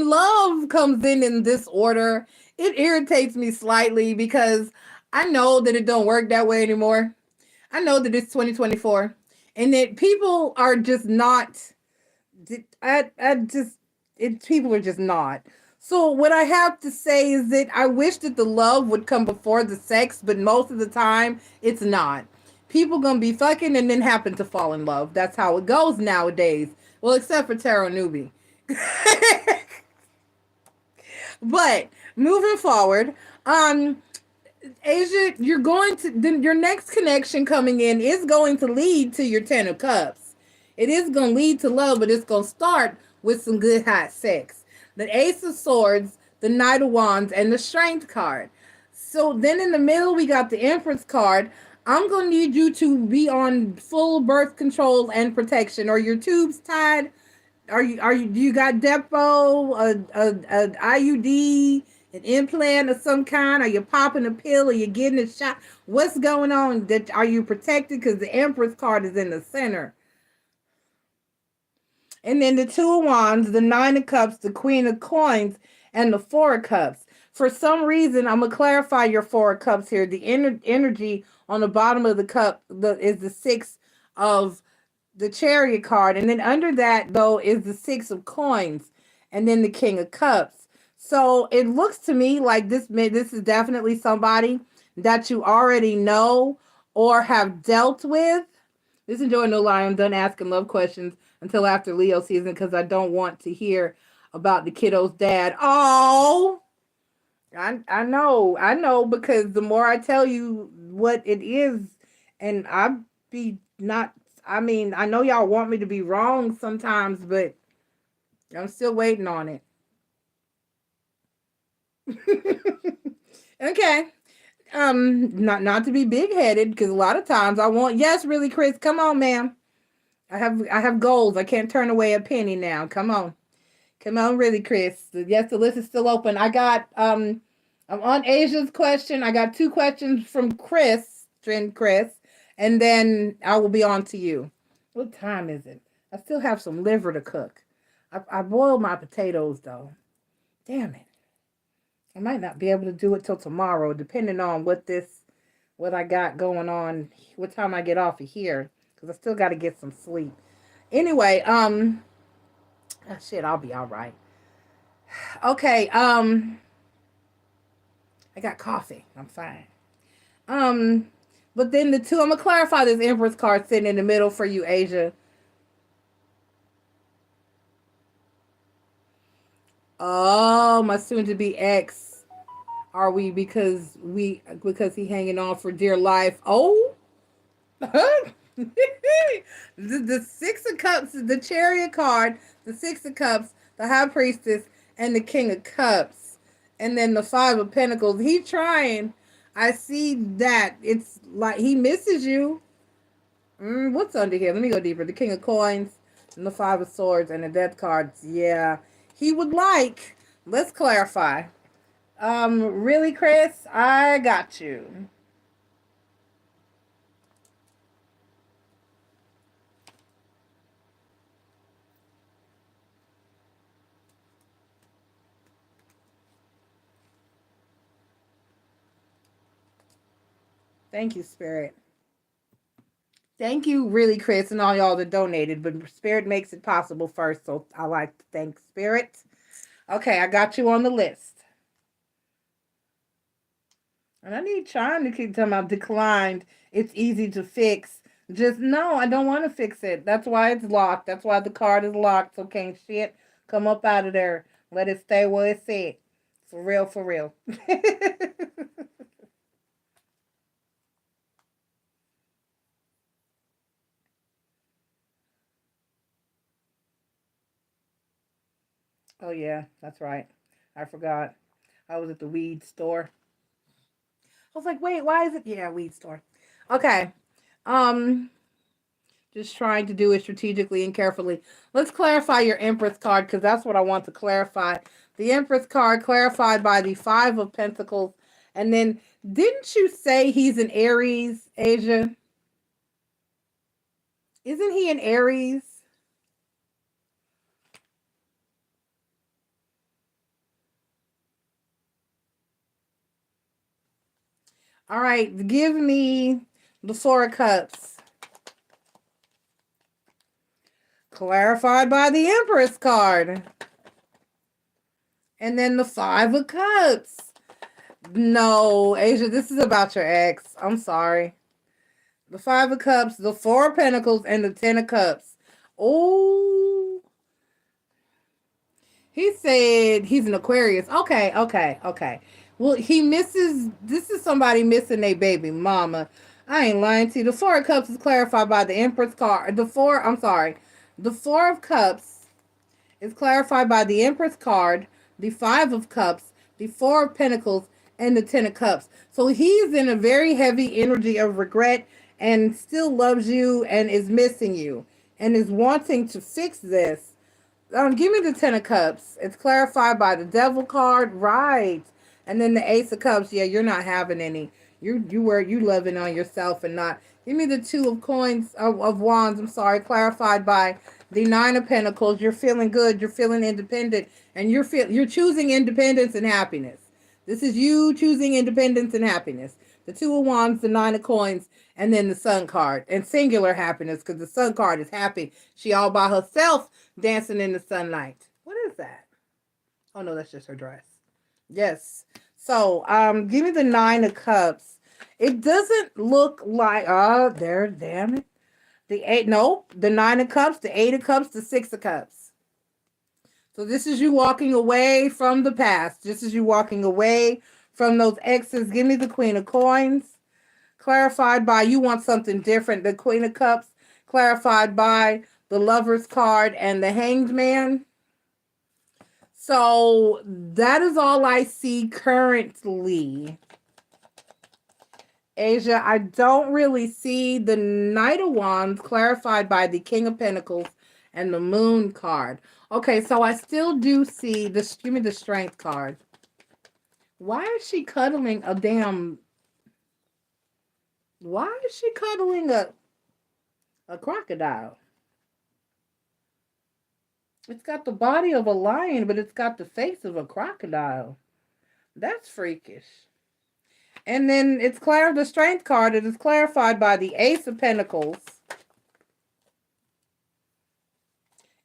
love comes in this order, it irritates me slightly because I know that it don't work that way anymore. I know that it's 2024 and that people are just not, people are just not. So what I have to say is that I wish that the love would come before the sex, but most of the time it's not. People gonna be fucking and then happen to fall in love. That's how it goes nowadays. Well, except for Tarot Newbie. But moving forward, Asia, your next connection coming in is going to lead to your Ten of Cups. It is going to lead to love, but it's going to start with some good hot sex. The Ace of Swords, the Knight of Wands, and the Strength card. So then in the middle, we got the Empress card. I'm going to need you to be on full birth control and protection. Are your tubes tied? Do you got Depo, a IUD, an implant of some kind? Are you popping a pill? Are you getting a shot? What's going on? Are you protected? Because the Empress card is in the center. And then the Two of Wands, the Nine of Cups, the Queen of Coins, and the Four of Cups. For some reason, I'm going to clarify your Four of Cups here. The energy on the bottom of the cup is the Six of the Chariot card. And then under that, though, is the Six of Coins. And then the King of Cups. So it looks to me like this is definitely somebody that you already know or have dealt with. MissNJoy no lie. I'm done asking love questions until after Leo season because I don't want to hear about the kiddo's dad. Oh, I know because the more I tell you what it is, and I be not. I mean, I know y'all want me to be wrong sometimes, but I'm still waiting on it. Okay. Not to be big headed because a lot of times I want yes, really, Chris. Come on, ma'am. I have goals. I can't turn away a penny now. Come on. Come on, really, Chris. Yes, the list is still open. I got I'm on Asia's question. I got 2 questions from Chris, and then I will be on to you. What time is it? I still have some liver to cook. I boiled my potatoes though. Damn it. I might not be able to do it till tomorrow, depending on what I got going on, what time I get off of here, because I still got to get some sleep. Anyway, shit, I'll be all right. Okay, I got coffee. I'm fine. But then I'm gonna clarify this Empress card sitting in the middle for you, Asia. Oh, my soon-to-be ex. Are we because he hanging on for dear life? Oh, the 6 of Cups, the Chariot card, the 6 of Cups, the High Priestess, and the King of Cups, and then the 5 of Pentacles. He trying. I see that. It's like he misses you. What's under here? Let me go deeper. The King of Coins, and the 5 of Swords, and the Death cards. Yeah, he would like. Let's clarify. Really, Chris? I got you. Thank you, Spirit. Thank you, really, Chris, and all y'all that donated. But Spirit makes it possible first, so I like to thank Spirit. Okay, I got you on the list. And I need Chime to keep talking about declined. It's easy to fix. Just no, I don't want to fix it. That's why it's locked. That's why the card is locked. So can't shit come up out of there. Let it stay where it's at. For real, for real. Oh yeah, that's right. I forgot. I was at the weed store. I was like, wait, why is it? Yeah, weed store. Okay. Um, just trying to do it strategically and carefully. Let's clarify your Empress card because that's what I want to clarify. The Empress card clarified by the 5 of Pentacles. And then, didn't you say he's an Aries, Asia? Isn't he an Aries? All right, give me the 4 of Cups. Clarified by the Empress card. And then the 5 of Cups. No, Asia, this is about your ex. I'm sorry. The 5 of Cups, the 4 of Pentacles, and the 10 of Cups. Oh. He said he's an Aquarius. Okay. Well, he misses, this is somebody missing a baby mama. I ain't lying to you. The 4 of Cups is clarified by the Empress card. The 4 of Cups is clarified by the Empress card, the 5 of Cups, the 4 of Pentacles, and the 10 of Cups. So he's in a very heavy energy of regret and still loves you and is missing you and is wanting to fix this. Give me the 10 of Cups. It's clarified by the Devil card, right? And then the Ace of Cups. Yeah, you're not having any. You loving on yourself and not. Give me the 2 of Coins of Wands. I'm sorry, clarified by The Nine of Pentacles, you're feeling good, you're feeling independent, and you're choosing independence and happiness. This is you choosing independence and happiness. The Two of Wands, the Nine of Coins, and then the Sun card. And singular happiness, because the Sun card is happy. She all by herself dancing in the sunlight. What is that? Oh no, that's just her dress. Yes. So, give me the Nine of Cups. It doesn't look like, oh, there, damn it. The eight, nope. The Nine of Cups, the Eight of Cups, the Six of Cups. So this is you walking away from the past. This is you walking away from those exes. Give me the Queen of Coins. Clarified by you want something different. The Queen of Cups. Clarified by the Lover's card and the Hanged Man. So that is all I see currently. Asia, I don't really see the Knight of Wands clarified by the King of Pentacles and the Moon card. Okay, so I still do see this. Give me the Strength card. Why is she cuddling a damn... Why is she cuddling a crocodile? It's got the body of a lion, but it's got the face of a crocodile. That's freakish. And then it's the Strength card. It is clarified by the Ace of Pentacles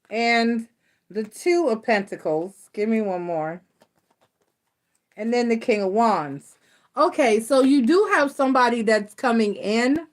and the Two of Pentacles. Give me one more. And then the King of Wands. Okay, so you do have somebody that's coming in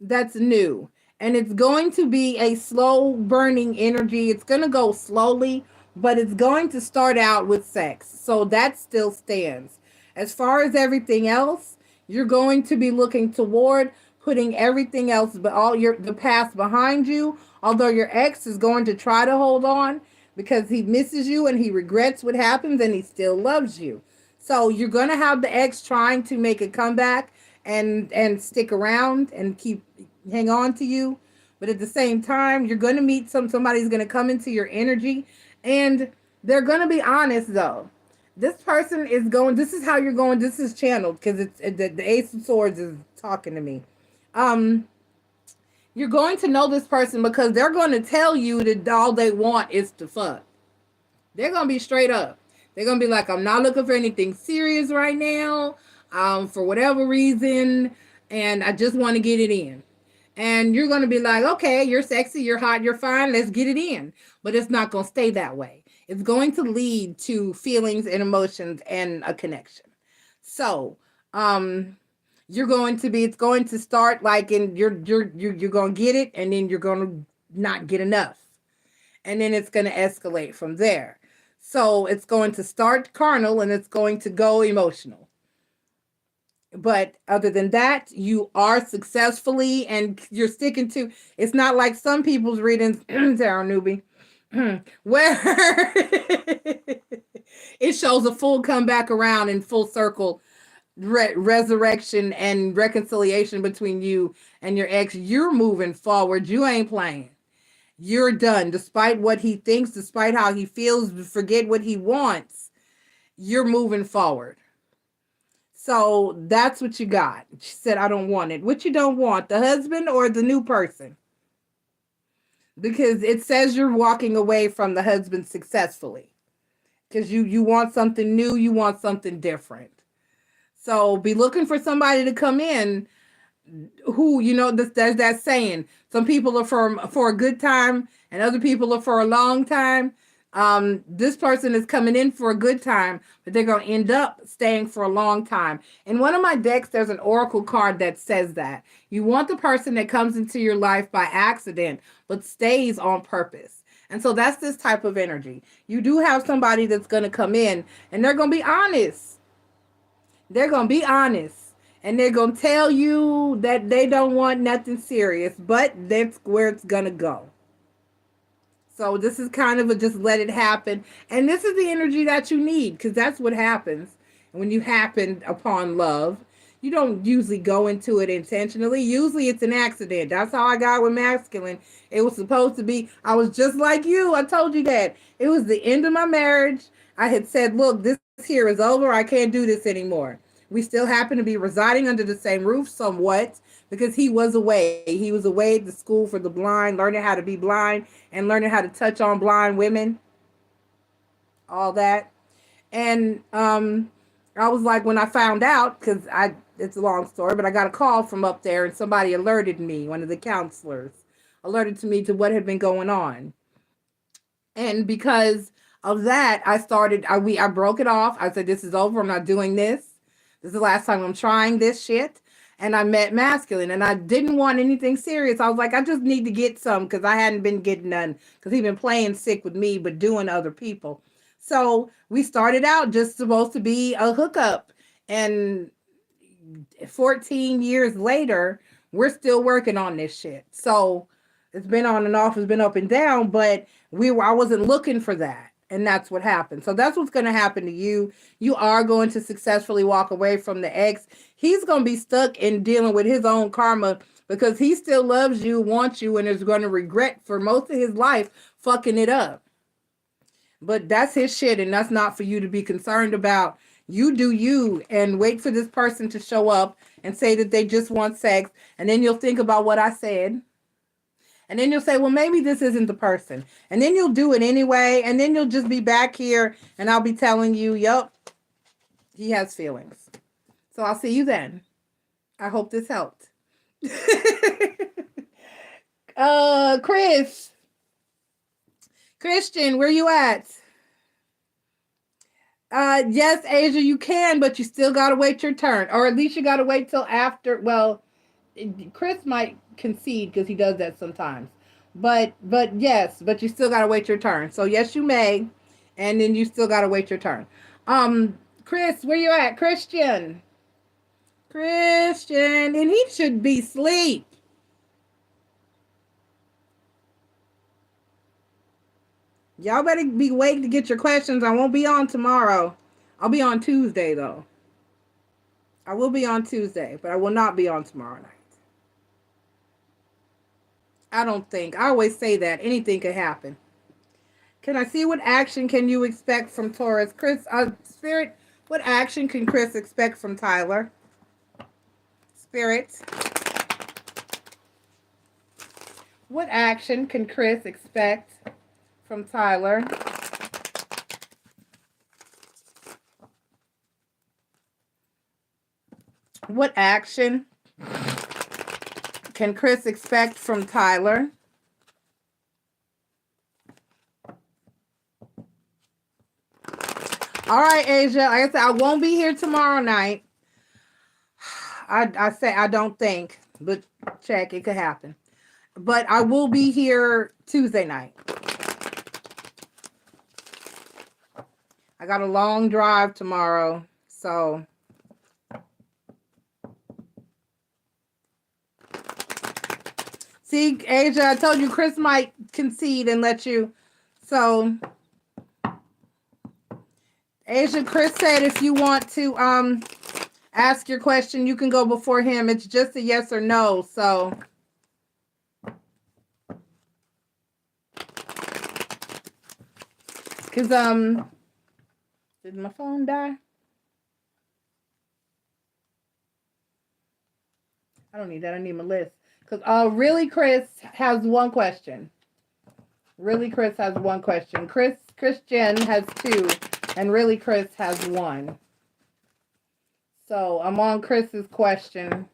that's new. And it's going to be a slow burning energy. It's going to go slowly, but it's going to start out with sex. So that still stands. As far as everything else, you're going to be looking toward putting everything else, but the past behind you. Although your ex is going to try to hold on because he misses you and he regrets what happens and he still loves you. So you're going to have the ex trying to make a comeback and stick around and hang on to you. But at the same time, you're going to meet somebody's going to come into your energy, and they're going to be honest though. This person is going, this is how you're going, this is channeled because it's the Ace of Swords is talking to me. You're going to know this person because they're going to tell you that all they want is to fuck. They're going to be straight up. They're going to be like, I'm not looking for anything serious right now, for whatever reason, and I just want to get it in. And you're going to be like, okay, you're sexy, you're hot, you're fine, let's get it in. But it's not going to stay that way. It's going to lead to feelings and emotions and a connection. So, it's going to start like you're going to get it, and then you're going to not get enough. And then it's going to escalate from there. So it's going to start carnal and it's going to go emotional. But other than that, you are successfully, and you're sticking to, it's not like some people's readings, Tarot newbie, where it shows a full comeback around in full circle, resurrection and reconciliation between you and your ex. You're moving forward. You ain't playing. You're done. Despite what he thinks, despite how he feels, forget what he wants. You're moving forward. So that's what you got. She said, I don't want it. What you don't want, the husband or the new person? Because it says you're walking away from the husband successfully. Because you want something new, you want something different. So be looking for somebody to come in who, there's that saying, some people are for a good time and other people are for a long time. This person is coming in for a good time, but they're going to end up staying for a long time. In one of my decks, there's an oracle card that says that you want the person that comes into your life by accident, but stays on purpose. And so that's this type of energy. You do have somebody that's going to come in and they're going to be honest. They're going to be honest. And they're going to tell you that they don't want nothing serious, but that's where it's going to go. So this is kind of a just let it happen. And this is the energy that you need, because that's what happens when you happen upon love. You don't usually go into it intentionally. Usually it's an accident. That's how I got with masculine. It was supposed to be, I was just like you. I told you that. It was the end of my marriage. I had said, look, this here is over. I can't do this anymore. We still happen to be residing under the same roof somewhat, because he was away. He was away at the school for the blind, learning how to be blind and learning how to touch on blind women, all that. And I was like, when I found out, because it's a long story, but I got a call from up there and somebody alerted me, one of the counselors alerted to me to what had been going on. And because of that, I broke it off. I said, this is over. I'm not doing this. This is the last time I'm trying this shit. And I met Masculine, and I didn't want anything serious. I was like, I just need to get some, because I hadn't been getting none, because he'd been playing sick with me, but doing other people. So we started out just supposed to be a hookup. And 14 years later, we're still working on this shit. So it's been on and off, it's been up and down, but I wasn't looking for that. And that's what happened. So that's what's going to happen to you. You are going to successfully walk away from the ex. He's going to be stuck in dealing with his own karma because he still loves you, wants you, and is going to regret for most of his life fucking it up. But that's his shit, and that's not for you to be concerned about. You do you, and wait for this person to show up and say that they just want sex, and then you'll think about what I said. And then you'll say, well, maybe this isn't the person. And then you'll do it anyway. And then you'll just be back here and I'll be telling you, yup, he has feelings. So I'll see you then. I hope this helped. Christian, where you at? Yes, Asia, you can, but you still got to wait your turn. Or at least you got to wait till after. Well, Chris might concede because he does that sometimes. But yes, but you still gotta wait your turn. So yes, you may, and then you still gotta wait your turn. Chris, where you at? Christian, and he should be asleep. Y'all better be waiting to get your questions. I won't be on tomorrow. I'll be on Tuesday though. I will be on Tuesday, but I will not be on tomorrow night. I don't think. I always say that. Anything could happen. Can I see what action can you expect from Taurus? Chris, Spirit, what action can Chris expect from Tyler? Spirit. What action can Chris expect from Tyler? What action can Chris expect from Tyler? All right, Asia. Like I said, I won't be here tomorrow night. I say I don't think, but check. It could happen. But I will be here Tuesday night. I got a long drive tomorrow, so... See, Asia, I told you Chris might concede and let you. So, Asia, Chris said if you want to ask your question, you can go before him. It's just a yes or no. So, because did my phone die? I don't need that. I need my list. Because really, Chris has one question. Really, Chris has one question. Christian has two, and really, Chris has one. So I'm on Chris's question.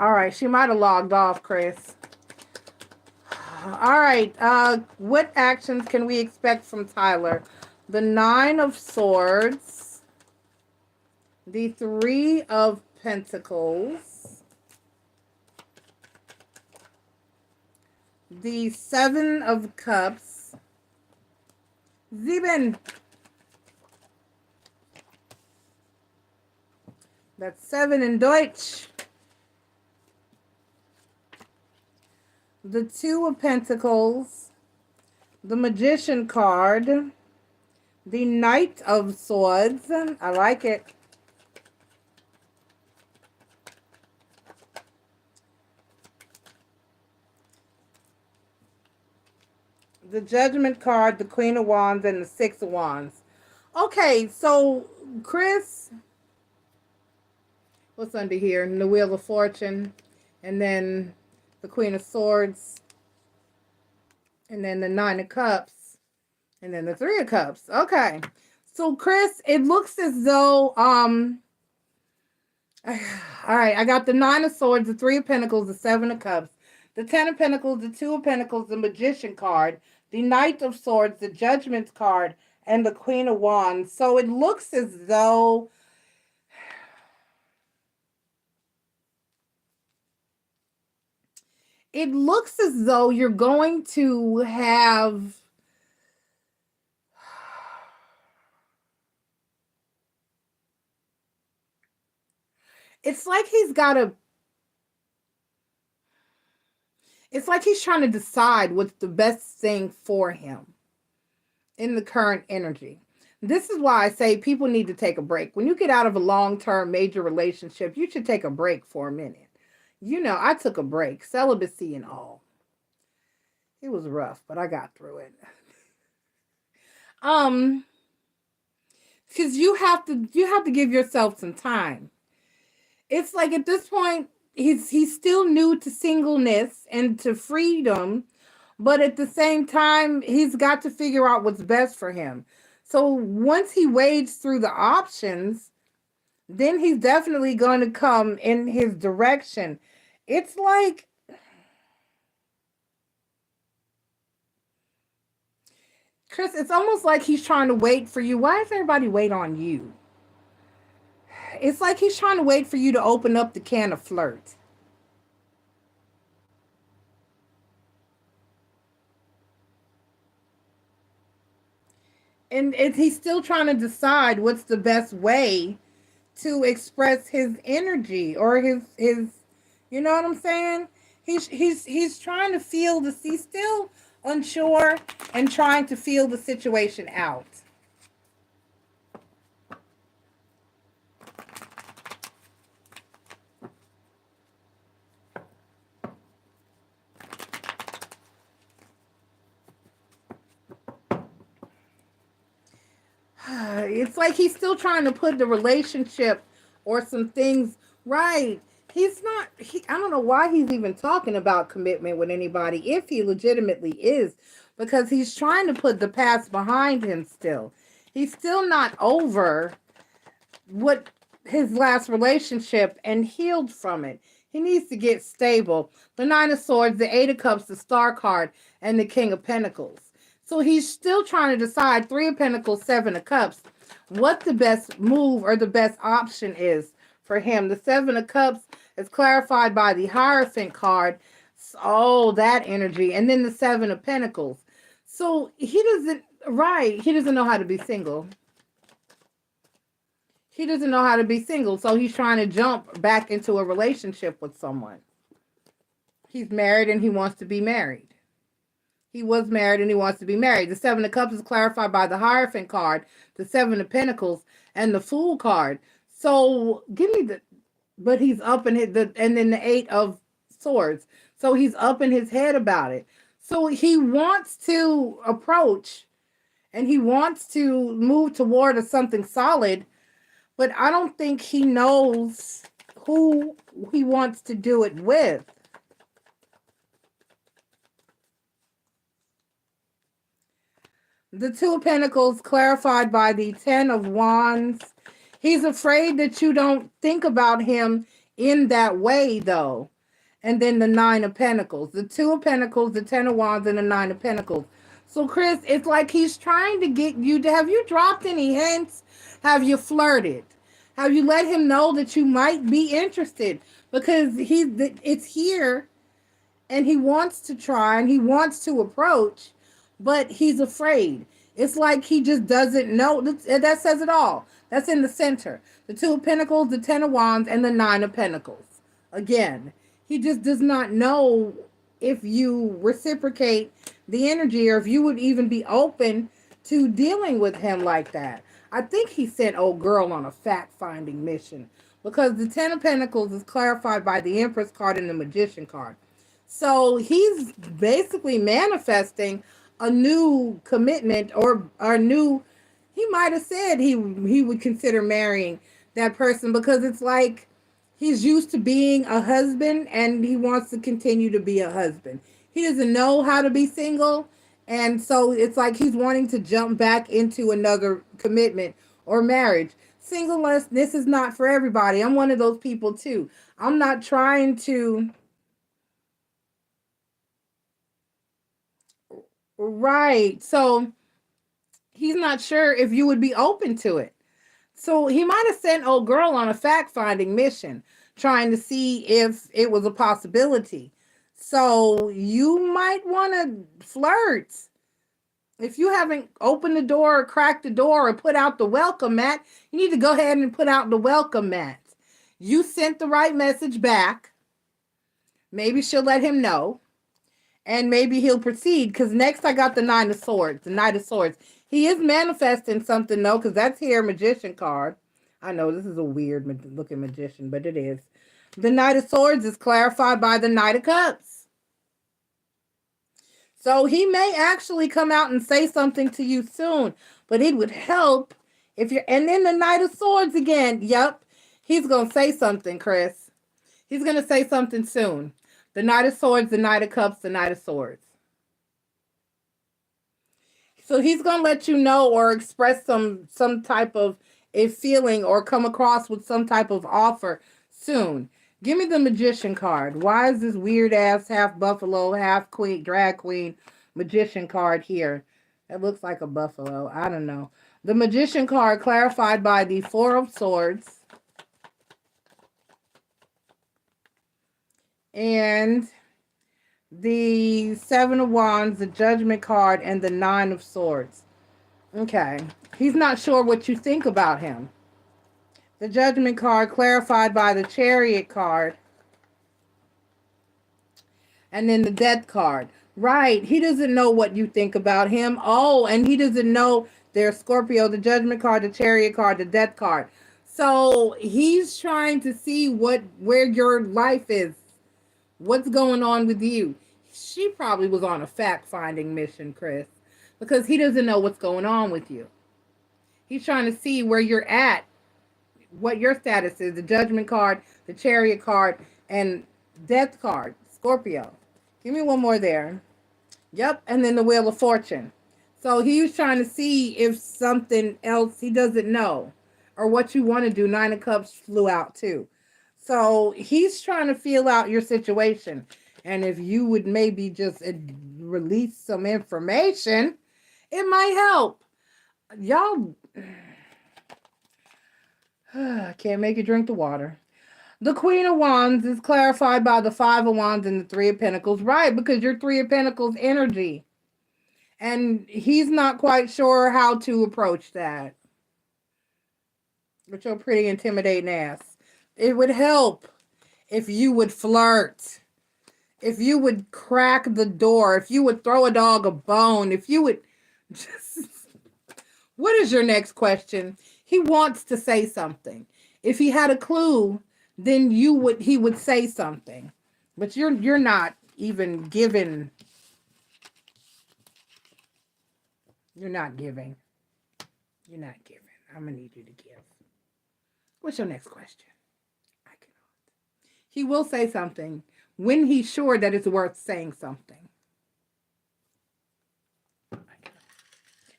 All right, she might have logged off, Chris. All right, what actions can we expect from Tyler? The 9 of Swords, the 3 of Pentacles, the 7 of Cups, 7. That's 7 in Deutsch. The 2 of Pentacles, the Magician card, the Knight of Swords. I like it. The Judgment card, the Queen of Wands, and the 6 of Wands. Okay, so Chris, what's under here? The Wheel of Fortune, and then the Queen of Swords, and then the Nine of Cups, and then the Three of Cups. Okay. So Chris, it looks as though all right, I got the Nine of Swords, the Three of Pentacles, the Seven of Cups, the Ten of Pentacles, the Two of Pentacles, the Magician card, the Knight of Swords, the Judgment card, and the Queen of Wands. So it looks as though you're going to have it's like he's got a it's like he's trying to decide what's the best thing for him in the current energy. This is why I say people need to take a break. When you get out of a long-term major relationship, you should take a break for a minute. You know, I took a break, celibacy and all. It was rough, but I got through it. Because you have to give yourself some time. It's like at this point, he's still new to singleness and to freedom, but at the same time, he's got to figure out what's best for him. So once he wades through the options, then he's definitely going to come in his direction. It's like Chris, it's almost like he's trying to wait for you. Why does everybody wait on you? It's like he's trying to wait for you to open up the can of flirt. And he's still trying to decide what's the best way to express his energy or his you know what I'm saying? He's trying to feel this. He's still unsure and trying to feel the situation out. It's like he's still trying to put the relationship or some things right. He's not, I don't know why he's even talking about commitment with anybody if he legitimately is, because he's trying to put the past behind him still. He's still not over what his last relationship and healed from it. He needs to get stable. The Nine of Swords, the Eight of Cups, the Star card, and the King of Pentacles. So he's still trying to decide, Three of Pentacles, Seven of Cups, what the best move or the best option is for him. The Seven of Cups is clarified by the Hierophant card. Oh, that energy. And then the Seven of Pentacles. So he doesn't know how to be single. He doesn't know how to be single. So he's trying to jump back into a relationship with someone. He's married and he wants to be married. He was married and he wants to be married. The Seven of Cups is clarified by the Hierophant card, the Seven of Pentacles, and the Fool card. So give me but he's up in and then the Eight of Swords. So he's up in his head about it. So he wants to approach and he wants to move toward something solid, but I don't think he knows who he wants to do it with. The Two of Pentacles clarified by the Ten of Wands. He's afraid that you don't think about him in that way, though. And then the Nine of Pentacles. The Two of Pentacles, the Ten of Wands, and the Nine of Pentacles. So, Chris, it's like he's trying to get you to... Have you dropped any hints? Have you flirted? Have you let him know that you might be interested? Because it's here, and he wants to try, and he wants to approach, but he's afraid. It's like he just doesn't know. That says it all. That's in the center. The Two of Pentacles, the Ten of Wands, and the Nine of Pentacles. Again, he just does not know if you reciprocate the energy or if you would even be open to dealing with him like that. I think he sent old girl on a fact-finding mission because the Ten of Pentacles is clarified by the Empress card and the Magician card. So he's basically manifesting a new commitment or a new he might have said he would consider marrying that person because it's like he's used to being a husband and he wants to continue to be a husband. He doesn't know how to be single, and so it's like he's wanting to jump back into another commitment or marriage. Singleness, this is not for everybody. I'm one of those people too. I'm not trying to. Right. So he's not sure if you would be open to it. So he might have sent old girl on a fact finding mission, trying to see if it was a possibility. So you might want to flirt. If you haven't opened the door or cracked the door or put out the welcome mat, you need to go ahead and put out the welcome mat. You sent the right message back. Maybe she'll let him know. And maybe he'll proceed. Because next I got the Nine of Swords. The Knight of Swords. He is manifesting something though, because that's here, Magician card. I know this is a weird looking magician, but it is. The Knight of Swords is clarified by the Knight of Cups. So he may actually come out and say something to you soon, but it would help if you're, and then the Knight of Swords again. Yep. He's going to say something, Chris. He's going to say something soon. The Knight of Swords, the Knight of Cups, the Knight of Swords. So he's going to let you know or express some type of a feeling or come across with some type of offer soon. Give me the Magician card. Why is this weird ass half buffalo, half queen, drag queen magician card here? That looks like a buffalo. I don't know. The Magician card clarified by the Four of Swords. And the Seven of Wands, the Judgment card, and the Nine of Swords. Okay. He's not sure what you think about him. The Judgment card clarified by the Chariot card. And then the Death card. Right. He doesn't know what you think about him. Oh, and he doesn't know there's Scorpio, the Judgment card, the Chariot card, the Death card. So he's trying to see where your life is. What's going on with you? She probably was on a fact-finding mission, Chris, because he doesn't know what's going on with you. He's trying to see where you're at, what your status is. The Judgment card, the Chariot card, and Death card, Scorpio. Give me one more there. Yep, and then the Wheel of Fortune. So he was trying to see if something else he doesn't know or what you want to do. Nine of Cups flew out too. So he's trying to feel out your situation. And if you would maybe just release some information, it might help. Y'all, can't make you drink the water. The Queen of Wands is clarified by the Five of Wands and the Three of Pentacles. Right, because you're Three of Pentacles energy. And he's not quite sure how to approach that. But you're pretty intimidating ass. It would help if you would flirt. If you would crack the door. If you would throw a dog a bone. If you would just... What is your next question? He wants to say something. If he had a clue, then he would say something. But you're not even giving. You're not giving. You're not giving. I'm gonna need you to give. What's your next question? I cannot. He will say something when he's sure that it's worth saying something.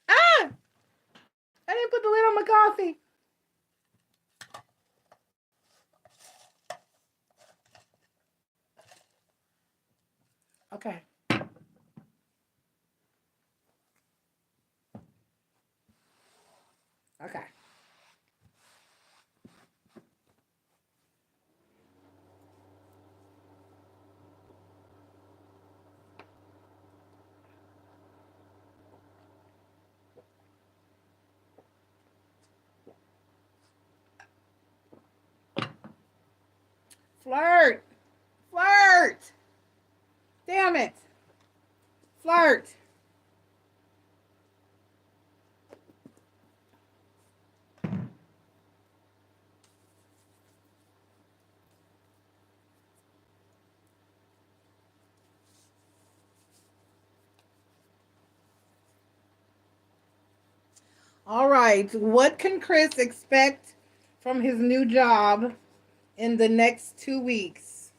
Ah! I didn't put the lid on my coffee. Okay. Okay. Flirt. Flirt. Damn it. Flirt. All right. What can Chris expect from his new job in the next 2 weeks?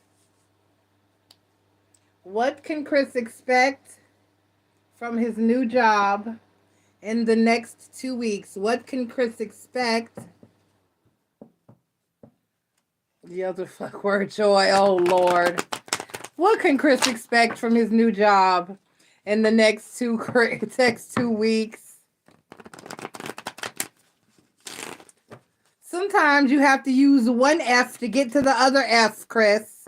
What can Chris expect from his new job in the next 2 weeks? What can Chris expect? The other fuck word, Joy. Oh, Lord. What can Chris expect from his new job in the next next 2 weeks? Sometimes you have to use one F to get to the other F, Chris.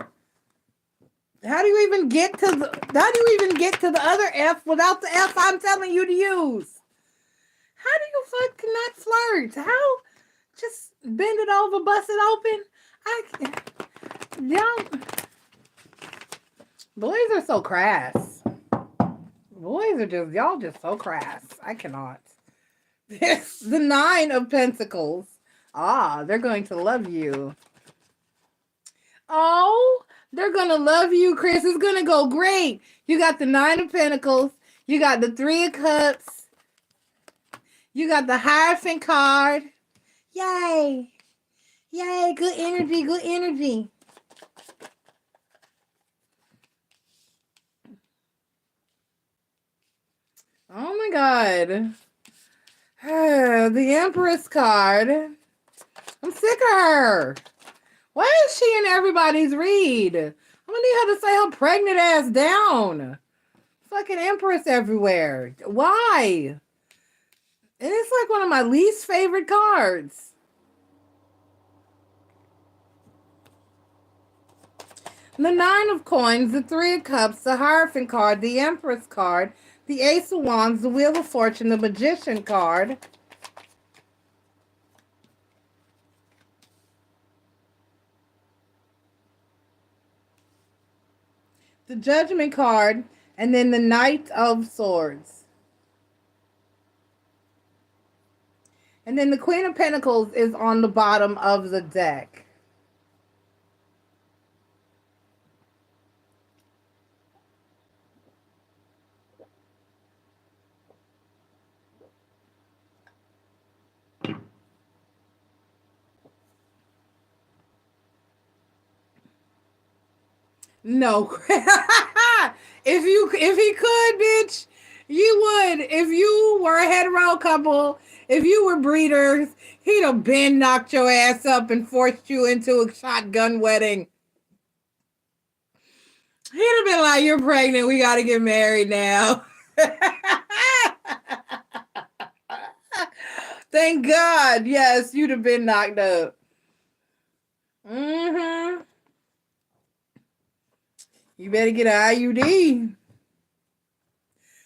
How do you even get to the other F without the F I'm telling you to use? How do you fucking not flirt? How? Just bend it over, bust it open. Y'all boys are so crass. Boys are y'all just so crass. I cannot. It's the 9 of Pentacles. Ah, they're going to love you. Oh, they're going to love you, Chris. It's going to go great. You got the 9 of Pentacles. You got the 3 of Cups. You got the Hierophant card. Yay. Yay. Good energy. Good energy. Oh, my God. The Empress card. I'm sick of her. Why is she in everybody's read? I'm gonna need her to say her pregnant ass down. Fucking Empress everywhere. Why? And it's like one of my least favorite cards. The 9 of Coins, the 3 of Cups, the Hierophant card, the Empress card, the Ace of Wands, the Wheel of Fortune, the Magician card. The Judgment card, and then the Knight of Swords. And then the Queen of Pentacles is on the bottom of the deck. No. If he could, bitch, you would. If you were a hetero couple, if you were breeders, he'd have been knocked your ass up and forced you into a shotgun wedding. He'd have been like, "You're pregnant. We got to get married now." Thank God. Yes, you'd have been knocked up. Mm-hmm. You better get an IUD.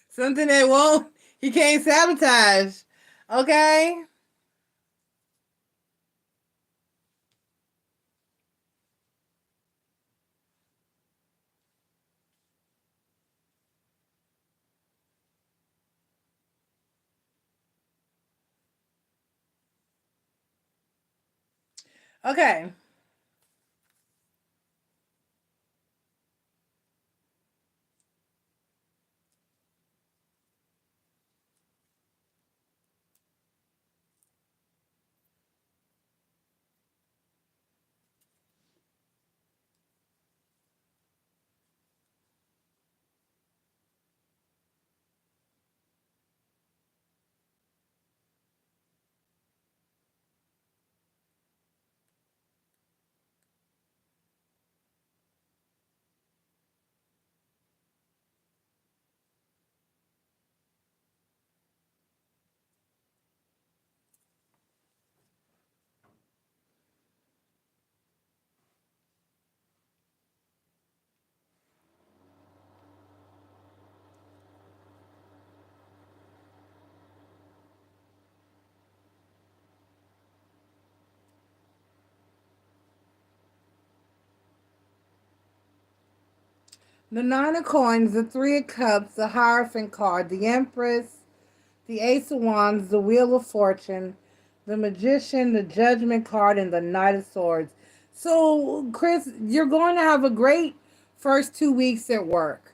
Something that he can't sabotage. Okay? Okay. The 9 of Coins, the 3 of Cups, the Hierophant card, the Empress, the Ace of Wands, the Wheel of Fortune, the Magician, the Judgment card, and the Knight of Swords. So, Chris, you're going to have a great first 2 weeks at work.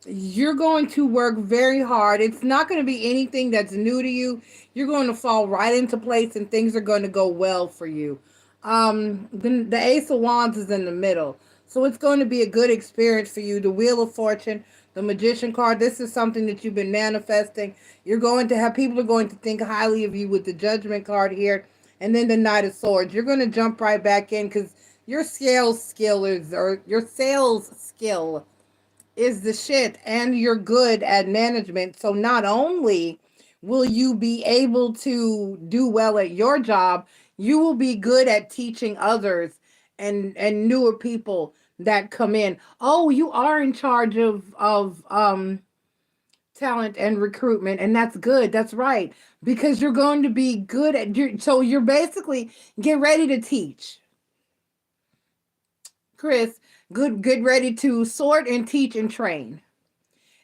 You're going to work very hard. It's not going to be anything that's new to you. You're going to fall right into place and things are going to go well for you. The Ace of Wands is in the middle. So it's going to be a good experience for you. The Wheel of Fortune, the Magician card, this is something that you've been manifesting. You're going to have, people are going to think highly of you with the Judgment card here. And then the Knight of Swords. You're going to jump right back in because your sales skill is, or your sales skill is the shit, and you're good at management. So not only will you be able to do well at your job, you will be good at teaching others and newer people that come in. Oh, you are in charge of talent and recruitment, and that's good. That's right, because you're going to be good at your, so you're basically get ready to teach. Chris, good ready to sort and teach and train.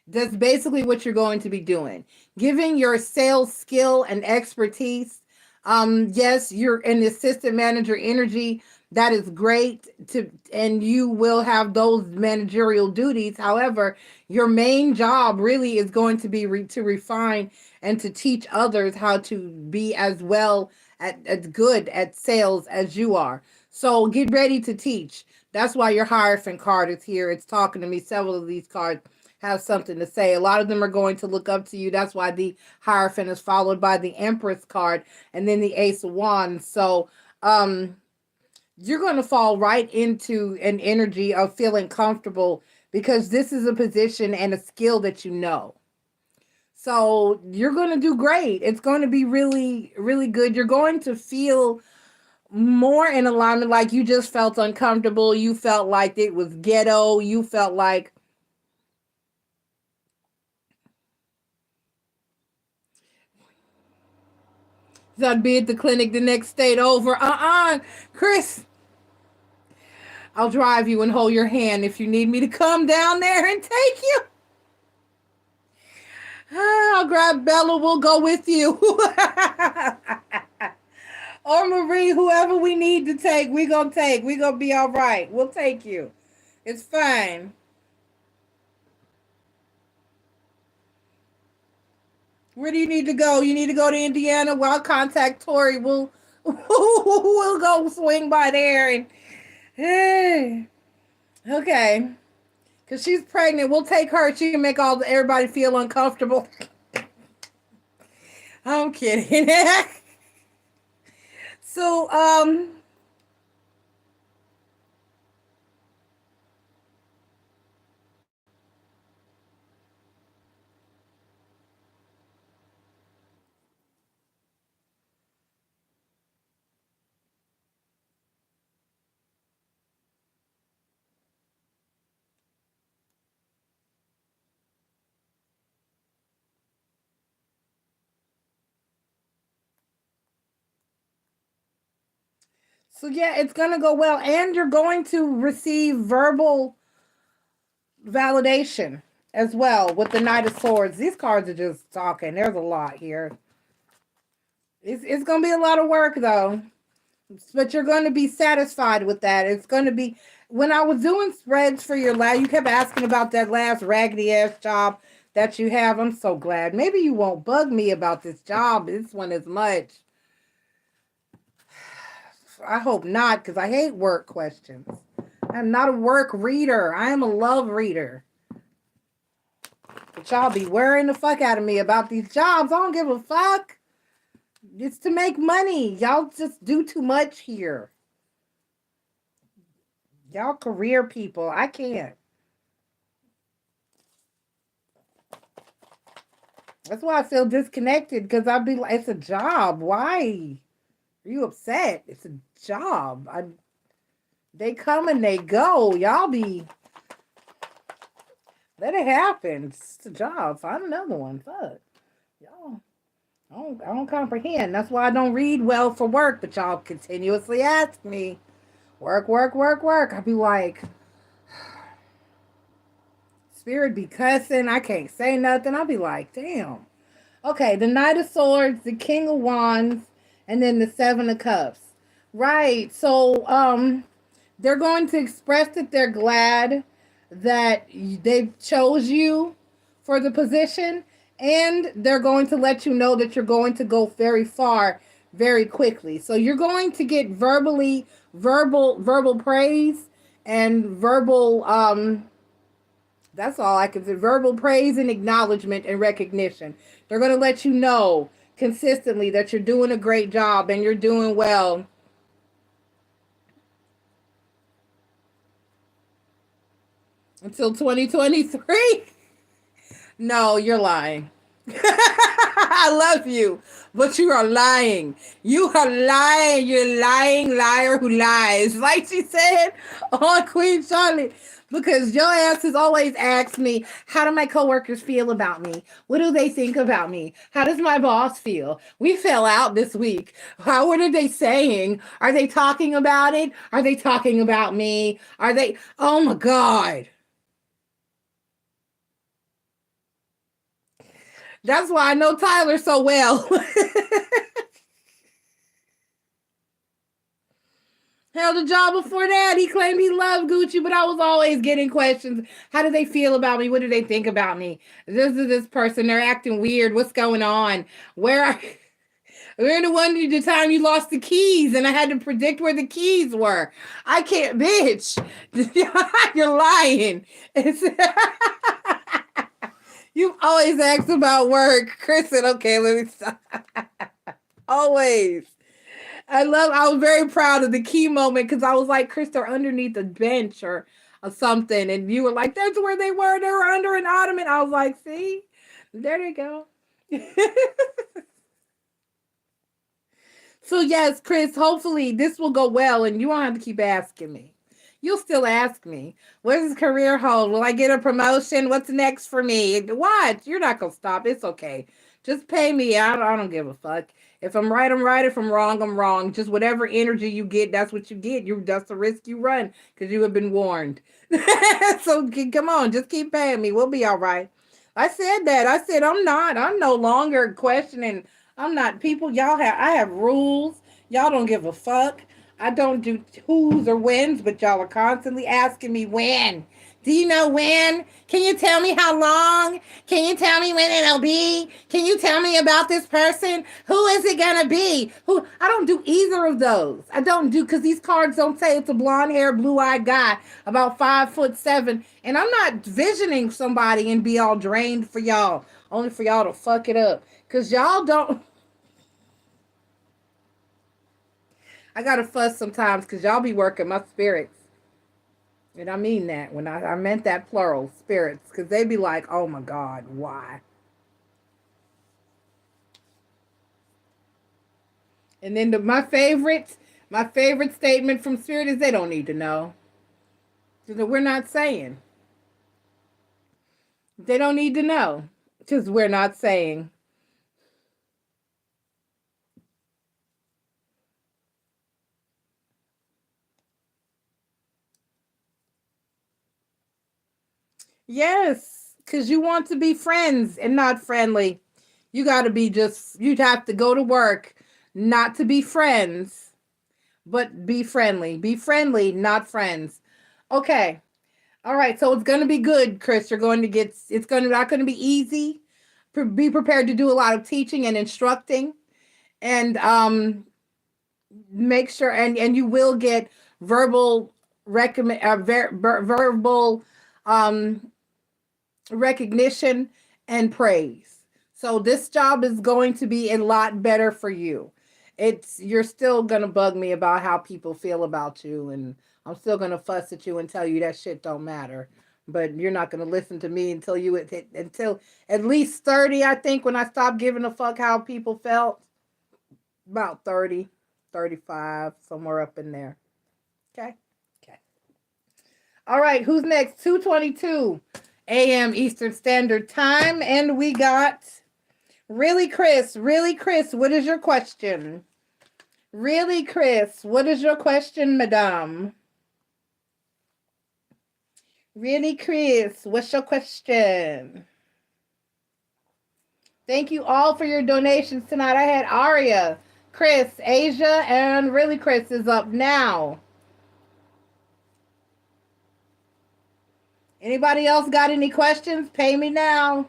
That's basically what you're going to be doing. Giving your sales skill and expertise. Yes, you're an assistant manager energy. That is great to, and you will have those managerial duties. However, your main job really is going to be to refine and to teach others how to be as well as good at sales as you are. So get ready to teach. That's why your Hierophant card is here. It's talking to me. Several of these cards have something to say. A lot of them are going to look up to you. That's why the Hierophant is followed by the Empress card and then the Ace of Wands. So you're going to fall right into an energy of feeling comfortable because this is a position and a skill that you know. So you're going to do great. It's going to be really, really good. You're going to feel more in alignment, like you just felt uncomfortable. You felt like it was ghetto. You felt like I'd be at the clinic the next state over. Chris, I'll drive you and hold your hand if you need me to come down there and take you. I'll grab Bella. We'll go with you. Or Marie, whoever we need to take, we gonna take. We gonna be all right. We'll take you. It's fine. Where do you need to go? You need to go to Indiana. Well, I'll contact Tori. We'll go swing by there and hey. Okay. Cause she's pregnant. We'll take her. She can make everybody feel uncomfortable. I'm kidding. So so yeah, it's gonna go well, and you're going to receive verbal validation as well with the Knight of Swords. These cards are just talking. There's a lot here. It's gonna be a lot of work though, but you're going to be satisfied with that. It's going to be, when I was doing spreads for your last, you kept asking about that last raggedy ass job that you have. I'm so glad. Maybe you won't bug me about this job, this one as much. I hope not, because I hate work questions. I'm not a work reader. I am a love reader. But y'all be worrying the fuck out of me about these jobs. I don't give a fuck. It's to make money. Y'all just do too much here. Y'all career people. I can't. That's why I feel disconnected, because I'd be like, it's a job. Why are you upset? It's a job. They come and they go. Y'all be, let it happen. It's a job. Find another one. Fuck. Y'all. I don't comprehend. That's why I don't read well for work, but y'all continuously ask me. Work, work, work, work. I'd be like, Spirit be cussing. I can't say nothing. I'll be like, damn. Okay, the Knight of Swords, the King of Wands, and then the Seven of Cups. Right. So, they're going to express that they're glad that they chose you for the position, and they're going to let you know that you're going to go very far very quickly. So you're going to get verbal praise and verbal that's all I can say. Verbal praise and acknowledgement and recognition. They're going to let you know consistently that you're doing a great job and you're doing well. Until 2023? No, you're lying. I love you, but you are lying. You are lying. You're lying liar who lies. Like she said on Queen Charlotte. Because your ass has always asked me, how do my coworkers feel about me? What do they think about me? How does my boss feel? We fell out this week. What are they saying? Are they talking about it? Are they talking about me? Are they, oh my God. That's why I know Tyler so well. Hell, the job before that, he claimed he loved Gucci, but I was always getting questions. How do they feel about me? What do they think about me? This is this person. They're acting weird. What's going on? Where are we're the one the time you lost the keys and I had to predict where the keys were. I can't, bitch. You're lying. You've always asked about work. Chris said, okay, let me stop. Always. I was very proud of the key moment because I was like, Chris, they're underneath a bench or something. And you were like, that's where they were. They were under an ottoman. I was like, see, there they go. So yes, Chris, hopefully this will go well and you won't have to keep asking me. You'll still ask me, what does career hold? Will I get a promotion? What's next for me? What? You're not going to stop. It's okay. Just pay me. I don't give a fuck. If I'm right, I'm right. If I'm wrong, I'm wrong. Just whatever energy you get, that's what you get. That's the risk you run because you have been warned. So come on, just keep paying me. We'll be all right. I said that. I said I'm not. I'm no longer questioning. I'm not people. I have rules. Y'all don't give a fuck. I don't do who's or whens, but y'all are constantly asking me when. Do you know when? Can you tell me how long? Can you tell me when it'll be? Can you tell me about this person? Who is it gonna be? Who? I don't do either of those. I don't do because these cards don't say it's a blonde hair, blue eyed guy about 5'7", and I'm not visioning somebody and be all drained for y'all, only for y'all to fuck it up. Cause y'all don't. I gotta fuss sometimes because y'all be working my spirits. And I mean that when I meant that plural, spirits, because they be like, oh my God, why? And then my favorite statement from spirit is they don't need to know. Because we're not saying. They don't need to know. Because we're not saying. Yes, because you want to be friends and not friendly. You got to be you'd have to go to work, not to be friends, but be friendly. Be friendly, not friends. Okay. All right. So it's going to be good, Chris. It's going to, not going to be easy. Be prepared to do a lot of teaching and instructing and make sure, and you will get verbal verbal um, recognition and praise. So this job is going to be a lot better for you. You're still gonna bug me about how people feel about you, and I'm still gonna fuss at you and tell you that shit don't matter. But you're not gonna listen to me until at least 30. I think when I stopped giving a fuck how people felt, about 30, 35, somewhere up in there. Okay. Okay. All right. Who's next? 2:22 a.m. Eastern Standard Time, and we got Really Chris. Really Chris, what is your question? Really Chris, what is your question, madame? Really Chris, what's your question? Thank you all for your donations tonight. I had Aria, Chris, Asia, and Really Chris is up now. Anybody else got any questions? Pay me now.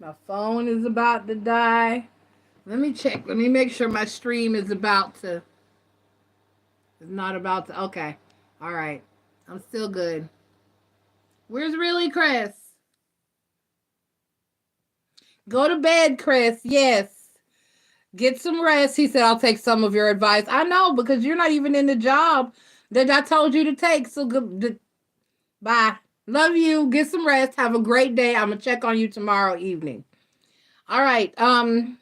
My phone is about to die. Let me check. Let me make sure my stream is not about to. Okay. All right. I'm still good. Where's really Chris? Go to bed, Chris. Yes. Get some rest. He said, I'll take some of your advice. I know, because you're not even in the job that I told you to take. So good. Bye. Love you. Get some rest. Have a great day. I'm going to check on you tomorrow evening. All right. I'm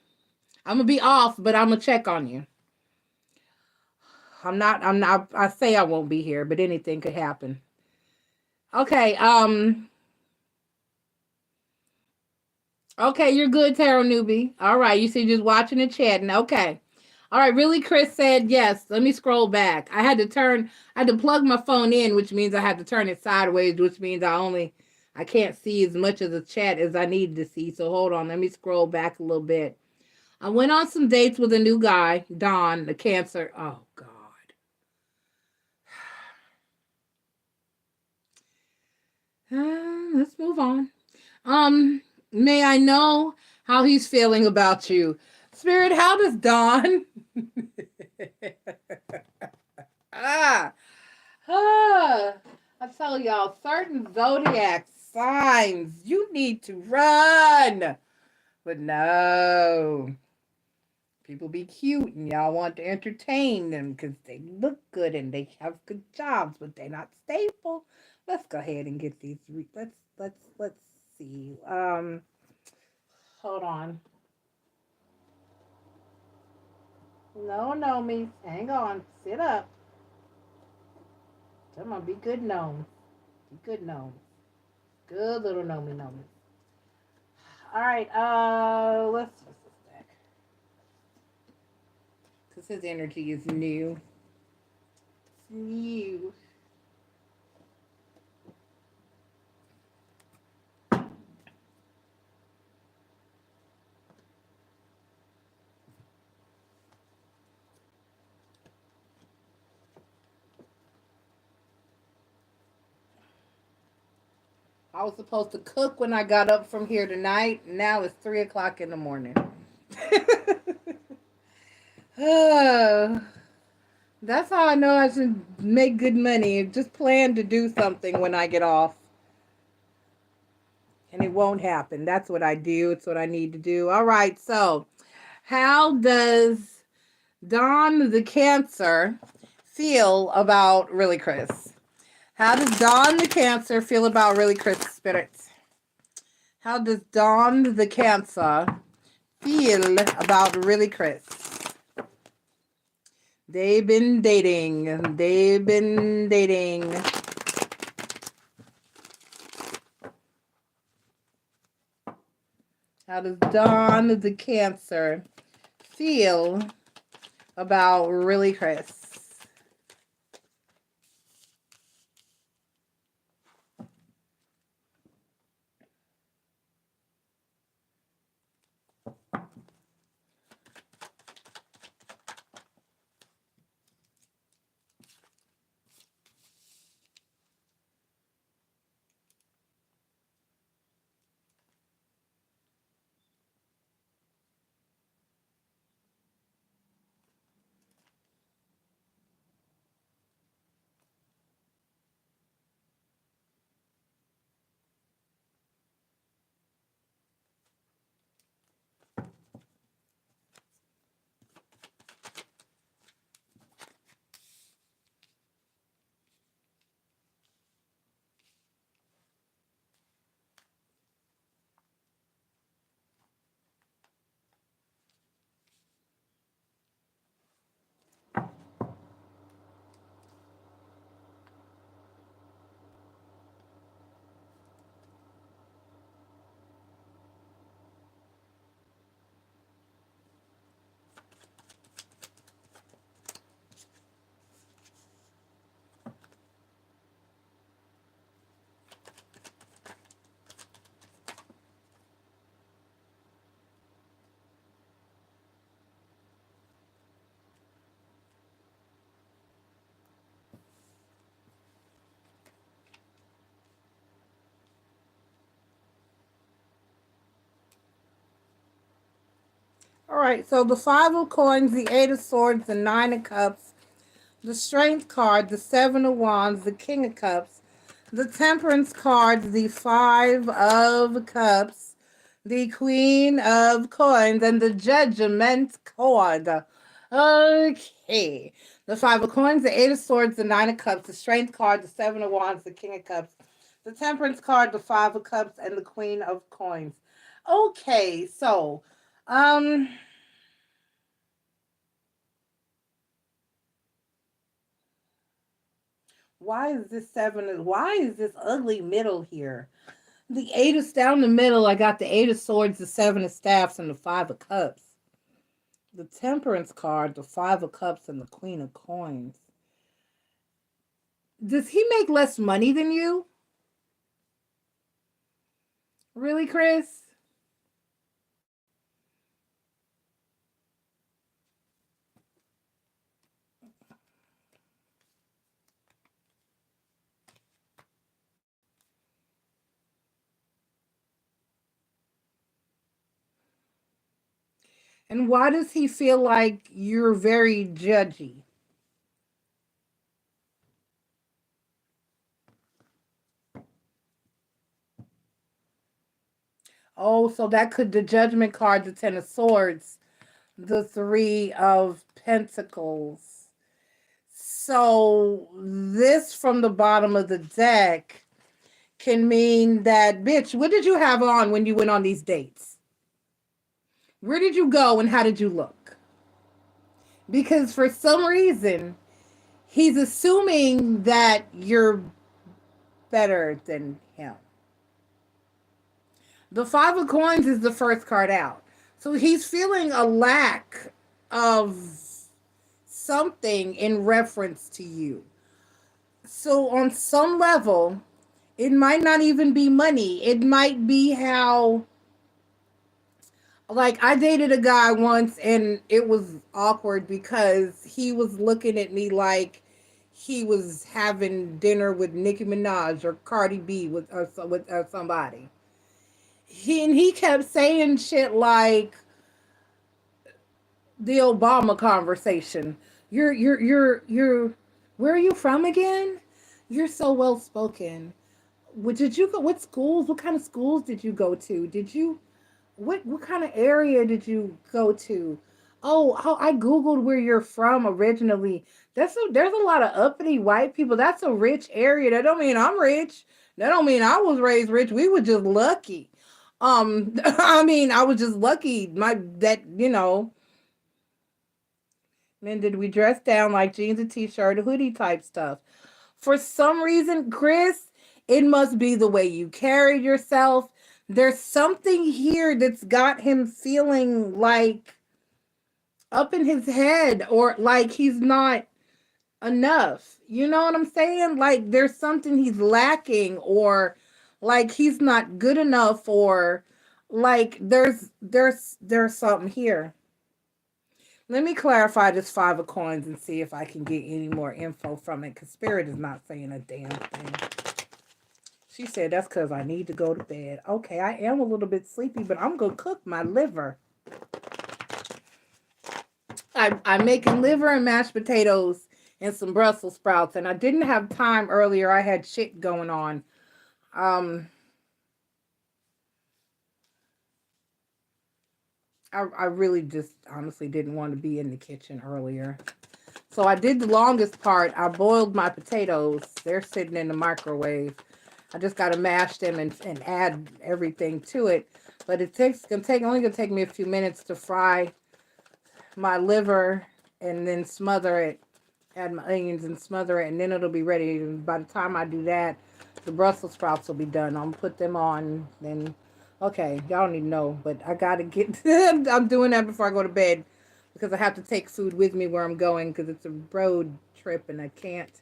going to be off, but I'm going to check on you. I'm not, I say I won't be here, but anything could happen. Okay. Okay, you're good, Tarot Newbie. All right, you see, just watching and chatting. Okay. All right, really, Chris said yes. Let me scroll back. I had to plug my phone in, which means I had to turn it sideways, which means I can't see as much of the chat as I needed to see. So hold on, let me scroll back a little bit. I went on some dates with a new guy, Don, the Cancer. Oh, God. Let's move on. May I know how he's feeling about you? Spirit, how does Don? ah, I tell y'all, certain zodiac signs, you need to run. But no. People be cute and y'all want to entertain them because they look good and they have good jobs, but they're not stable. Let's go ahead and get these. Let's see. Hold on. No, me. Hang on. Sit up. Come on, be good gnomes. Be good gnomes. Good little gnomey. All right, let's just this deck. Because his energy is new. It's new. I was supposed to cook when I got up from here tonight. Now it's 3 o'clock in the morning. That's how I know I should make good money. Just plan to do something when I get off. And it won't happen. That's what I do. It's what I need to do. All right. So, how does Don the Cancer feel about Really Chris? How does Don the Cancer feel about Really Chris Spirits? How does Don the Cancer feel about Really Chris? They've been dating. How does Don the Cancer feel about Really Chris? All right, so the five of coins, the eight of swords, the nine of cups, the strength card, the seven of wands, the king of cups, the temperance card, the five of cups, the queen of coins, and the judgment card. Okay. The five of coins, the eight of swords, the nine of cups, the strength card, the seven of wands, the king of cups, the temperance card, the five of cups, and the queen of coins. Okay, so um why is this ugly middle here? The eight is down the middle. I got the eight of swords, the seven of staffs, and the five of cups. The temperance card, the five of cups, and the queen of coins. Does he make less money than you? Really, Chris? And why does he feel like you're very judgy? Oh, so that could the judgment card, the ten of swords, the three of pentacles. So this from the bottom of the deck can mean that, bitch, what did you have on when you went on these dates? Where did you go and how did you look? Because for some reason, he's assuming that you're better than him. The five of coins is the first card out. So he's feeling a lack of something in reference to you. So on some level, it might not even be money. It might be how, like, I dated a guy once and it was awkward because he was looking at me like he was having dinner with Nicki Minaj or Cardi B with somebody. He kept saying shit like the Obama conversation. You're where are you from again? You're so well spoken. Did you go? What schools? What kind of schools did you go to? Did you what kind of area did you go to? Oh, I googled where you're from originally. There's a lot of uppity white people. That's a rich area. That don't mean I'm rich. That don't mean I was raised rich. We were just lucky. I mean, I was just lucky. My that you know. And did we dress down like jeans, a t-shirt, a hoodie type stuff? For some reason, Chris, it must be the way you carried yourself. There's something here that's got him feeling like up in his head or like he's not enough. You know what I'm saying? Like there's something he's lacking or like he's not good enough or like there's something here. Let me clarify this five of coins and see if I can get any more info from it because Spirit is not saying a damn thing. She said that's because I need to go to bed. Okay, I am a little bit sleepy, but I'm going to cook my liver. I'm making liver and mashed potatoes and some Brussels sprouts, and I didn't have time earlier. I had shit going on. Um, I really just honestly didn't want to be in the kitchen earlier. So I did the longest part. I boiled my potatoes. They're sitting in the microwave. I just got to mash them and add everything to it. But only gonna take me a few minutes to fry my liver and then smother it. Add my onions and smother it, and then it'll be ready. And by the time I do that, the Brussels sprouts will be done. I'll put them on. Then, okay, y'all don't need to know, but I gotta get. I'm doing that before I go to bed because I have to take food with me where I'm going because it's a road trip and I can't.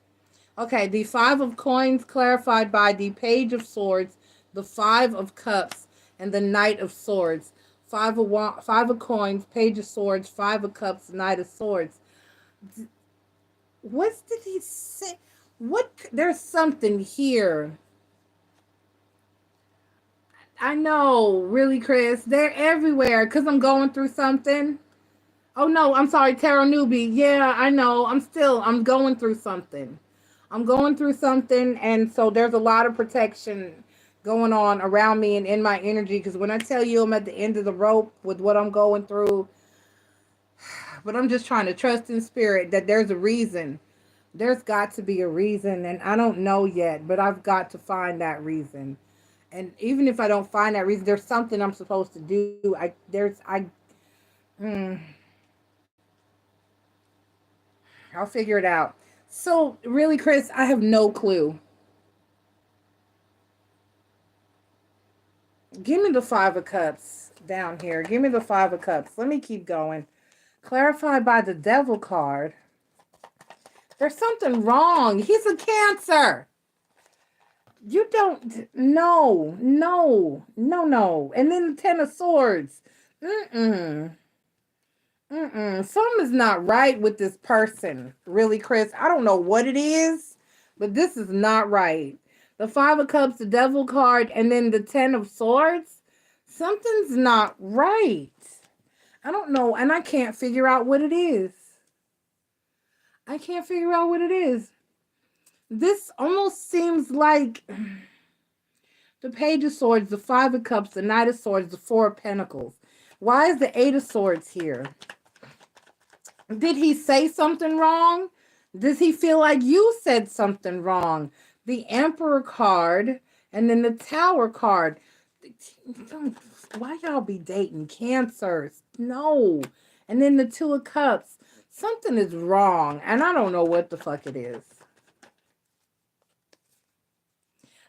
Okay, the five of coins clarified by the page of swords, the five of cups, and the knight of swords. Five of coins, page of swords, five of cups, knight of swords. What did he say? What? There's something here. I know, really, Chris. They're everywhere because I'm going through something. Oh no, I'm sorry, Tarot Newbie. Yeah, I know. I'm going through something. I'm going through something, and so there's a lot of protection going on around me and in my energy. Because when I tell you I'm at the end of the rope with what I'm going through, but I'm just trying to trust in spirit that there's a reason. There's got to be a reason, and I don't know yet, but I've got to find that reason. And even if I don't find that reason, there's something I'm supposed to do. Mm, I'll figure it out. So, really, Chris, I have no clue. Give me the Five of Cups down here. Give me the Five of Cups. Let me keep going. Clarified by the Devil card. There's something wrong. He's a Cancer. You don't. No, no, no, no. And then the Ten of Swords. Mm-mm. Something is not right with this person. Really, Chris. I don't know what it is, but this is not right. The Five of Cups, the Devil card, and then the Ten of Swords. Something's not right. I don't know, and I can't figure out what it is. I can't figure out what it is. This almost seems like the Page of Swords, the Five of Cups, the Knight of Swords, the Four of Pentacles. Why is the Eight of Swords here? Did he say something wrong? Does he feel like you said something wrong? The Emperor card and then the Tower card. Why y'all be dating Cancers? No. And then the Two of Cups. Something is wrong, and I don't know what the fuck it is.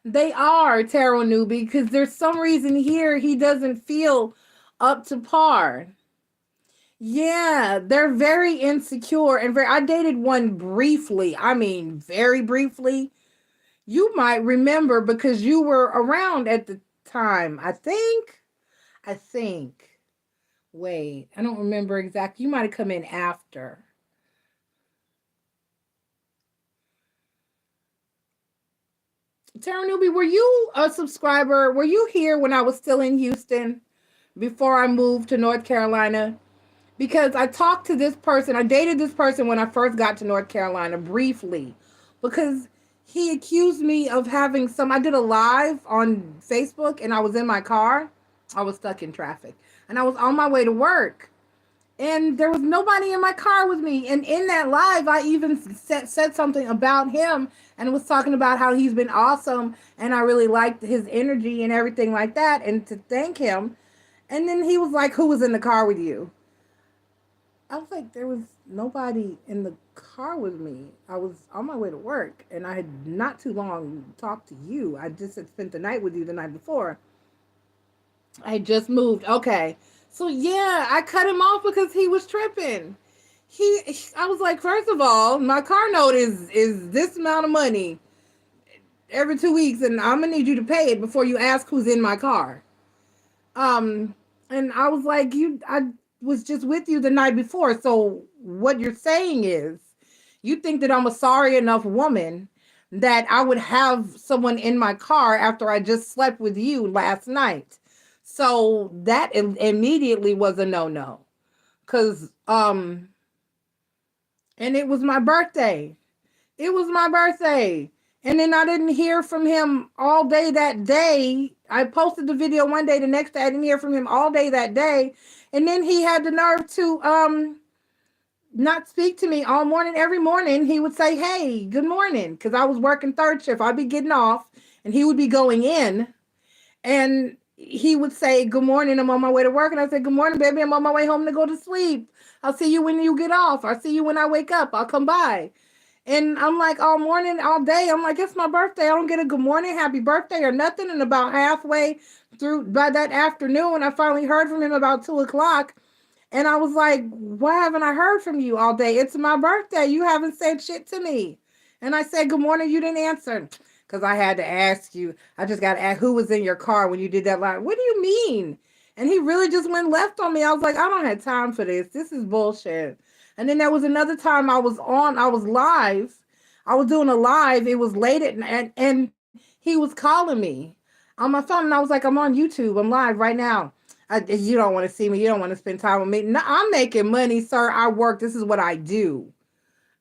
They are, Tarot Newbie, because there's some reason here he doesn't feel up to par. Yeah, they're very insecure and very. I dated one briefly. I mean, very briefly. You might remember because you were around at the time. I think. I think. Wait, I don't remember exactly. You might have come in after. Tara Newbie, were you a subscriber? Were you here when I was still in Houston before I moved to North Carolina? Because I talked to this person. I dated this person when I first got to North Carolina briefly because he accused me of having some. I did a live on Facebook and I was in my car. I was stuck in traffic and I was on my way to work. And there was nobody in my car with me. And in that live, I even said something about him and was talking about how he's been awesome. And I really liked his energy and everything like that. And to thank him. And then he was like, who was in the car with you? I was like, there was nobody in the car with me. I was on my way to work. And I had not too long talked to you. I just had spent the night with you the night before. I just moved. Okay. So yeah, I cut him off because he was tripping. I was like, first of all, my car note is this amount of money every 2 weeks, and I'm gonna need you to pay it before you ask who's in my car. And I was like, I was just with you the night before, so what you're saying is, you think that I'm a sorry enough woman that I would have someone in my car after I just slept with you last night. So that immediately was a no-no. Cause and it was my birthday. It was my birthday. And then I didn't hear from him all day that day. I posted the video one day, the next day I didn't hear from him all day that day. And then he had the nerve to not speak to me all morning. Every morning he would say, hey, good morning. Because I was working third shift. I'd be getting off and he would be going in. And he would say, good morning, I'm on my way to work. And I said, good morning, baby, I'm on my way home to go to sleep. I'll see you when you get off. I'll see you when I wake up. I'll come by. And I'm like, all morning, all day, I'm like, it's my birthday. I don't get a good morning, happy birthday or nothing. And about halfway through, by that afternoon, I finally heard from him about 2:00. And I was like, why haven't I heard from you all day? It's my birthday. You haven't said shit to me. And I said, good morning. You didn't answer. Because I had to ask you. I just got to ask who was in your car when you did that line. What do you mean? And he really just went left on me. I was like, I don't have time for this. This is bullshit. And then there was another time I was live. I was doing a live. It was late at night, and he was calling me. on my phone, and I was like, I'm on YouTube. I'm live right now. You don't want to see me. You don't want to spend time with me. No, I'm making money, sir. I work. This is what I do.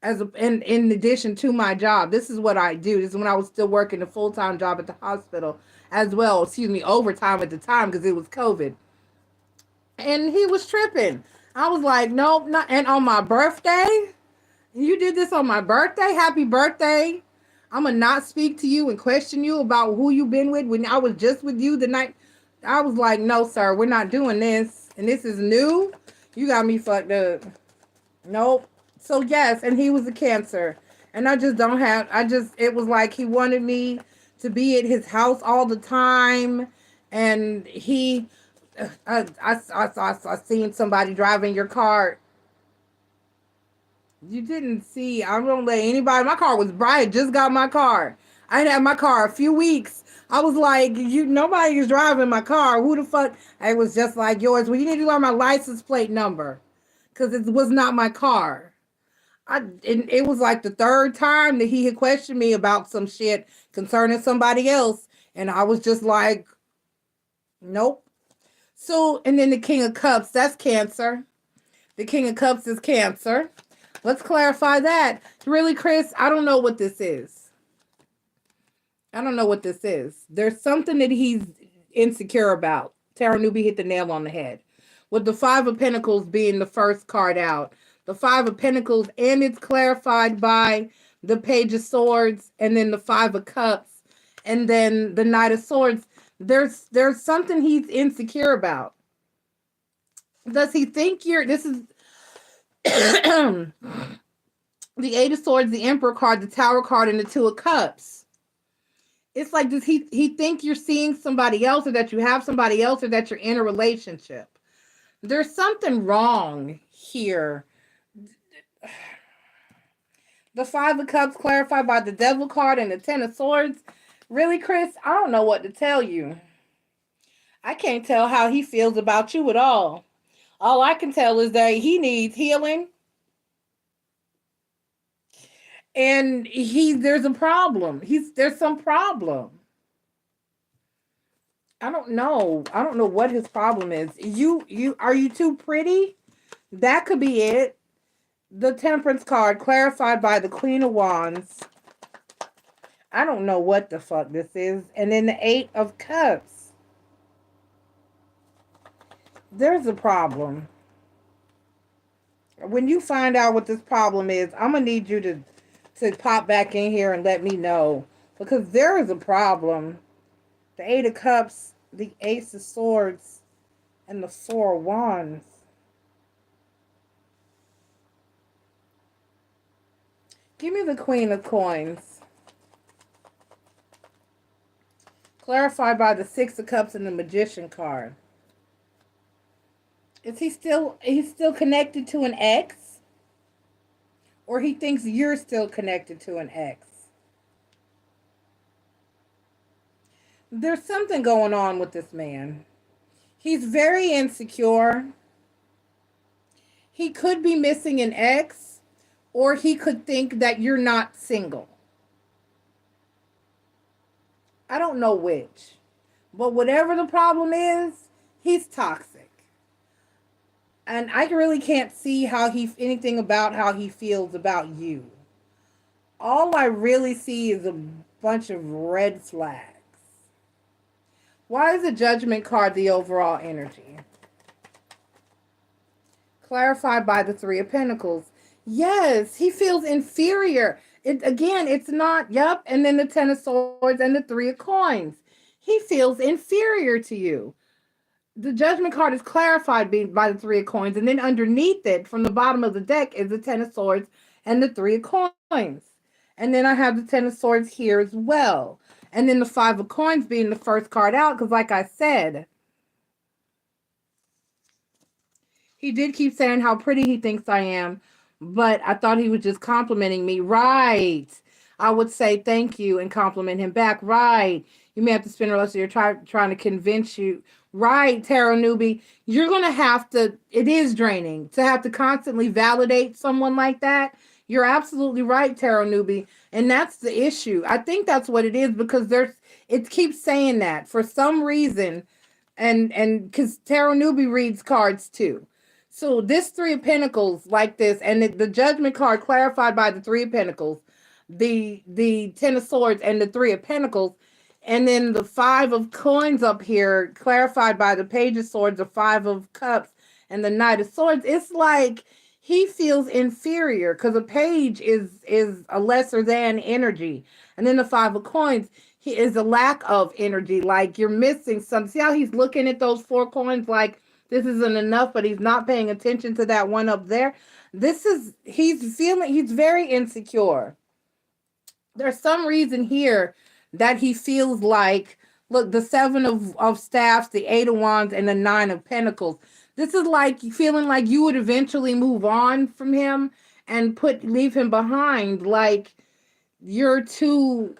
In addition to my job, this is what I do. This is when I was still working a full-time job at the hospital as well. Excuse me, overtime at the time because it was COVID. And he was tripping. I was like, nope, not. And on my birthday, you did this on my birthday. Happy birthday. I'm going to not speak to you and question you about who you've been with when I was just with you the night. I was like, no, sir, we're not doing this. And this is new. You got me fucked up. Nope. So, yes, and he was a Cancer. And I just don't have, it was like he wanted me to be at his house all the time. And I seen somebody driving your car. You didn't see. I don't let anybody. My car was bright. I just got my car. I had my car a few weeks. I was like, nobody is driving my car. Who the fuck? It was just like yours. Well, you need to learn my license plate number because it was not my car. It was like the third time that he had questioned me about some shit concerning somebody else. And I was just like, nope. So, and then the King of Cups, that's Cancer. The King of Cups is Cancer. Let's clarify that. Really, Chris, I don't know what this is. I don't know what this is. There's something that he's insecure about. Tara Newby hit the nail on the head. With the Five of Pentacles being the first card out. The Five of Pentacles, and it's clarified by the Page of Swords, and then the Five of Cups, and then the Knight of Swords. There's something he's insecure about. Does he think this is the Eight of Swords, the Emperor card, the Tower card, and the Two of Cups? It's like, does he think you're seeing somebody else, or that you have somebody else, or that you're in a relationship? There's something wrong here. The Five of Cups clarified by the Devil card and the Ten of Swords. Really, Chris? I don't know what to tell you. I can't tell how he feels about you at all. All I can tell is that he needs healing. And there's a problem. There's some problem. I don't know. I don't know what his problem is. Are you too pretty? That could be it. The Temperance card clarified by the Queen of Wands. I don't know what the fuck this is. And then the Eight of Cups. There's a problem. When you find out what this problem is, I'm going to need you to pop back in here and let me know. Because there is a problem. The Eight of Cups, the Ace of Swords, and the Four of Wands. Give me the Queen of Coins. Clarified by the Six of Cups and the Magician card. Is he's still connected to an ex? Or he thinks you're still connected to an ex? There's something going on with this man. He's very insecure. He could be missing an ex. Or he could think that you're not single. I don't know which. But whatever the problem is, he's toxic. And I really can't see anything about how he feels about you. All I really see is a bunch of red flags. Why is the Judgment card the overall energy? Clarified by the Three of Pentacles. Yes, he feels inferior. It's not, yep, and then the Ten of Swords and the Three of Coins. He feels inferior to you. The Judgment card is clarified by the Three of Coins, and then underneath it, from the bottom of the deck, is the Ten of Swords and the Three of Coins. And then I have the Ten of Swords here as well. And then the Five of Coins being the first card out, because like I said, he did keep saying how pretty he thinks I am. But I thought he was just complimenting me. Right. I would say thank you and compliment him back. Right. You may have to spend the rest of your time trying to convince you. Right, Tarot Newbie. You're going to have to, it is draining to have to constantly validate someone like that. You're absolutely right, Tarot Newbie. And that's the issue. I think that's what it is because it keeps saying that for some reason. And because Tarot Newbie reads cards too. So this Three of Pentacles like this, and the Judgment card clarified by the Three of Pentacles, the Ten of Swords and the Three of Pentacles, and then the Five of Coins up here clarified by the Page of Swords, the Five of Cups, and the Knight of Swords. It's like he feels inferior because a page is a lesser than energy, and then the Five of Coins, he is a lack of energy, like you're missing some. See how he's looking at those four coins like this isn't enough, but he's not paying attention to that one up there. He's very insecure. There's some reason here that he feels like, look, the Seven of Staffs, the Eight of Wands, and the Nine of Pentacles. This is like feeling like you would eventually move on from him and leave him behind. Like you're too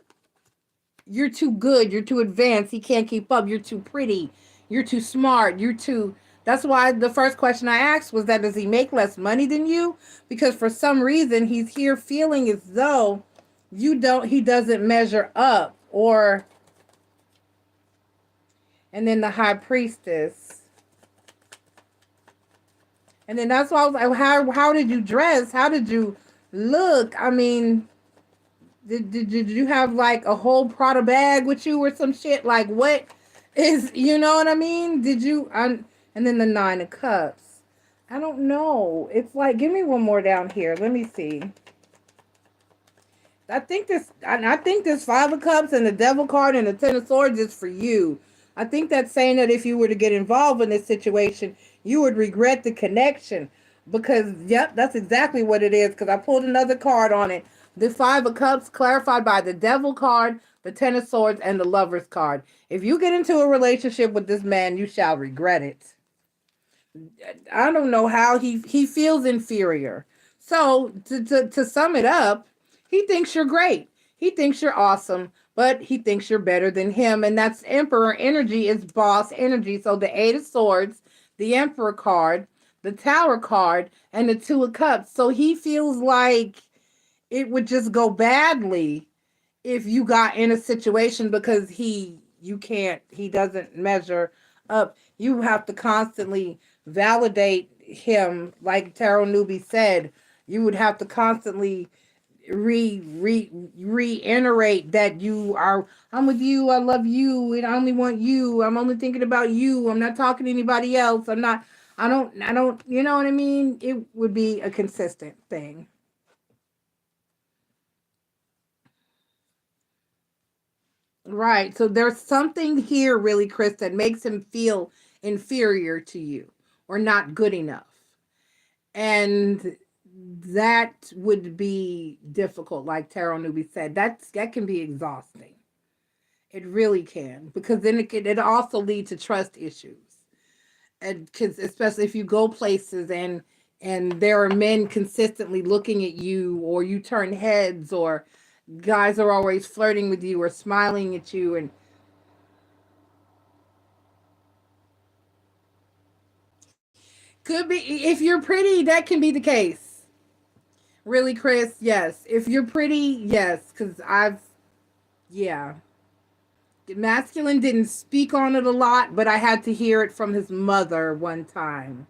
good, you're too advanced, he can't keep up, you're too pretty, you're too smart, that's why the first question I asked was that does he make less money than you? Because for some reason he's here feeling as though he doesn't measure up. Or, and then the High Priestess. And then that's why I was like, how did you dress? How did you look? I mean, did you have like a whole Prada bag with you or some shit? Like what is, you know what I mean? Did you, and then the Nine of Cups. I don't know. It's like, give me one more down here. Let me see. I think this Five of Cups and the Devil card and the Ten of Swords is for you. I think that's saying that if you were to get involved in this situation, you would regret the connection. Because, yep, that's exactly what it is. Because I pulled another card on it. The Five of Cups clarified by the Devil card, the Ten of Swords, and the Lover's card. If you get into a relationship with this man, you shall regret it. I don't know how he feels inferior. So, to sum it up, he thinks you're great. He thinks you're awesome, but he thinks you're better than him. And that's Emperor energy, is boss energy. So the Eight of Swords, the Emperor card, the Tower card, and the Two of Cups. So he feels like it would just go badly if you got in a situation because he doesn't measure up. You have to constantly validate him. Like Tarot Newbie said, you would have to constantly reiterate that I'm with you, I love you, and I only want you, I'm only thinking about you, I'm not talking to anybody else, I don't, you know what I mean? It would be a consistent thing. Right. So there's something here really, Chris, that makes him feel inferior to you or not good enough. And that would be difficult, like Tarot Newbie said. That can be exhausting. It really can, because then it also lead to trust issues. And because especially if you go places and there are men consistently looking at you, or you turn heads, or guys are always flirting with you or smiling at you, and could be if you're pretty, that can be the case. Really, Chris? Yes. If you're pretty, yes, because yeah. Masculine didn't speak on it a lot, but I had to hear it from his mother one time.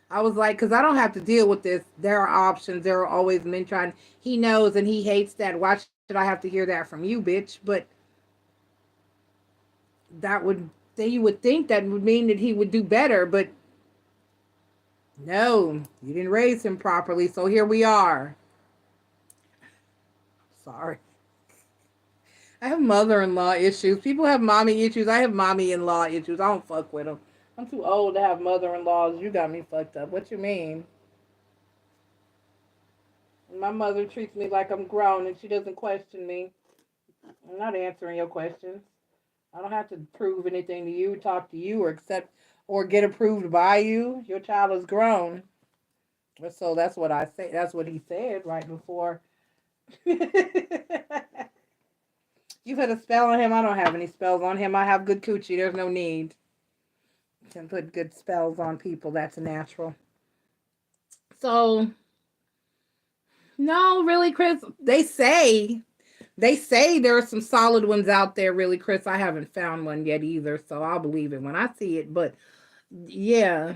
I was like, because I don't have to deal with this. There are options. There are always men trying. He knows and he hates that. Why should I have to hear that from you, bitch? But then you would think that would mean that he would do better, but no, you didn't raise him properly, so here we are. Sorry. I have mother-in-law issues. People have mommy issues. I have mommy-in-law issues. I don't fuck with them. I'm too old to have mother-in-laws. You got me fucked up. What you mean? My mother treats me like I'm grown and she doesn't question me. I'm not answering your questions. I don't have to prove anything to you, talk to you, or accept or get approved by you. Your child is grown. So that's what I say. That's what he said right before. You put a spell on him. I don't have any spells on him. I have good coochie. There's no need. You can put good spells on people. That's natural. So No, really, Chris. They say there are some solid ones out there, really, Chris. I haven't found one yet either, so I'll believe it when I see it. But yeah.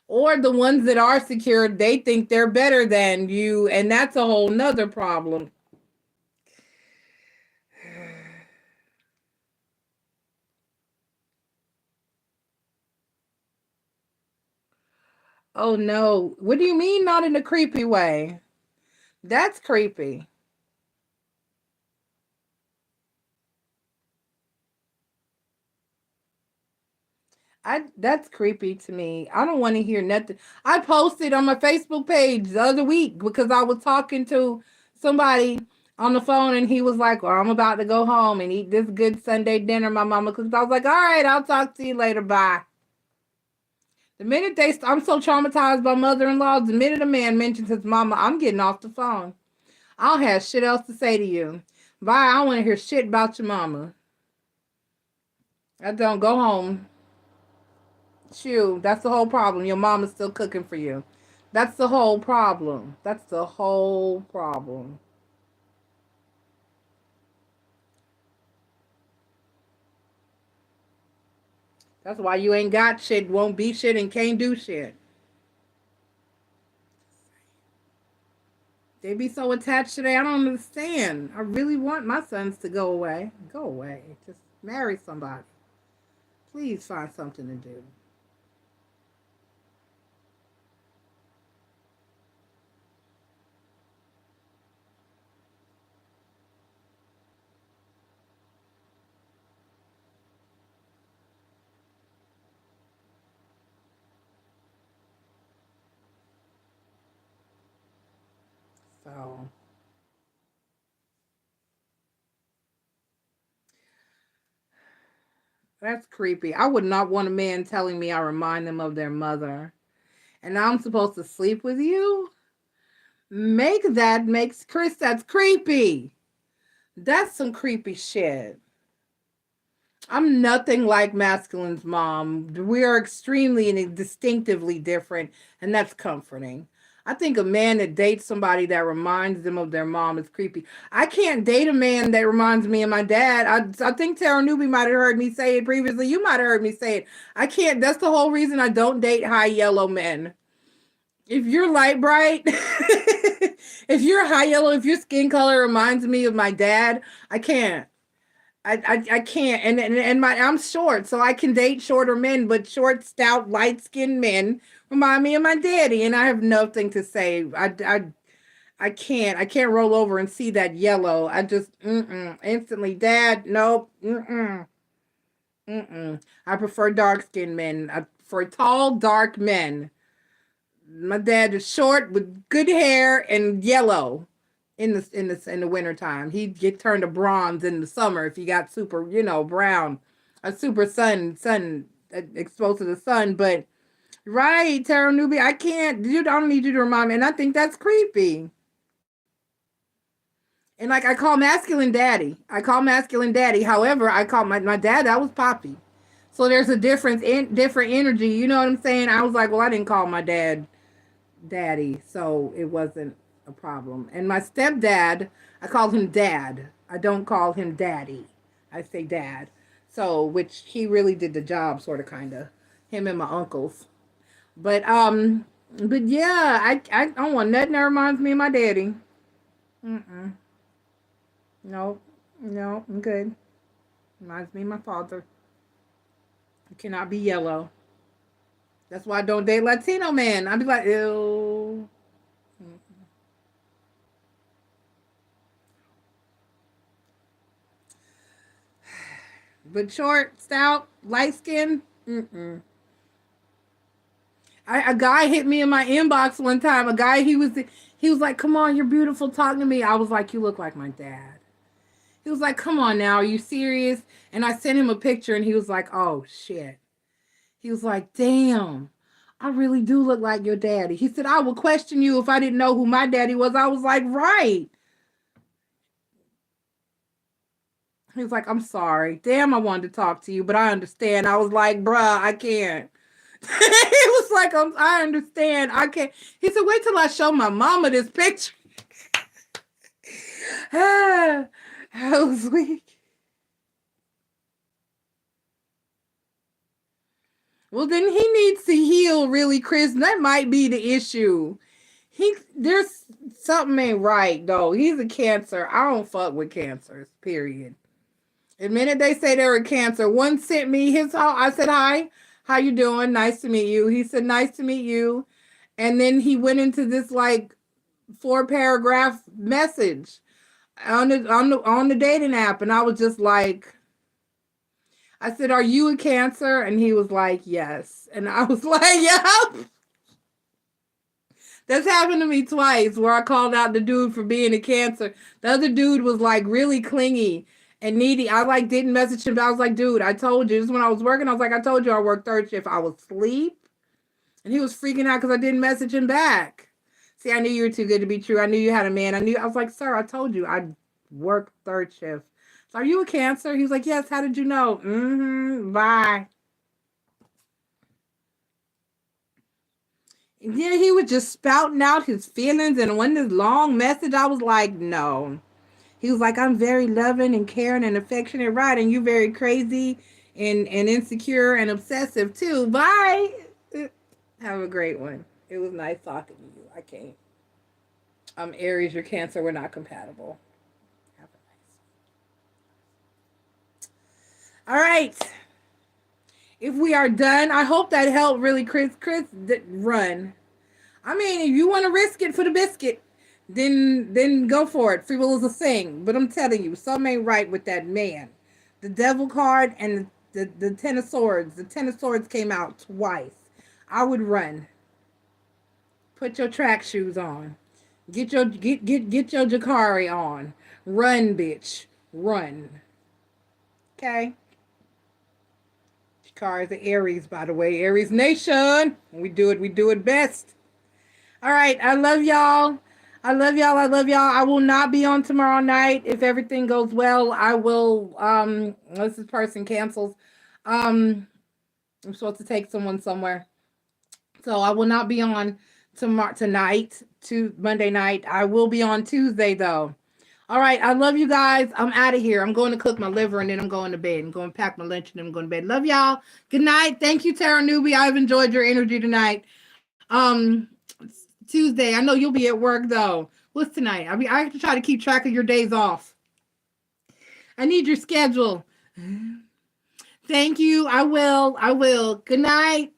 Or the ones that are secured, they think they're better than you, and that's a whole nother problem. Oh no. What do you mean not in a creepy way? That's creepy. That's creepy to me. I don't want to hear nothing. I posted on my Facebook page the other week because I was talking to somebody on the phone and he was like, "Well, I'm about to go home and eat this good Sunday dinner my mama cooked." I was like, "All right, I'll talk to you later. Bye." The minute I'm so traumatized by mother-in-laws. The minute a man mentions his mama, I'm getting off the phone. I don't have shit else to say to you. Bye. I don't want to hear shit about your mama. I don't go home. Shoot, that's the whole problem. Your mama's still cooking for you. That's the whole problem. That's the whole problem. That's why you ain't got shit, won't be shit, and can't do shit. They be so attached today. I don't understand. I really want my sons to go away. Go away. Just marry somebody. Please find something to do. So that's creepy. I would not want a man telling me I remind them of their mother. And now I'm supposed to sleep with you? Makes Chris, that's creepy. That's some creepy shit. I'm nothing like masculine's mom. We are extremely and distinctively different, and that's comforting. I think a man that dates somebody that reminds them of their mom is creepy. I can't date a man that reminds me of my dad. I think Tara Newby might have heard me say it previously. You might have heard me say it. I can't. That's the whole reason I don't date high yellow men. If you're light bright, if you're high yellow, if your skin color reminds me of my dad, I can't. I can't, and my I'm short, so I can date shorter men, but short, stout, light skinned men remind me of my daddy, and I have nothing to say. I can't roll over and see that yellow. I just instantly, dad, nope, I prefer dark skinned men. For tall, dark men. My dad is short with good hair and yellow in the wintertime. He'd get turned to bronze in the summer if he got super, brown, a super sun exposed to the sun. But right, Tara Newby, I can't. I don't need you to remind me, and I think that's creepy. And like I call masculine daddy. I call masculine daddy. However, I call my dad, that was Poppy. So there's a difference in different energy. You know what I'm saying? I was like, well, I didn't call my dad daddy, so it wasn't a problem. And my stepdad, I call him dad. I don't call him daddy. I say dad. So, which he really did the job, sort of, kind of. Him and my uncles. But yeah, I don't want nothing that reminds me of my daddy. Mm-mm. No, no, I'm good. Reminds me of my father. It cannot be yellow. That's why I don't date Latino men. I'd be like, ew. But short, stout, light skin. A guy hit me in my inbox one time. A guy, he was like, "Come on, you're beautiful. Talk to me." I was like, "You look like my dad." He was like, "Come on now, are you serious?" And I sent him a picture, and he was like, "Oh shit." He was like, "Damn, I really do look like your daddy." He said, "I would question you if I didn't know who my daddy was." I was like, "Right." He was like, "I'm sorry. Damn, I wanted to talk to you, but I understand." I was like, "Bruh, I can't." He was like, I understand. I can't. He said, "Wait till I show my mama this picture." sweet. Well, then he needs to heal, really, Chris. That might be the issue. There's something ain't right though. He's a Cancer. I don't fuck with cancers. Period. The minute they say they're a Cancer, one sent me his. I said hi. How you doing? Nice to meet you. He said nice to meet you, and then he went into this like 4-paragraph message on the dating app, and I was just like, I said, "Are you a Cancer?" And he was like, "Yes," and I was like, "Yep." That's happened to me twice where I called out the dude for being a Cancer. The other dude was like really clingy and needy. I like didn't message him. But I was like, dude, I told you. This is when I was working. I was like, I told you I worked third shift. I was asleep. And he was freaking out because I didn't message him back. See, I knew you were too good to be true. I knew you had a man. I was like, sir, I told you I worked third shift. So are you a Cancer? He was like, yes. How did you know? Bye. Yeah, he was just spouting out his feelings, and when this long message, I was like, no. He was like, I'm very loving and caring and affectionate, right? And you very crazy and insecure and obsessive too. Bye. Have a great one. It was nice talking to you. I can't. Aries, your Cancer, we're not compatible. Have a nice. All right. If we are done, I hope that helped really, Chris. Run. I mean, if you want to risk it for the biscuit, then go for it. Free will is a thing. But I'm telling you, something ain't right with that man. The Devil card and the Ten of Swords. The Ten of Swords came out twice. I would run. Put your track shoes on. Get your Jakari on. Run, bitch. Run. Okay? Jakari is the Aries, by the way. Aries Nation. When we do it best. All right. I love y'all. I love y'all. I love y'all. I will not be on tomorrow night. If everything goes well, I will, unless this person cancels. I'm supposed to take someone somewhere. So I will not be on tonight, to Monday night. I will be on Tuesday though. All right. I love you guys. I'm out of here. I'm going to cook my liver and then I'm going to bed. I'm going to pack my lunch and then I'm going to bed. Love y'all. Good night. Thank you, Tara Newbie. I've enjoyed your energy tonight. Tuesday. I know you'll be at work though. What's tonight? I have to try to keep track of your days off. I need your schedule. Thank you. I will. Good night.